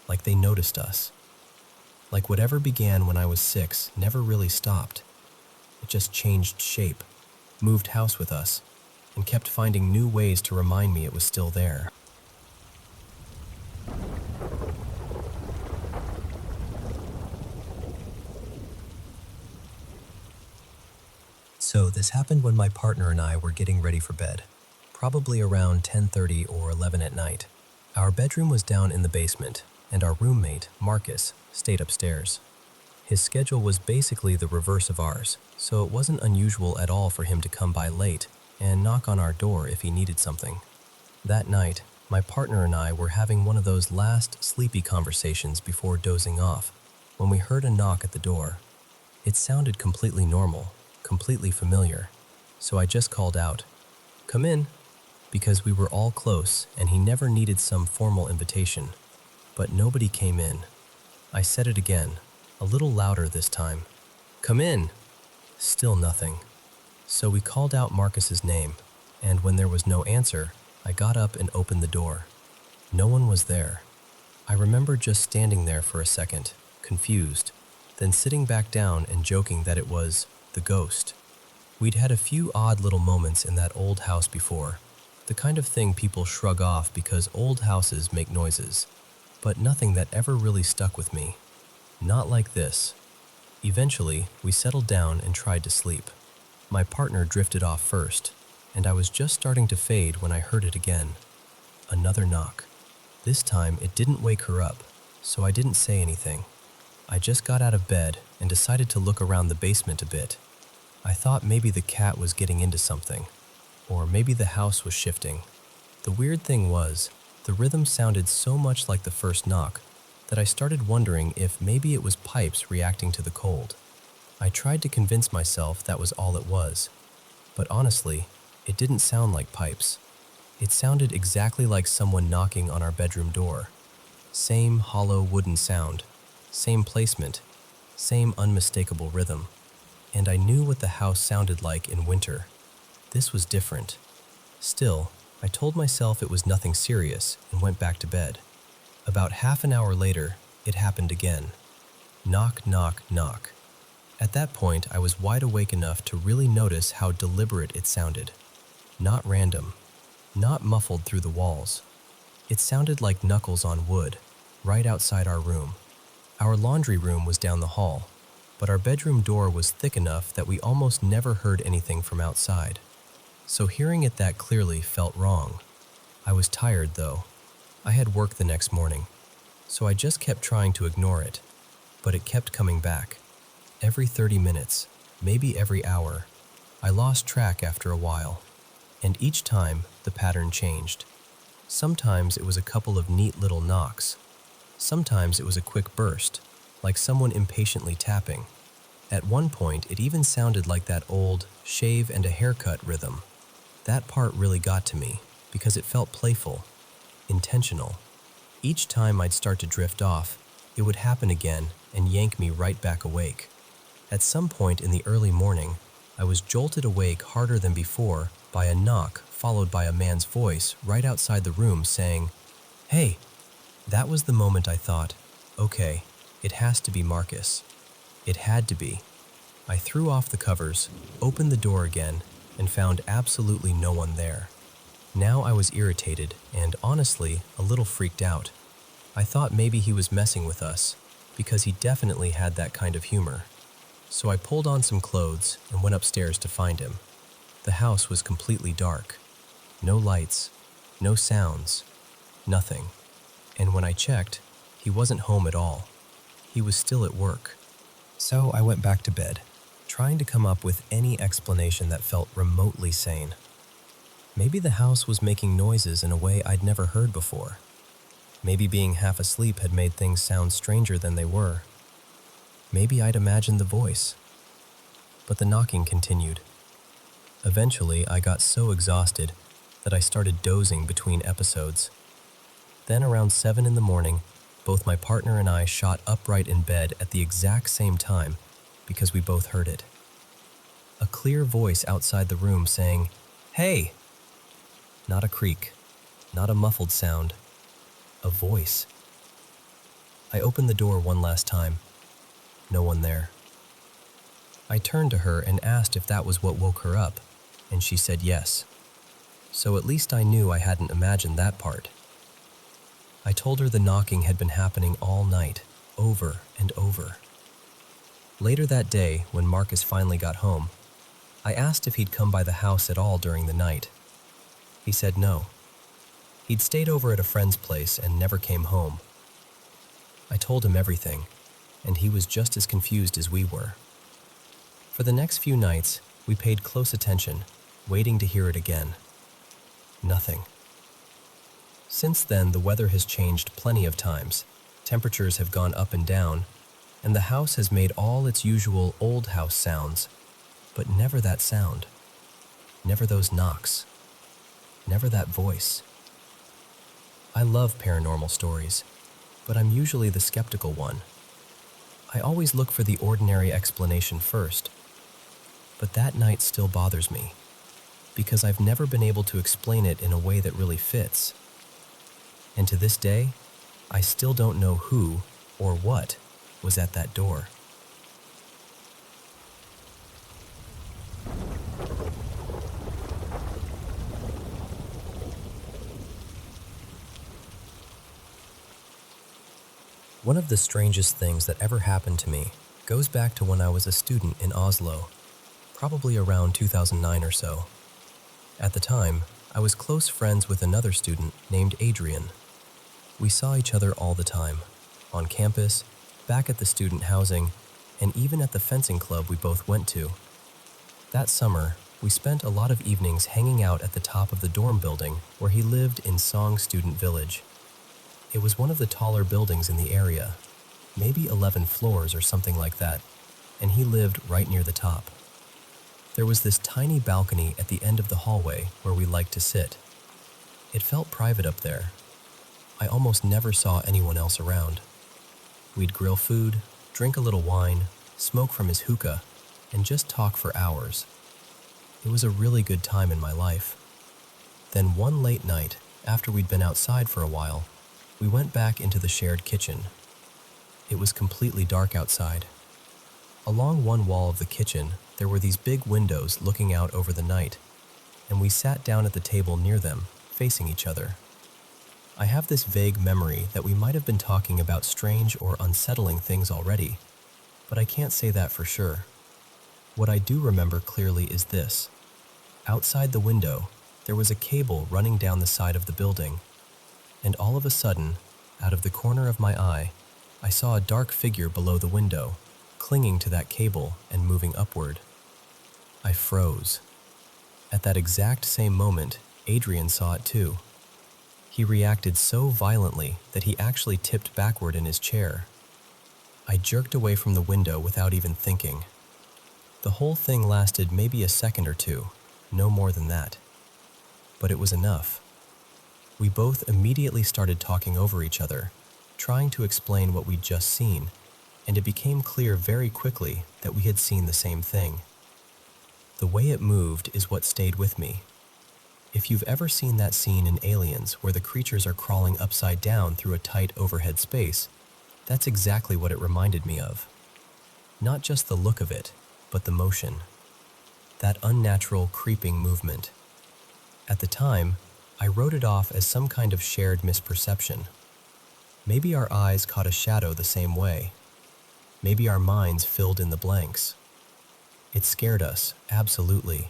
Like they noticed us. Like whatever began when I was 6 never really stopped. It just changed shape, moved house with us, and kept finding new ways to remind me it was still there. So this happened when my partner and I were getting ready for bed, probably around 10:30 or 11 at night. Our bedroom was down in the basement, and our roommate, Marcus, stayed upstairs. His schedule was basically the reverse of ours, so it wasn't unusual at all for him to come by late and knock on our door if he needed something. That night, my partner and I were having one of those last sleepy conversations before dozing off when we heard a knock at the door. It sounded completely normal, completely familiar, So I just called out, "Come in," because we were all close and he never needed some formal invitation. But nobody came in. I said it again, a little louder this time. "Come in!" Still nothing. So we called out Marcus's name, and when there was no answer, I got up and opened the door. No one was there. I remember just standing there for a second, confused, then sitting back down and joking that it was the ghost. We'd had a few odd little moments in that old house before, the kind of thing people shrug off because old houses make noises, but nothing that ever really stuck with me. Not like this. Eventually, we settled down and tried to sleep. My partner drifted off first, and I was just starting to fade when I heard it again. Another knock. This time, it didn't wake her up, so I didn't say anything. I just got out of bed and decided to look around the basement a bit. I thought maybe the cat was getting into something, or maybe the house was shifting. The weird thing was, the rhythm sounded so much like the first knock that I started wondering if maybe it was pipes reacting to the cold. I tried to convince myself that was all it was, but honestly, it didn't sound like pipes. It sounded exactly like someone knocking on our bedroom door. Same hollow wooden sound, same placement, same unmistakable rhythm. And I knew what the house sounded like in winter. This was different. Still, I told myself it was nothing serious and went back to bed. About half an hour later, it happened again. Knock, knock, knock. At that point, I was wide awake enough to really notice how deliberate it sounded. Not random, not muffled through the walls. It sounded like knuckles on wood, right outside our room. Our laundry room was down the hall, but our bedroom door was thick enough that we almost never heard anything from outside. So hearing it that clearly felt wrong. I was tired, though. I had work the next morning, so I just kept trying to ignore it, but it kept coming back. Every 30 minutes, maybe every hour. I lost track after a while, and each time the pattern changed. Sometimes it was a couple of neat little knocks. Sometimes it was a quick burst, like someone impatiently tapping. At one point, it even sounded like that old shave and a haircut rhythm. That part really got to me because it felt playful, intentional. Each time I'd start to drift off, it would happen again and yank me right back awake. At some point in the early morning, I was jolted awake harder than before by a knock followed by a man's voice right outside the room saying, "Hey." That was the moment I thought, okay, it has to be Marcus. It had to be. I threw off the covers, opened the door again, and found absolutely no one there. Now I was irritated and, honestly, a little freaked out. I thought maybe he was messing with us, because he definitely had that kind of humor. So I pulled on some clothes and went upstairs to find him. The house was completely dark. No lights, no sounds, nothing. And when I checked, he wasn't home at all. He was still at work. So I went back to bed, trying to come up with any explanation that felt remotely sane. Maybe the house was making noises in a way I'd never heard before. Maybe being half asleep had made things sound stranger than they were. Maybe I'd imagined the voice. But the knocking continued. Eventually, I got so exhausted that I started dozing between episodes. Then around 7 in the morning, both my partner and I shot upright in bed at the exact same time because we both heard it. A clear voice outside the room saying, "Hey!" Not a creak, not a muffled sound, a voice. I opened the door one last time. No one there. I turned to her and asked if that was what woke her up, and she said yes. So at least I knew I hadn't imagined that part. I told her the knocking had been happening all night, over and over. Later that day, when Marcus finally got home, I asked if he'd come by the house at all during the night. He said no. He'd stayed over at a friend's place and never came home. I told him everything, and he was just as confused as we were. For the next few nights, we paid close attention, waiting to hear it again. Nothing. Since then, the weather has changed plenty of times. Temperatures have gone up and down, and the house has made all its usual old house sounds, but never that sound. never those knocks, never that voice. I love paranormal stories, but I'm usually the skeptical one. I always look for the ordinary explanation first, but that night still bothers me, because I've never been able to explain it in a way that really fits. And to this day, I still don't know who or what was at that door. One of the strangest things that ever happened to me goes back to when I was a student in Oslo, probably around 2009 or so. At the time, I was close friends with another student named Adrian. We saw each other all the time, on campus, back at the student housing, and even at the fencing club we both went to. That summer, we spent a lot of evenings hanging out at the top of the dorm building where he lived in Song Student Village. It was one of the taller buildings in the area, maybe 11 floors or something like that, and he lived right near the top. There was this tiny balcony at the end of the hallway where we liked to sit. It felt private up there. I almost never saw anyone else around. We'd grill food, drink a little wine, smoke from his hookah, and just talk for hours. It was a really good time in my life. Then one late night, after we'd been outside for a while, we went back into the shared kitchen. It was completely dark outside. Along one wall of the kitchen, there were these big windows looking out over the night, and we sat down at the table near them, facing each other. I have this vague memory that we might have been talking about strange or unsettling things already, but I can't say that for sure. What I do remember clearly is this. Outside the window, there was a cable running down the side of the building, and all of a sudden, out of the corner of my eye, I saw a dark figure below the window, clinging to that cable and moving upward. I froze. At that exact same moment, Adrian saw it too. He reacted so violently that he actually tipped backward in his chair. I jerked away from the window without even thinking. The whole thing lasted maybe a second or two, no more than that. But it was enough. We both immediately started talking over each other, trying to explain what we'd just seen, and it became clear very quickly that we had seen the same thing. The way it moved is what stayed with me. If you've ever seen that scene in Aliens where the creatures are crawling upside down through a tight overhead space, that's exactly what it reminded me of. Not just the look of it, but the motion. That unnatural, creeping movement. At the time, I wrote it off as some kind of shared misperception. Maybe our eyes caught a shadow the same way. Maybe our minds filled in the blanks. It scared us, absolutely,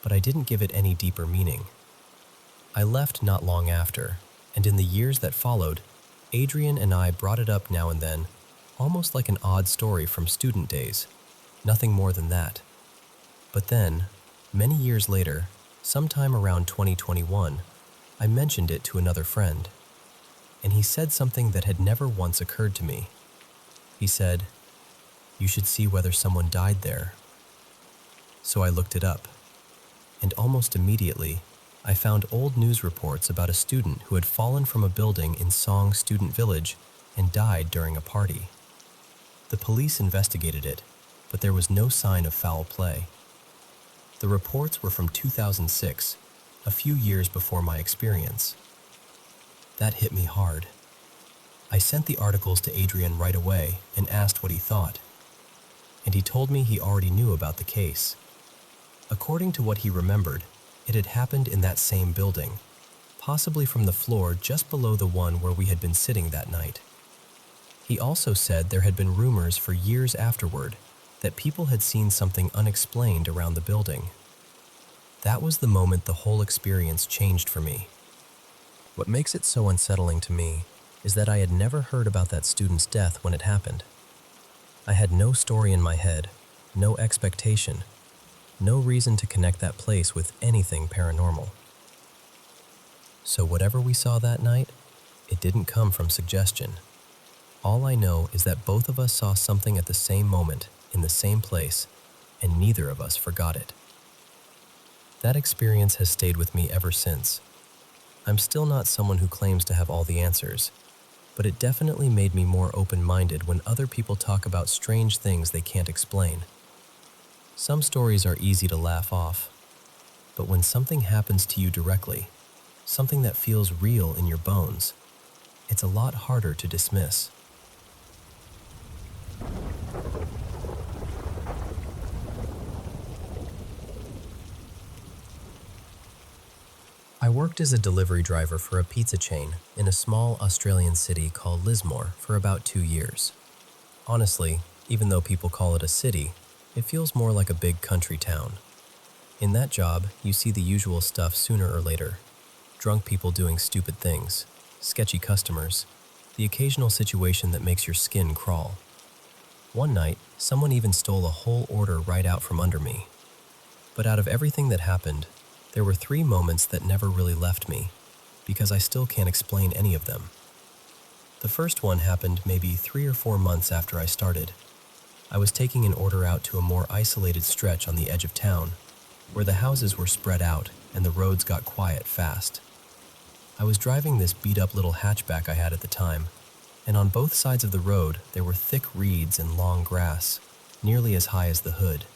but I didn't give it any deeper meaning. I left not long after, and in the years that followed, Adrian and I brought it up now and then, almost like an odd story from student days, nothing more than that. But then, many years later, sometime around 2021, I mentioned it to another friend, and he said something that had never once occurred to me. He said, "You should see whether someone died there." So I looked it up, and almost immediately, I found old news reports about a student who had fallen from a building in Song Student Village and died during a party. The police investigated it, but there was no sign of foul play. The reports were from 2006, a few years before my experience. That hit me hard. I sent the articles to Adrian right away and asked what he thought, and he told me he already knew about the case. According to what he remembered, it had happened in that same building, possibly from the floor just below the one where we had been sitting that night. He also said there had been rumors for years afterward that people had seen something unexplained around the building. That was the moment the whole experience changed for me. What makes it so unsettling to me is that I had never heard about that student's death when it happened. I had no story in my head, no expectation, no reason to connect that place with anything paranormal. So whatever we saw that night, it didn't come from suggestion. All I know is that both of us saw something at the same moment, in the same place, and neither of us forgot it. That experience has stayed with me ever since. I'm still not someone who claims to have all the answers, but it definitely made me more open-minded when other people talk about strange things they can't explain. Some stories are easy to laugh off, but when something happens to you directly, something that feels real in your bones, it's a lot harder to dismiss. I worked as a delivery driver for a pizza chain in a small Australian city called Lismore for about 2 years. Honestly, even though people call it a city, it feels more like a big country town. In that job, you see the usual stuff sooner or later. Drunk people doing stupid things, sketchy customers, the occasional situation that makes your skin crawl. One night, someone even stole a whole order right out from under me. But out of everything that happened, there were 3 moments that never really left me, because I still can't explain any of them. The first one happened maybe 3 or 4 months after I started. I was taking an order out to a more isolated stretch on the edge of town, where the houses were spread out and the roads got quiet fast. I was driving this beat-up little hatchback I had at the time, and on both sides of the road there were thick reeds and long grass, nearly as high as the hood.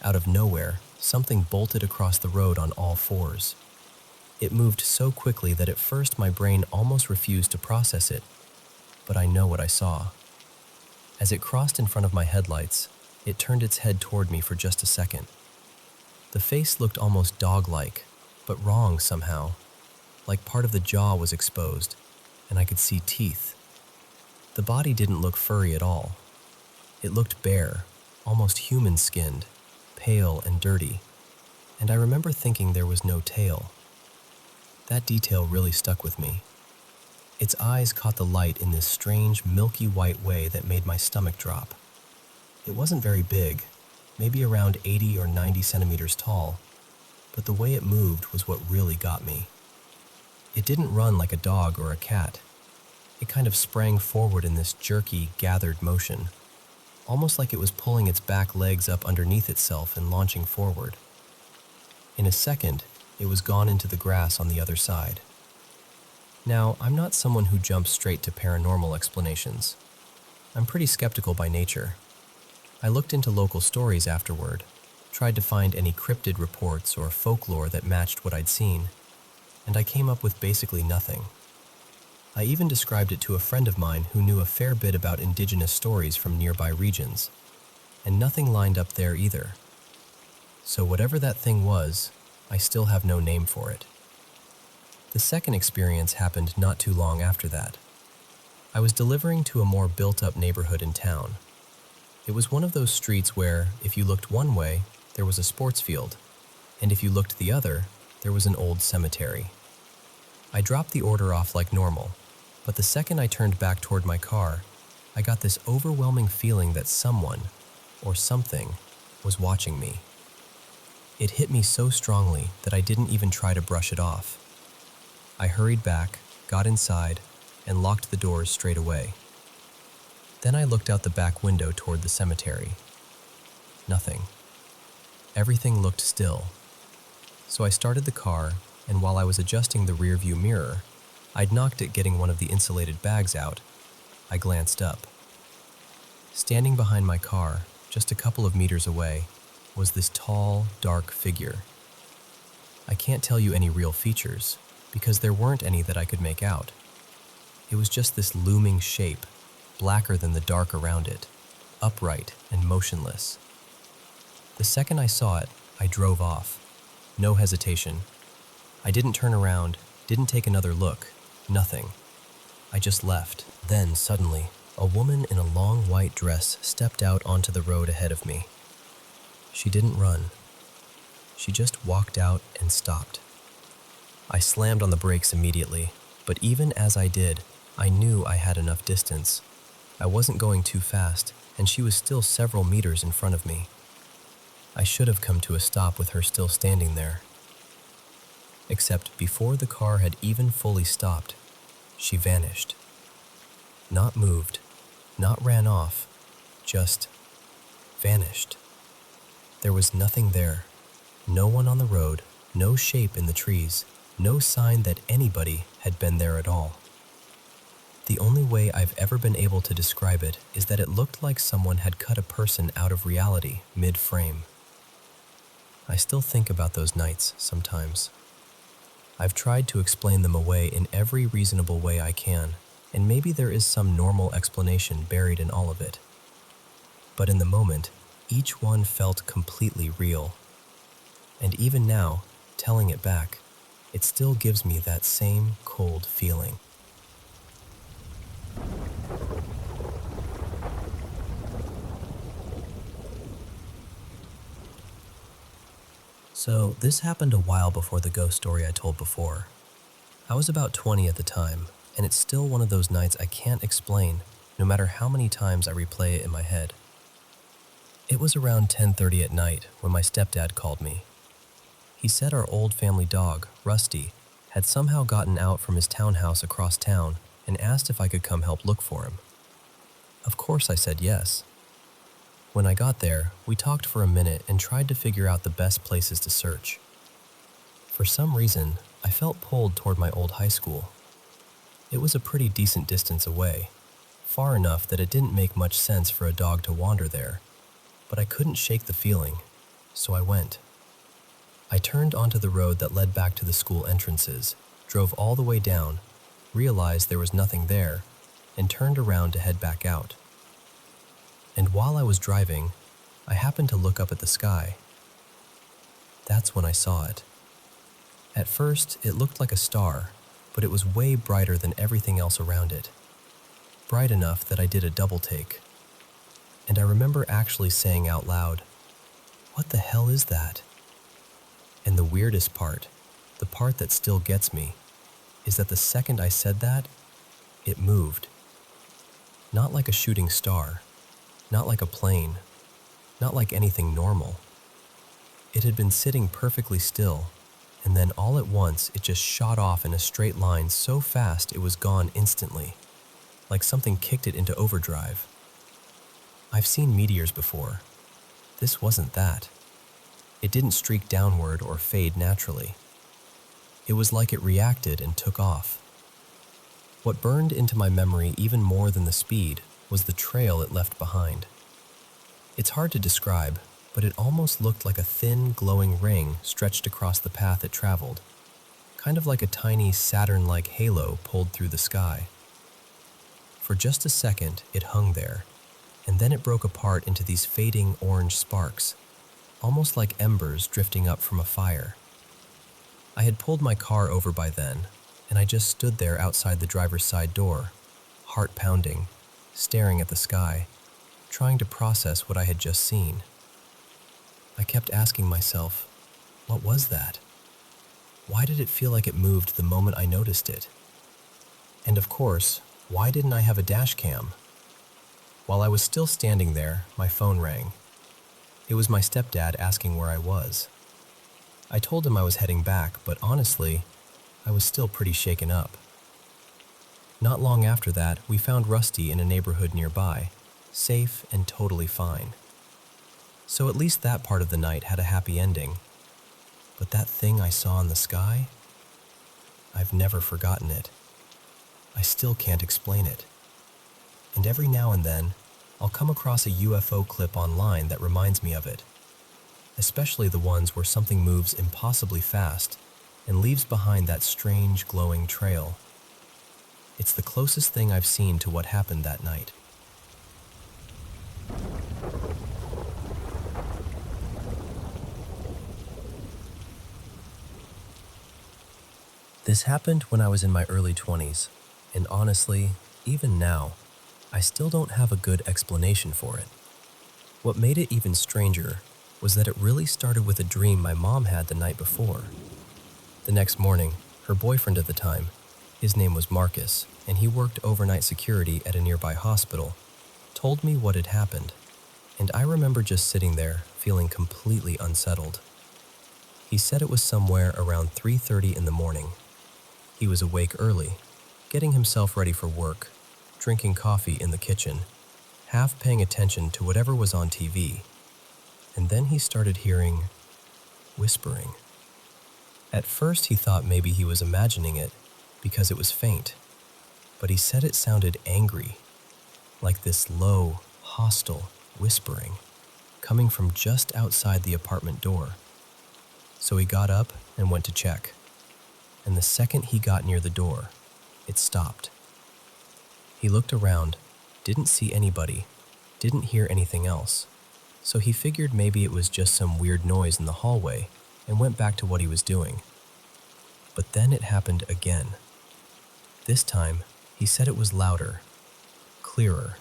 Out of nowhere, something bolted across the road on all fours. It moved so quickly that at first my brain almost refused to process it, but I know what I saw. As it crossed in front of my headlights, it turned its head toward me for just a second. The face looked almost dog-like, but wrong somehow, like part of the jaw was exposed, and I could see teeth. The body didn't look furry at all. It looked bare, almost human-skinned, pale and dirty, and I remember thinking there was no tail. That detail really stuck with me. Its eyes caught the light in this strange, milky white way that made my stomach drop. It wasn't very big, maybe around 80 or 90 centimeters tall, but the way it moved was what really got me. It didn't run like a dog or a cat. It kind of sprang forward in this jerky, gathered motion, almost like it was pulling its back legs up underneath itself and launching forward. In a second, it was gone into the grass on the other side. Now, I'm not someone who jumps straight to paranormal explanations. I'm pretty skeptical by nature. I looked into local stories afterward, tried to find any cryptid reports or folklore that matched what I'd seen, and I came up with basically nothing. I even described it to a friend of mine who knew a fair bit about indigenous stories from nearby regions, and nothing lined up there either. So whatever that thing was, I still have no name for it. The second experience happened not too long after that. I was delivering to a more built-up neighborhood in town. It was one of those streets where, if you looked one way, there was a sports field, and if you looked the other, there was an old cemetery. I dropped the order off like normal, but the second I turned back toward my car, I got this overwhelming feeling that someone, or something, was watching me. It hit me so strongly that I didn't even try to brush it off. I hurried back, got inside, and locked the doors straight away. Then I looked out the back window toward the cemetery. Nothing. Everything looked still. So I started the car, and while I was adjusting the rearview mirror, I'd knocked at getting one of the insulated bags out. I glanced up. Standing behind my car, just a couple of meters away, was this tall, dark figure. I can't tell you any real features, because there weren't any that I could make out. It was just this looming shape, blacker than the dark around it, upright and motionless. The second I saw it, I drove off. No hesitation. I didn't turn around, didn't take another look, nothing. I just left. Then, suddenly, a woman in a long white dress stepped out onto the road ahead of me. She didn't run. She just walked out and stopped. I slammed on the brakes immediately, but even as I did, I knew I had enough distance. I wasn't going too fast, and she was still several meters in front of me. I should have come to a stop with her still standing there. Except before the car had even fully stopped, she vanished. Not moved, not ran off, just vanished. There was nothing there. No one on the road, no shape in the trees, no sign that anybody had been there at all. The only way I've ever been able to describe it is that it looked like someone had cut a person out of reality mid-frame. I still think about those nights sometimes. I've tried to explain them away in every reasonable way I can, and maybe there is some normal explanation buried in all of it. But in the moment, each one felt completely real. And even now, telling it back, it still gives me that same cold feeling. So this happened a while before the ghost story I told before. I was about 20 at the time, and it's still one of those nights I can't explain, no matter how many times I replay it in my head. It was around 10:30 at night when my stepdad called me. He said our old family dog, Rusty, had somehow gotten out from his townhouse across town and asked if I could come help look for him. Of course I said yes. When I got there, we talked for a minute and tried to figure out the best places to search. For some reason, I felt pulled toward my old high school. It was a pretty decent distance away, far enough that it didn't make much sense for a dog to wander there, but I couldn't shake the feeling, so I went. I turned onto the road that led back to the school entrances, drove all the way down, realized there was nothing there, and turned around to head back out. And while I was driving, I happened to look up at the sky. That's when I saw it. At first, it looked like a star, but it was way brighter than everything else around it. Bright enough that I did a double take. And I remember actually saying out loud, "What the hell is that?" And the weirdest part, the part that still gets me, is that the second I said that, it moved. Not like a shooting star, not like a plane, not like anything normal. It had been sitting perfectly still, and then all at once it just shot off in a straight line so fast it was gone instantly, like something kicked it into overdrive. I've seen meteors before. This wasn't that. It didn't streak downward or fade naturally. It was like it reacted and took off. What burned into my memory even more than the speed was the trail it left behind. It's hard to describe, but it almost looked like a thin, glowing ring stretched across the path it traveled, kind of like a tiny Saturn-like halo pulled through the sky. For just a second, it hung there, and then it broke apart into these fading orange sparks, almost like embers drifting up from a fire. I had pulled my car over by then, and I just stood there outside the driver's side door, heart pounding, staring at the sky, trying to process what I had just seen. I kept asking myself, what was that? Why did it feel like it moved the moment I noticed it? And of course, why didn't I have a dash cam? While I was still standing there, my phone rang. It was my stepdad asking where I was. I told him I was heading back, but honestly, I was still pretty shaken up. Not long after that, we found Rusty in a neighborhood nearby, safe and totally fine. So at least that part of the night had a happy ending. But that thing I saw in the sky? I've never forgotten it. I still can't explain it. And every now and then, I'll come across a UFO clip online that reminds me of it, especially the ones where something moves impossibly fast and leaves behind that strange glowing trail. It's the closest thing I've seen to what happened that night. This happened when I was in my early 20s, and honestly, even now, I still don't have a good explanation for it. What made it even stranger was that it really started with a dream my mom had the night before. The next morning, her boyfriend at the time, his name was Marcus, and he worked overnight security at a nearby hospital, told me what had happened, and I remember just sitting there, feeling completely unsettled. He said it was somewhere around 3:30 in the morning. He was awake early, getting himself ready for work, drinking coffee in the kitchen, half paying attention to whatever was on TV, and then he started hearing whispering. At first he thought maybe he was imagining it because it was faint, but he said it sounded angry, like this low, hostile whispering coming from just outside the apartment door. So he got up and went to check, and the second he got near the door, it stopped. He looked around, didn't see anybody, didn't hear anything else, so he figured maybe it was just some weird noise in the hallway and went back to what he was doing. But then it happened again. This time, he said it was louder, clearer,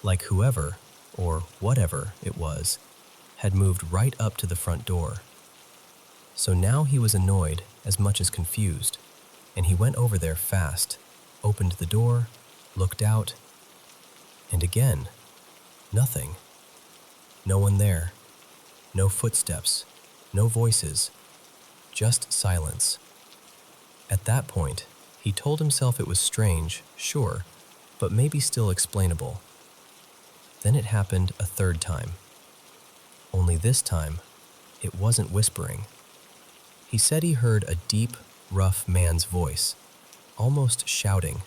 like whoever, or whatever it was, had moved right up to the front door. So now he was annoyed as much as confused, and he went over there fast, opened the door, looked out, and again, nothing. No one there, no footsteps, no voices, just silence. At that point, he told himself it was strange, sure, but maybe still explainable. Then it happened a third time. Only this time, it wasn't whispering. He said he heard a deep, rough man's voice, almost shouting,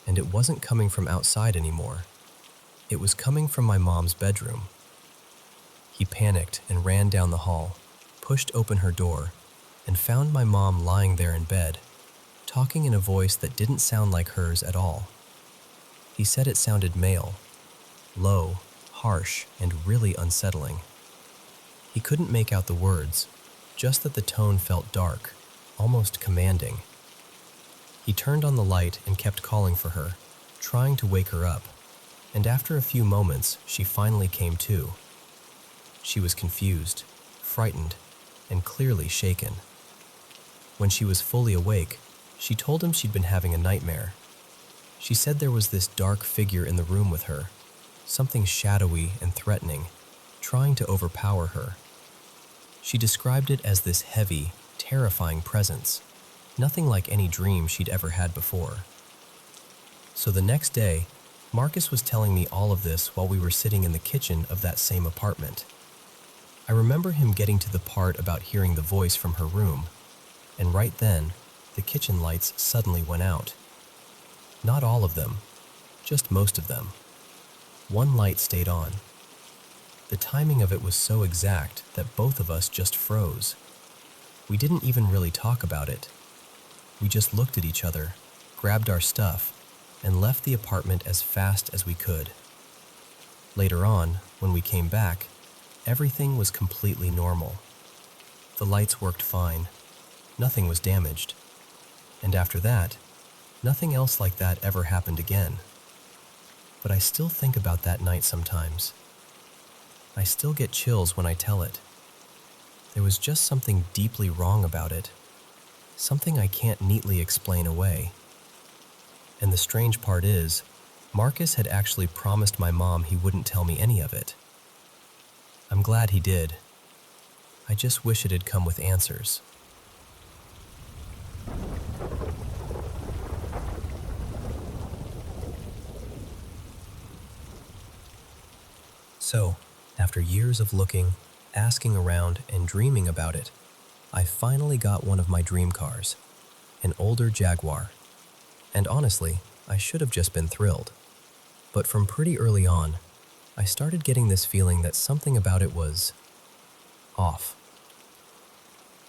and it wasn't coming from outside anymore. It was coming from my mom's bedroom. He panicked and ran down the hall, pushed open her door, and found my mom lying there in bed, talking in a voice that didn't sound like hers at all. He said it sounded male, low, harsh, and really unsettling. He couldn't make out the words, just that the tone felt dark, almost commanding. He turned on the light and kept calling for her, trying to wake her up, and after a few moments, she finally came to. She was confused, frightened, and clearly shaken. When she was fully awake, she told him she'd been having a nightmare. She said there was this dark figure in the room with her, something shadowy and threatening, trying to overpower her. She described it as this heavy, terrifying presence, nothing like any dream she'd ever had before. So the next day, Marcus was telling me all of this while we were sitting in the kitchen of that same apartment. I remember him getting to the part about hearing the voice from her room, and right then, the kitchen lights suddenly went out. Not all of them, just most of them. One light stayed on. The timing of it was so exact that both of us just froze. We didn't even really talk about it. We just looked at each other, grabbed our stuff, and left the apartment as fast as we could. Later on, when we came back, everything was completely normal. The lights worked fine. Nothing was damaged. And after that, nothing else like that ever happened again. But I still think about that night sometimes. I still get chills when I tell it. There was just something deeply wrong about it, something I can't neatly explain away. And the strange part is, Marcus had actually promised my mom he wouldn't tell me any of it. I'm glad he did. I just wish it had come with answers. So, after years of looking, asking around, and dreaming about it, I finally got one of my dream cars, an older Jaguar. And honestly, I should have just been thrilled. But from pretty early on, I started getting this feeling that something about it was off.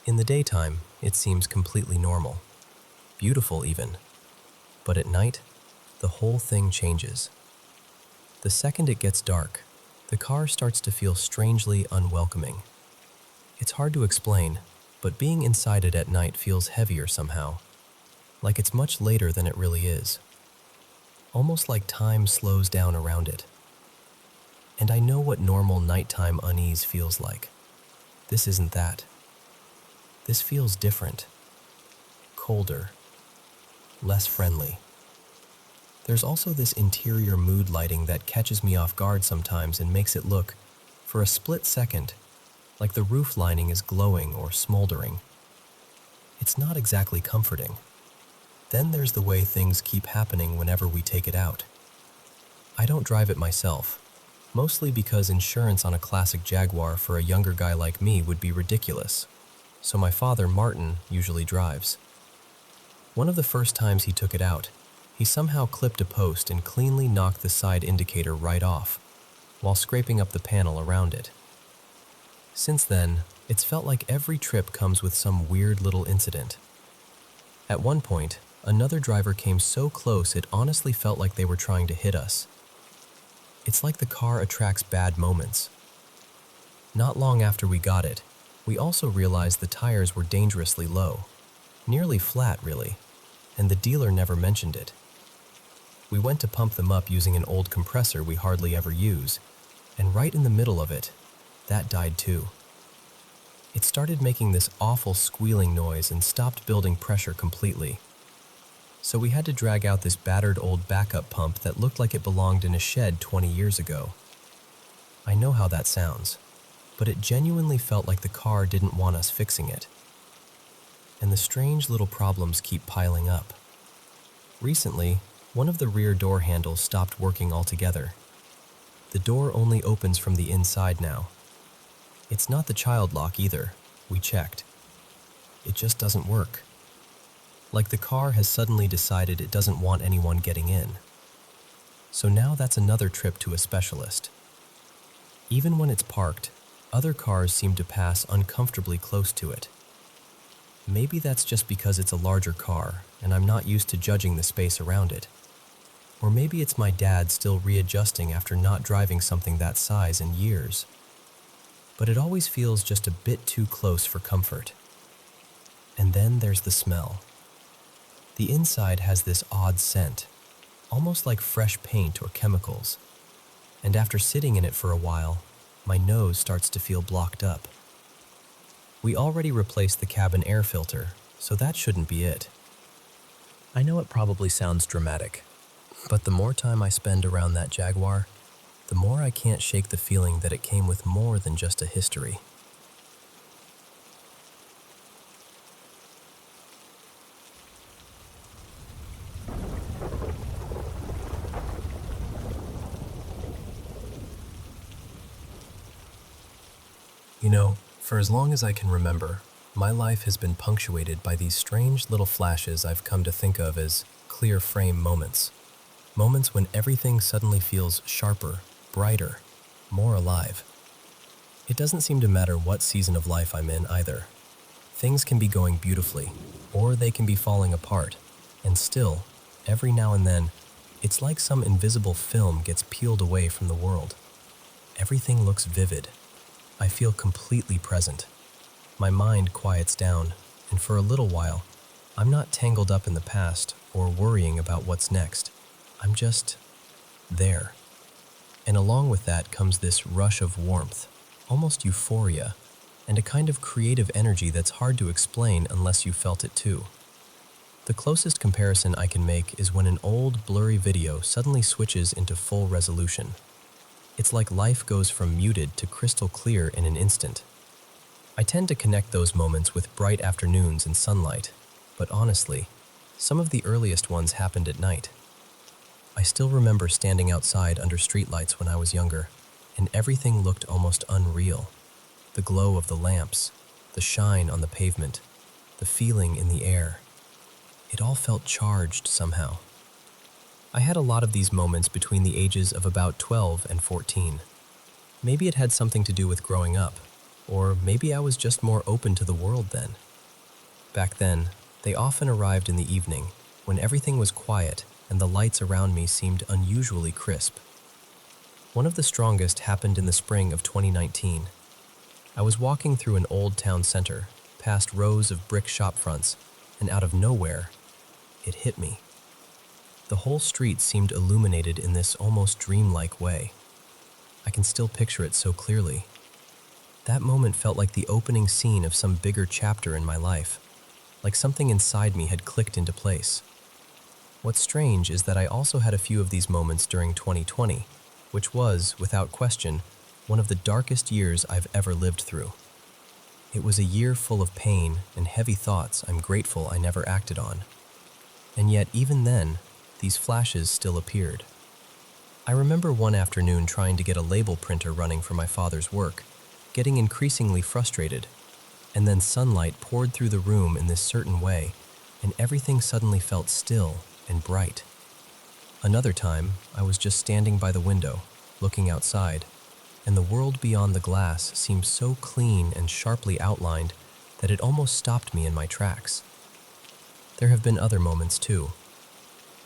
In the daytime, it seems completely normal, beautiful even. But at night, the whole thing changes. The second it gets dark, the car starts to feel strangely unwelcoming. It's hard to explain, but being inside it at night feels heavier somehow, like it's much later than it really is. Almost like time slows down around it. And I know what normal nighttime unease feels like. This isn't that. This feels different, colder, less friendly. There's also this interior mood lighting that catches me off guard sometimes and makes it look, for a split second, like the roof lining is glowing or smoldering. It's not exactly comforting. Then there's the way things keep happening whenever we take it out. I don't drive it myself, mostly because insurance on a classic Jaguar for a younger guy like me would be ridiculous. So my father, Martin, usually drives. One of the first times he took it out, he somehow clipped a post and cleanly knocked the side indicator right off, while scraping up the panel around it. Since then, it's felt like every trip comes with some weird little incident. At one point, another driver came so close it honestly felt like they were trying to hit us. It's like the car attracts bad moments. Not long after we got it, we also realized the tires were dangerously low, nearly flat really, and the dealer never mentioned it. We went to pump them up using an old compressor we hardly ever use, and right in the middle of it, that died too. It started making this awful squealing noise and stopped building pressure completely. So we had to drag out this battered old backup pump that looked like it belonged in a shed 20 years ago. I know how that sounds, but it genuinely felt like the car didn't want us fixing it. And the strange little problems keep piling up. Recently, one of the rear door handles stopped working altogether. The door only opens from the inside now. It's not the child lock either, we checked. It just doesn't work. Like the car has suddenly decided it doesn't want anyone getting in. So now that's another trip to a specialist. Even when it's parked, other cars seem to pass uncomfortably close to it. Maybe that's just because it's a larger car and I'm not used to judging the space around it. Or maybe it's my dad still readjusting after not driving something that size in years. But it always feels just a bit too close for comfort. And then there's the smell. The inside has this odd scent, almost like fresh paint or chemicals. And after sitting in it for a while, my nose starts to feel blocked up. We already replaced the cabin air filter, so that shouldn't be it. I know it probably sounds dramatic, but the more time I spend around that Jaguar, the more I can't shake the feeling that it came with more than just a history. You know, for as long as I can remember, my life has been punctuated by these strange little flashes I've come to think of as clear frame moments. Moments when everything suddenly feels sharper, brighter, more alive. It doesn't seem to matter what season of life I'm in either. Things can be going beautifully, or they can be falling apart, and still, every now and then, it's like some invisible film gets peeled away from the world. Everything looks vivid. I feel completely present. My mind quiets down, and for a little while, I'm not tangled up in the past or worrying about what's next. I'm just there. And along with that comes this rush of warmth, almost euphoria, and a kind of creative energy that's hard to explain unless you felt it too. The closest comparison I can make is when an old, blurry video suddenly switches into full resolution. It's like life goes from muted to crystal clear in an instant. I tend to connect those moments with bright afternoons and sunlight, but honestly, some of the earliest ones happened at night. I still remember standing outside under streetlights when I was younger, and everything looked almost unreal. The glow of the lamps, the shine on the pavement, the feeling in the air. It all felt charged somehow. I had a lot of these moments between the ages of about 12 and 14. Maybe it had something to do with growing up, or maybe I was just more open to the world then. Back then, they often arrived in the evening, when everything was quiet and the lights around me seemed unusually crisp. One of the strongest happened in the spring of 2019. I was walking through an old town center, past rows of brick shop fronts, and out of nowhere, it hit me. The whole street seemed illuminated in this almost dreamlike way. I can still picture it so clearly. That moment felt like the opening scene of some bigger chapter in my life, like something inside me had clicked into place. What's strange is that I also had a few of these moments during 2020, which was, without question, one of the darkest years I've ever lived through. It was a year full of pain and heavy thoughts I'm grateful I never acted on. And yet, even then, these flashes still appeared. I remember one afternoon trying to get a label printer running for my father's work, getting increasingly frustrated, and then sunlight poured through the room in this certain way, and everything suddenly felt still and bright. Another time, I was just standing by the window, looking outside, and the world beyond the glass seemed so clean and sharply outlined that it almost stopped me in my tracks. There have been other moments too.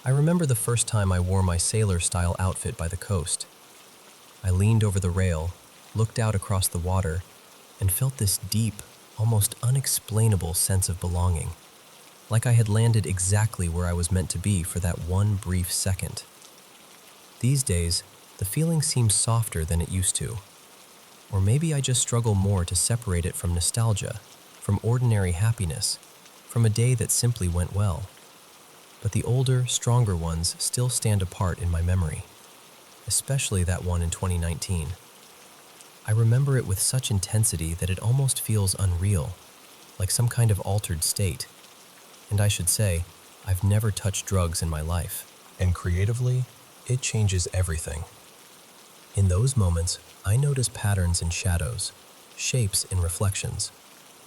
I remember the first time I wore my sailor-style outfit by the coast. I leaned over the rail, looked out across the water, and felt this deep, almost unexplainable sense of belonging, like I had landed exactly where I was meant to be for that one brief second. These days, the feeling seems softer than it used to. Or maybe I just struggle more to separate it from nostalgia, from ordinary happiness, from a day that simply went well. But the older, stronger ones still stand apart in my memory, especially that one in 2019. I remember it with such intensity that it almost feels unreal, like some kind of altered state. And I should say, I've never touched drugs in my life. And creatively, it changes everything. In those moments, I notice patterns in shadows, shapes in reflections,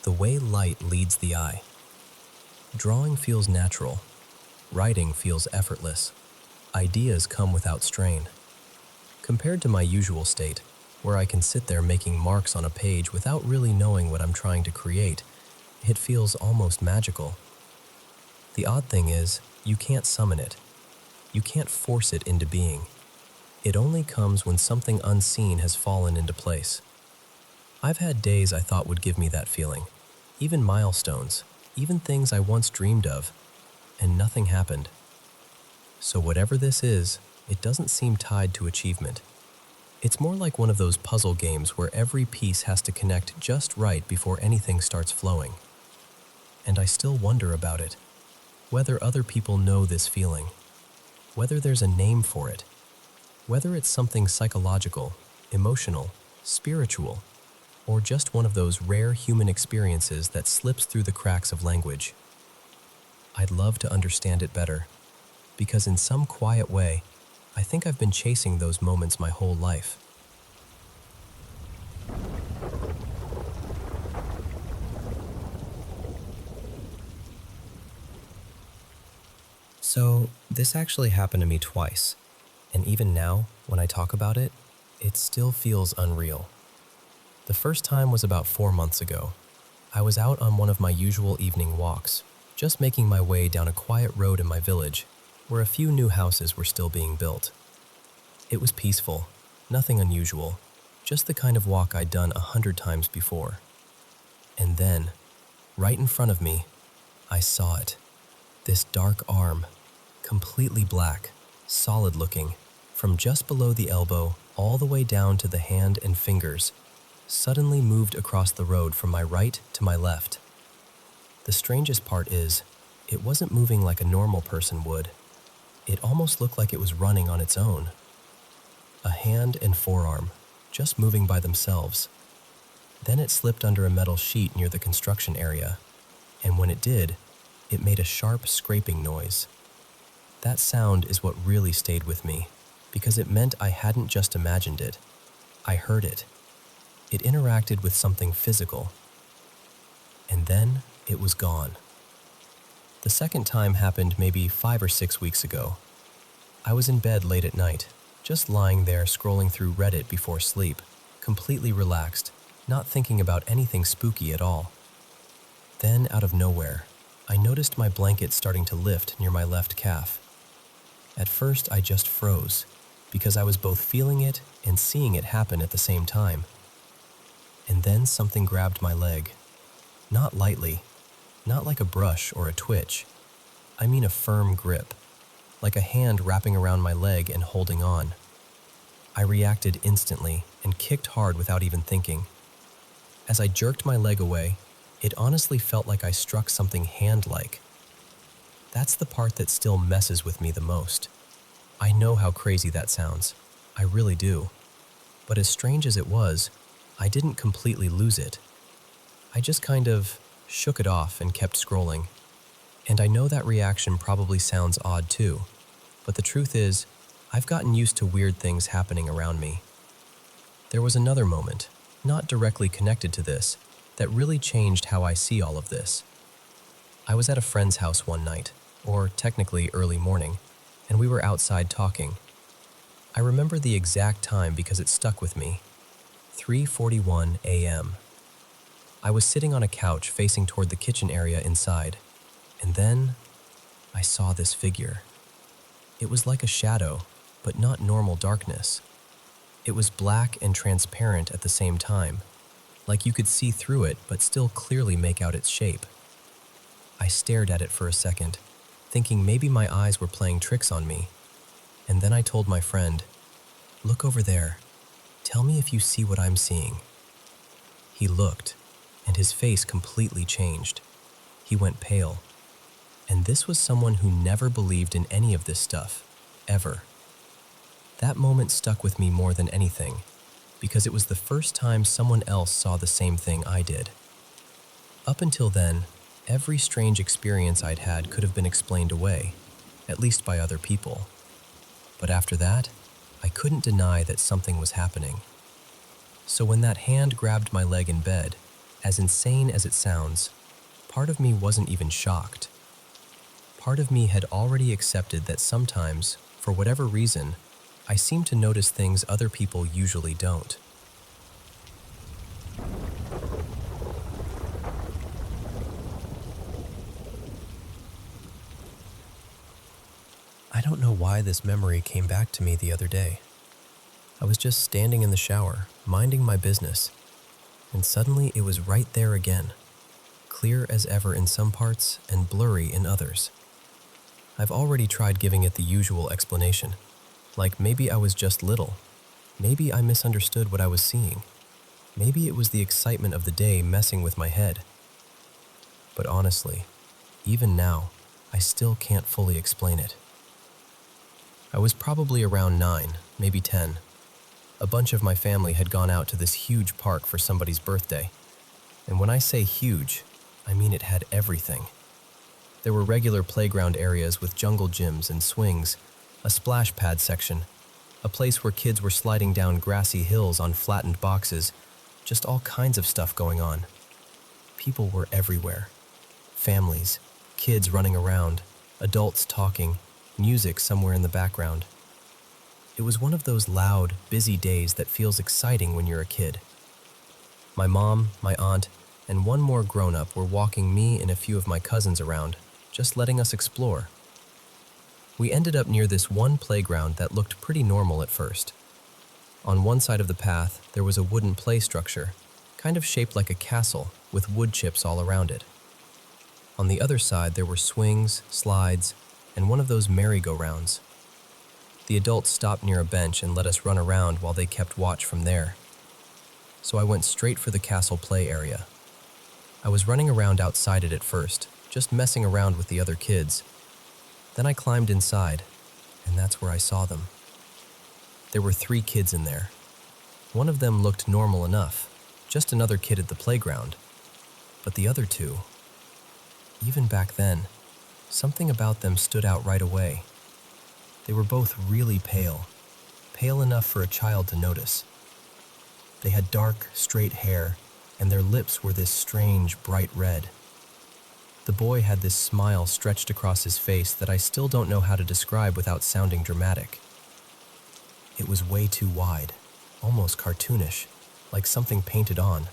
the way light leads the eye. Drawing feels natural. Writing feels effortless. Ideas come without strain. Compared to my usual state, where I can sit there making marks on a page without really knowing what I'm trying to create, it feels almost magical. The odd thing is, you can't summon it. You can't force it into being. It only comes when something unseen has fallen into place. I've had days I thought would give me that feeling, even milestones, even things I once dreamed of, and nothing happened. So whatever this is, it doesn't seem tied to achievement. It's more like one of those puzzle games where every piece has to connect just right before anything starts flowing. And I still wonder about it, whether other people know this feeling, whether there's a name for it, whether it's something psychological, emotional, spiritual, or just one of those rare human experiences that slips through the cracks of language. I'd love to understand it better, because in some quiet way, I think I've been chasing those moments my whole life. So, this actually happened to me twice, and even now, when I talk about it, it still feels unreal. The first time was about 4 months ago. I was out on one of my usual evening walks, just making my way down a quiet road in my village, where a few new houses were still being built. It was peaceful, nothing unusual, just the kind of walk I'd done 100 times before. And then, right in front of me, I saw it. This dark arm, completely black, solid-looking, from just below the elbow all the way down to the hand and fingers, suddenly moved across the road from my right to my left. The strangest part is, it wasn't moving like a normal person would. It almost looked like it was running on its own. A hand and forearm, just moving by themselves. Then it slipped under a metal sheet near the construction area, and when it did, it made a sharp scraping noise. That sound is what really stayed with me, because it meant I hadn't just imagined it. I heard it. It interacted with something physical. And then it was gone. The second time happened maybe 5 or 6 weeks ago. I was in bed late at night, just lying there scrolling through Reddit before sleep, completely relaxed, not thinking about anything spooky at all. Then, out of nowhere, I noticed my blanket starting to lift near my left calf. At first, I just froze, because I was both feeling it and seeing it happen at the same time. And then something grabbed my leg. Not lightly, not like a brush or a twitch. I mean a firm grip, like a hand wrapping around my leg and holding on. I reacted instantly and kicked hard without even thinking. As I jerked my leg away, it honestly felt like I struck something hand-like. That's the part that still messes with me the most. I know how crazy that sounds. I really do. But as strange as it was, I didn't completely lose it. I just kind of shook it off and kept scrolling. And I know that reaction probably sounds odd too, but the truth is, I've gotten used to weird things happening around me. There was another moment, not directly connected to this, that really changed how I see all of this. I was at a friend's house one night, or technically early morning, and we were outside talking. I remember the exact time because it stuck with me. 3:41 a.m. I was sitting on a couch facing toward the kitchen area inside, and then I saw this figure. It was like a shadow, but not normal darkness. It was black and transparent at the same time, like you could see through it but still clearly make out its shape. I stared at it for a second, thinking maybe my eyes were playing tricks on me, and then I told my friend, "Look over there. Tell me if you see what I'm seeing." He looked, and his face completely changed. He went pale. And this was someone who never believed in any of this stuff, ever. That moment stuck with me more than anything, because it was the first time someone else saw the same thing I did. Up until then, every strange experience I'd had could have been explained away, at least by other people. But after that, I couldn't deny that something was happening. So when that hand grabbed my leg in bed, as insane as it sounds, part of me wasn't even shocked. Part of me had already accepted that sometimes, for whatever reason, I seem to notice things other people usually don't. I don't know why this memory came back to me the other day. I was just standing in the shower, minding my business, and suddenly it was right there again, clear as ever in some parts and blurry in others. I've already tried giving it the usual explanation, like maybe I was just little, maybe I misunderstood what I was seeing, maybe it was the excitement of the day messing with my head. But honestly, even now, I still can't fully explain it. I was probably around 9, maybe 10. A bunch of my family had gone out to this huge park for somebody's birthday. And when I say huge, I mean it had everything. There were regular playground areas with jungle gyms and swings, a splash pad section, a place where kids were sliding down grassy hills on flattened boxes, just all kinds of stuff going on. People were everywhere. Families, kids running around, adults talking, music somewhere in the background. It was one of those loud, busy days that feels exciting when you're a kid. My mom, my aunt, and one more grown-up were walking me and a few of my cousins around, just letting us explore. We ended up near this one playground that looked pretty normal at first. On one side of the path, there was a wooden play structure, kind of shaped like a castle, with wood chips all around it. On the other side, there were swings, slides, and one of those merry-go-rounds. The adults stopped near a bench and let us run around while they kept watch from there. So I went straight for the castle play area. I was running around outside it at first, just messing around with the other kids. Then I climbed inside, and that's where I saw them. There were 3 kids in there. One of them looked normal enough, just another kid at the playground. But the other 2, even back then, something about them stood out right away. They were both really pale, pale enough for a child to notice. They had dark, straight hair, and their lips were this strange, bright red. The boy had this smile stretched across his face that I still don't know how to describe without sounding dramatic. It was way too wide, almost cartoonish, like something painted on.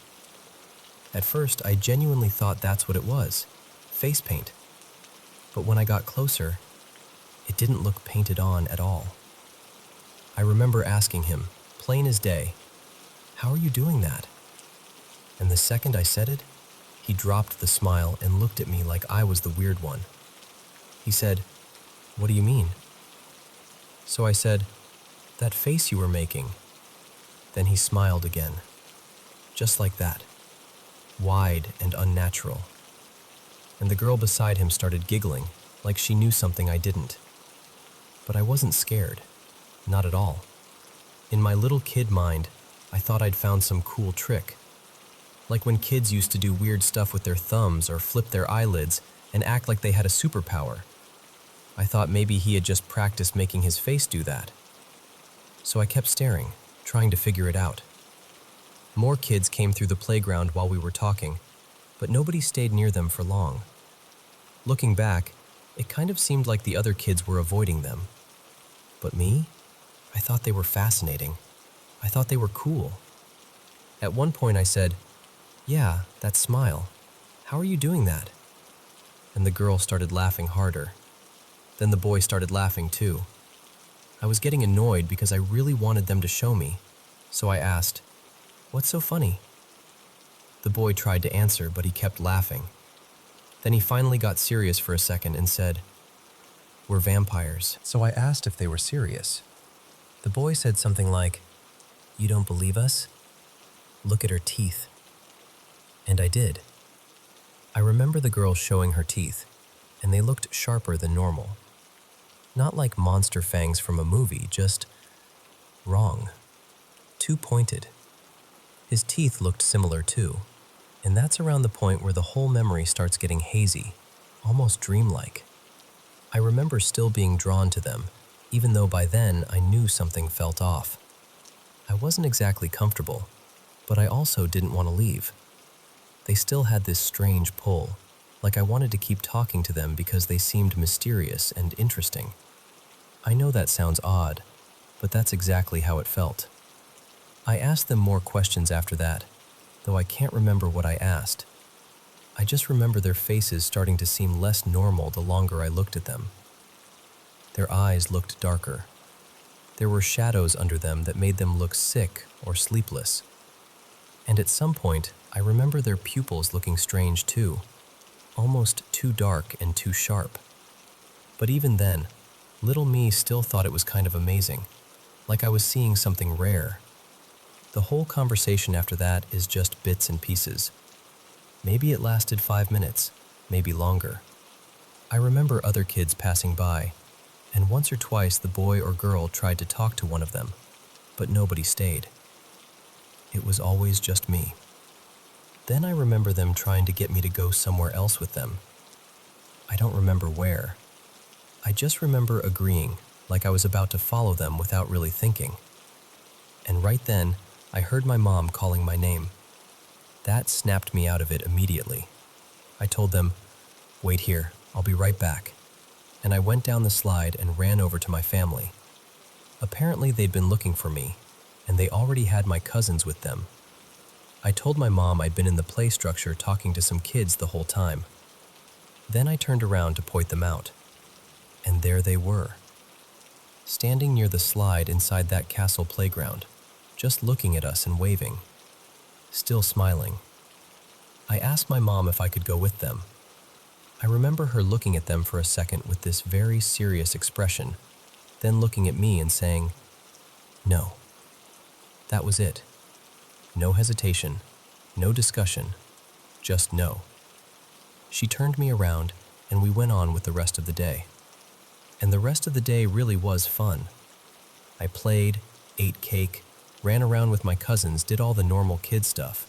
At first, I genuinely thought that's what it was, face paint. But when I got closer, it didn't look painted on at all. I remember asking him, plain as day, "How are you doing that?" And the second I said it, he dropped the smile and looked at me like I was the weird one. He said, "What do you mean?" So I said, "That face you were making." Then he smiled again, just like that, wide and unnatural. And the girl beside him started giggling, like she knew something I didn't. But I wasn't scared, not at all. In my little kid mind, I thought I'd found some cool trick. Like when kids used to do weird stuff with their thumbs or flip their eyelids and act like they had a superpower. I thought maybe he had just practiced making his face do that, so I kept staring, trying to figure it out. More kids came through the playground while we were talking, but nobody stayed near them for long. Looking back, it kind of seemed like the other kids were avoiding them. But me? I thought they were fascinating. I thought they were cool. At one point I said, "Yeah, that smile. How are you doing that?" And the girl started laughing harder. Then the boy started laughing too. I was getting annoyed because I really wanted them to show me, so I asked, "What's so funny?" The boy tried to answer, but he kept laughing. Then he finally got serious for a second and said, "We're vampires." So I asked if they were serious. The boy said something like, "You don't believe us? Look at her teeth." And I did. I remember the girl showing her teeth, and they looked sharper than normal. Not like monster fangs from a movie, just wrong. Too pointed. His teeth looked similar too, and that's around the point where the whole memory starts getting hazy, almost dreamlike. I remember still being drawn to them, even though by then I knew something felt off. I wasn't exactly comfortable, but I also didn't want to leave. They still had this strange pull, like I wanted to keep talking to them because they seemed mysterious and interesting. I know that sounds odd, but that's exactly how it felt. I asked them more questions after that, though I can't remember what I asked. I just remember their faces starting to seem less normal the longer I looked at them. Their eyes looked darker. There were shadows under them that made them look sick or sleepless. And at some point, I remember their pupils looking strange too, almost too dark and too sharp. But even then, little me still thought it was kind of amazing, like I was seeing something rare. The whole conversation after that is just bits and pieces. Maybe it lasted 5 minutes, maybe longer. I remember other kids passing by, and once or twice the boy or girl tried to talk to one of them, but nobody stayed. It was always just me. Then I remember them trying to get me to go somewhere else with them. I don't remember where. I just remember agreeing, like I was about to follow them without really thinking. And right then, I heard my mom calling my name. That snapped me out of it immediately. I told them, "Wait here, I'll be right back." And I went down the slide and ran over to my family. Apparently they'd been looking for me, and they already had my cousins with them. I told my mom I'd been in the play structure talking to some kids the whole time. Then I turned around to point them out. And there they were, standing near the slide inside that castle playground, just looking at us and waving, still smiling. I asked my mom if I could go with them. I remember her looking at them for a second with this very serious expression, then looking at me and saying, "No." That was it. No hesitation, no discussion, just no. She turned me around and we went on with the rest of the day. And the rest of the day really was fun. I played, ate cake, ran around with my cousins, did all the normal kid stuff.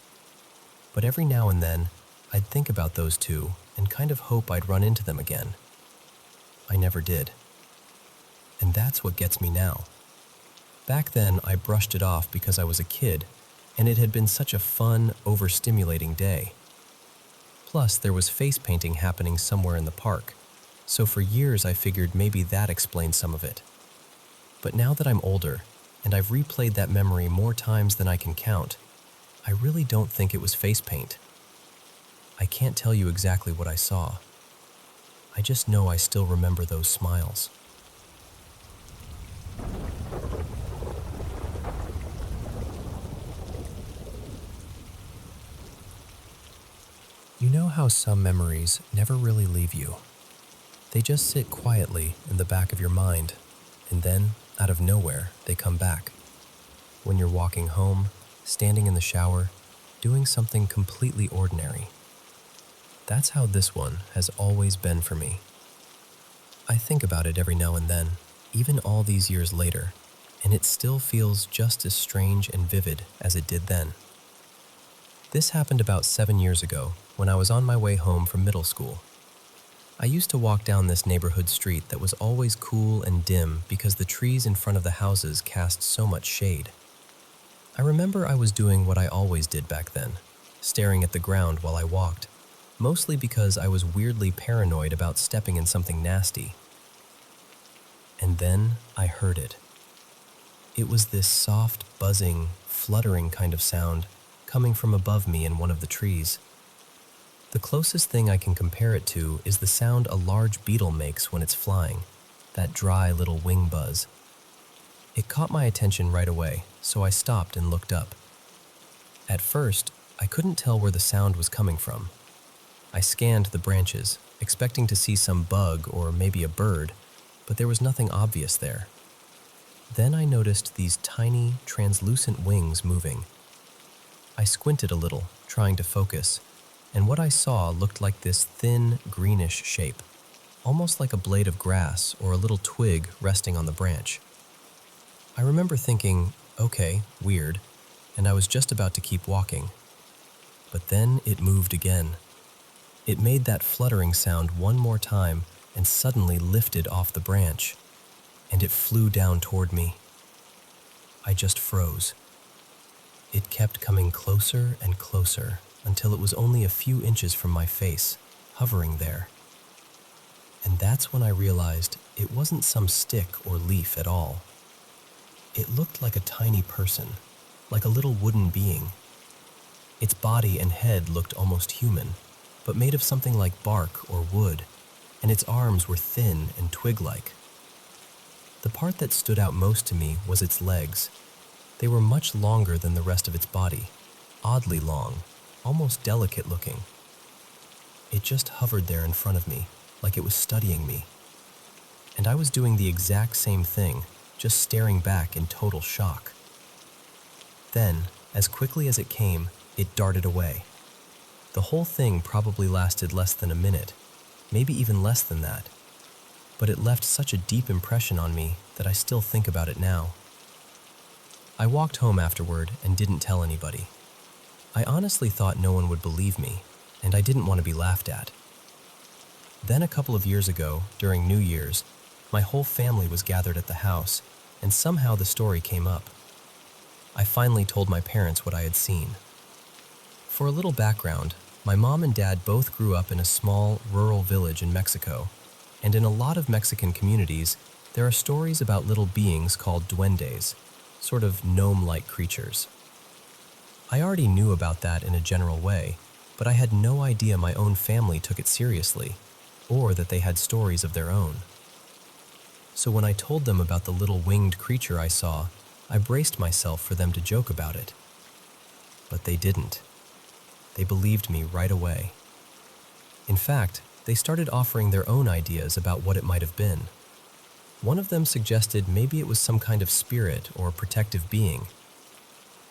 But every now and then, I'd think about those two and kind of hope I'd run into them again. I never did. And that's what gets me now. Back then, I brushed it off because I was a kid, and it had been such a fun, overstimulating day. Plus, there was face painting happening somewhere in the park, so for years I figured maybe that explained some of it. But now that I'm older, and I've replayed that memory more times than I can count, I really don't think it was face paint. I can't tell you exactly what I saw. I just know I still remember those smiles. You know how some memories never really leave you? They just sit quietly in the back of your mind, and then, out of nowhere, they come back. When you're walking home, standing in the shower, doing something completely ordinary. That's how this one has always been for me. I think about it every now and then, even all these years later, and it still feels just as strange and vivid as it did then. This happened about 7 years ago when I was on my way home from middle school. I used to walk down this neighborhood street that was always cool and dim because the trees in front of the houses cast so much shade. I remember I was doing what I always did back then, staring at the ground while I walked, mostly because I was weirdly paranoid about stepping in something nasty. And then I heard it. It was this soft, buzzing, fluttering kind of sound coming from above me in one of the trees. The closest thing I can compare it to is the sound a large beetle makes when it's flying, that dry little wing buzz. It caught my attention right away, so I stopped and looked up. At first, I couldn't tell where the sound was coming from. I scanned the branches, expecting to see some bug or maybe a bird, but there was nothing obvious there. Then I noticed these tiny, translucent wings moving. I squinted a little, trying to focus, and what I saw looked like this thin, greenish shape, almost like a blade of grass or a little twig resting on the branch. I remember thinking, okay, weird, and I was just about to keep walking. But then it moved again. It made that fluttering sound one more time and suddenly lifted off the branch, and it flew down toward me. I just froze. It kept coming closer and closer until it was only a few inches from my face, hovering there. And that's when I realized it wasn't some stick or leaf at all. It looked like a tiny person, like a little wooden being. Its body and head looked almost human, but made of something like bark or wood, and its arms were thin and twig-like. The part that stood out most to me was its legs. They were much longer than the rest of its body, oddly long, almost delicate looking. It just hovered there in front of me, like it was studying me. And I was doing the exact same thing, just staring back in total shock. Then, as quickly as it came, it darted away. The whole thing probably lasted less than a minute, maybe even less than that. But it left such a deep impression on me that I still think about it now. I walked home afterward and didn't tell anybody. I honestly thought no one would believe me, and I didn't want to be laughed at. Then a couple of years ago, during New Year's, my whole family was gathered at the house, and somehow the story came up. I finally told my parents what I had seen. For a little background, my mom and dad both grew up in a small, rural village in Mexico, and in a lot of Mexican communities, there are stories about little beings called duendes, sort of gnome-like creatures. I already knew about that in a general way, but I had no idea my own family took it seriously, or that they had stories of their own. So when I told them about the little winged creature I saw, I braced myself for them to joke about it. But they didn't. They believed me right away. In fact, they started offering their own ideas about what it might have been. One of them suggested maybe it was some kind of spirit or protective being.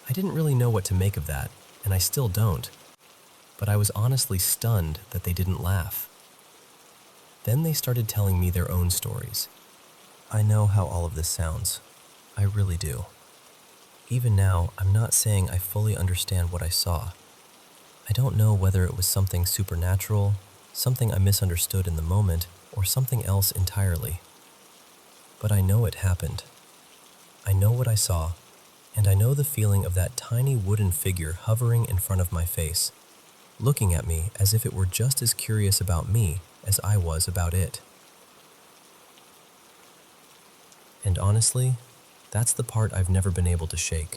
I didn't really know what to make of that, and I still don't. But I was honestly stunned that they didn't laugh. Then they started telling me their own stories. I know how all of this sounds. I really do. Even now, I'm not saying I fully understand what I saw. I don't know whether it was something supernatural, something I misunderstood in the moment, or something else entirely. But I know it happened. I know what I saw, and I know the feeling of that tiny wooden figure hovering in front of my face, looking at me as if it were just as curious about me as I was about it. And honestly, that's the part I've never been able to shake.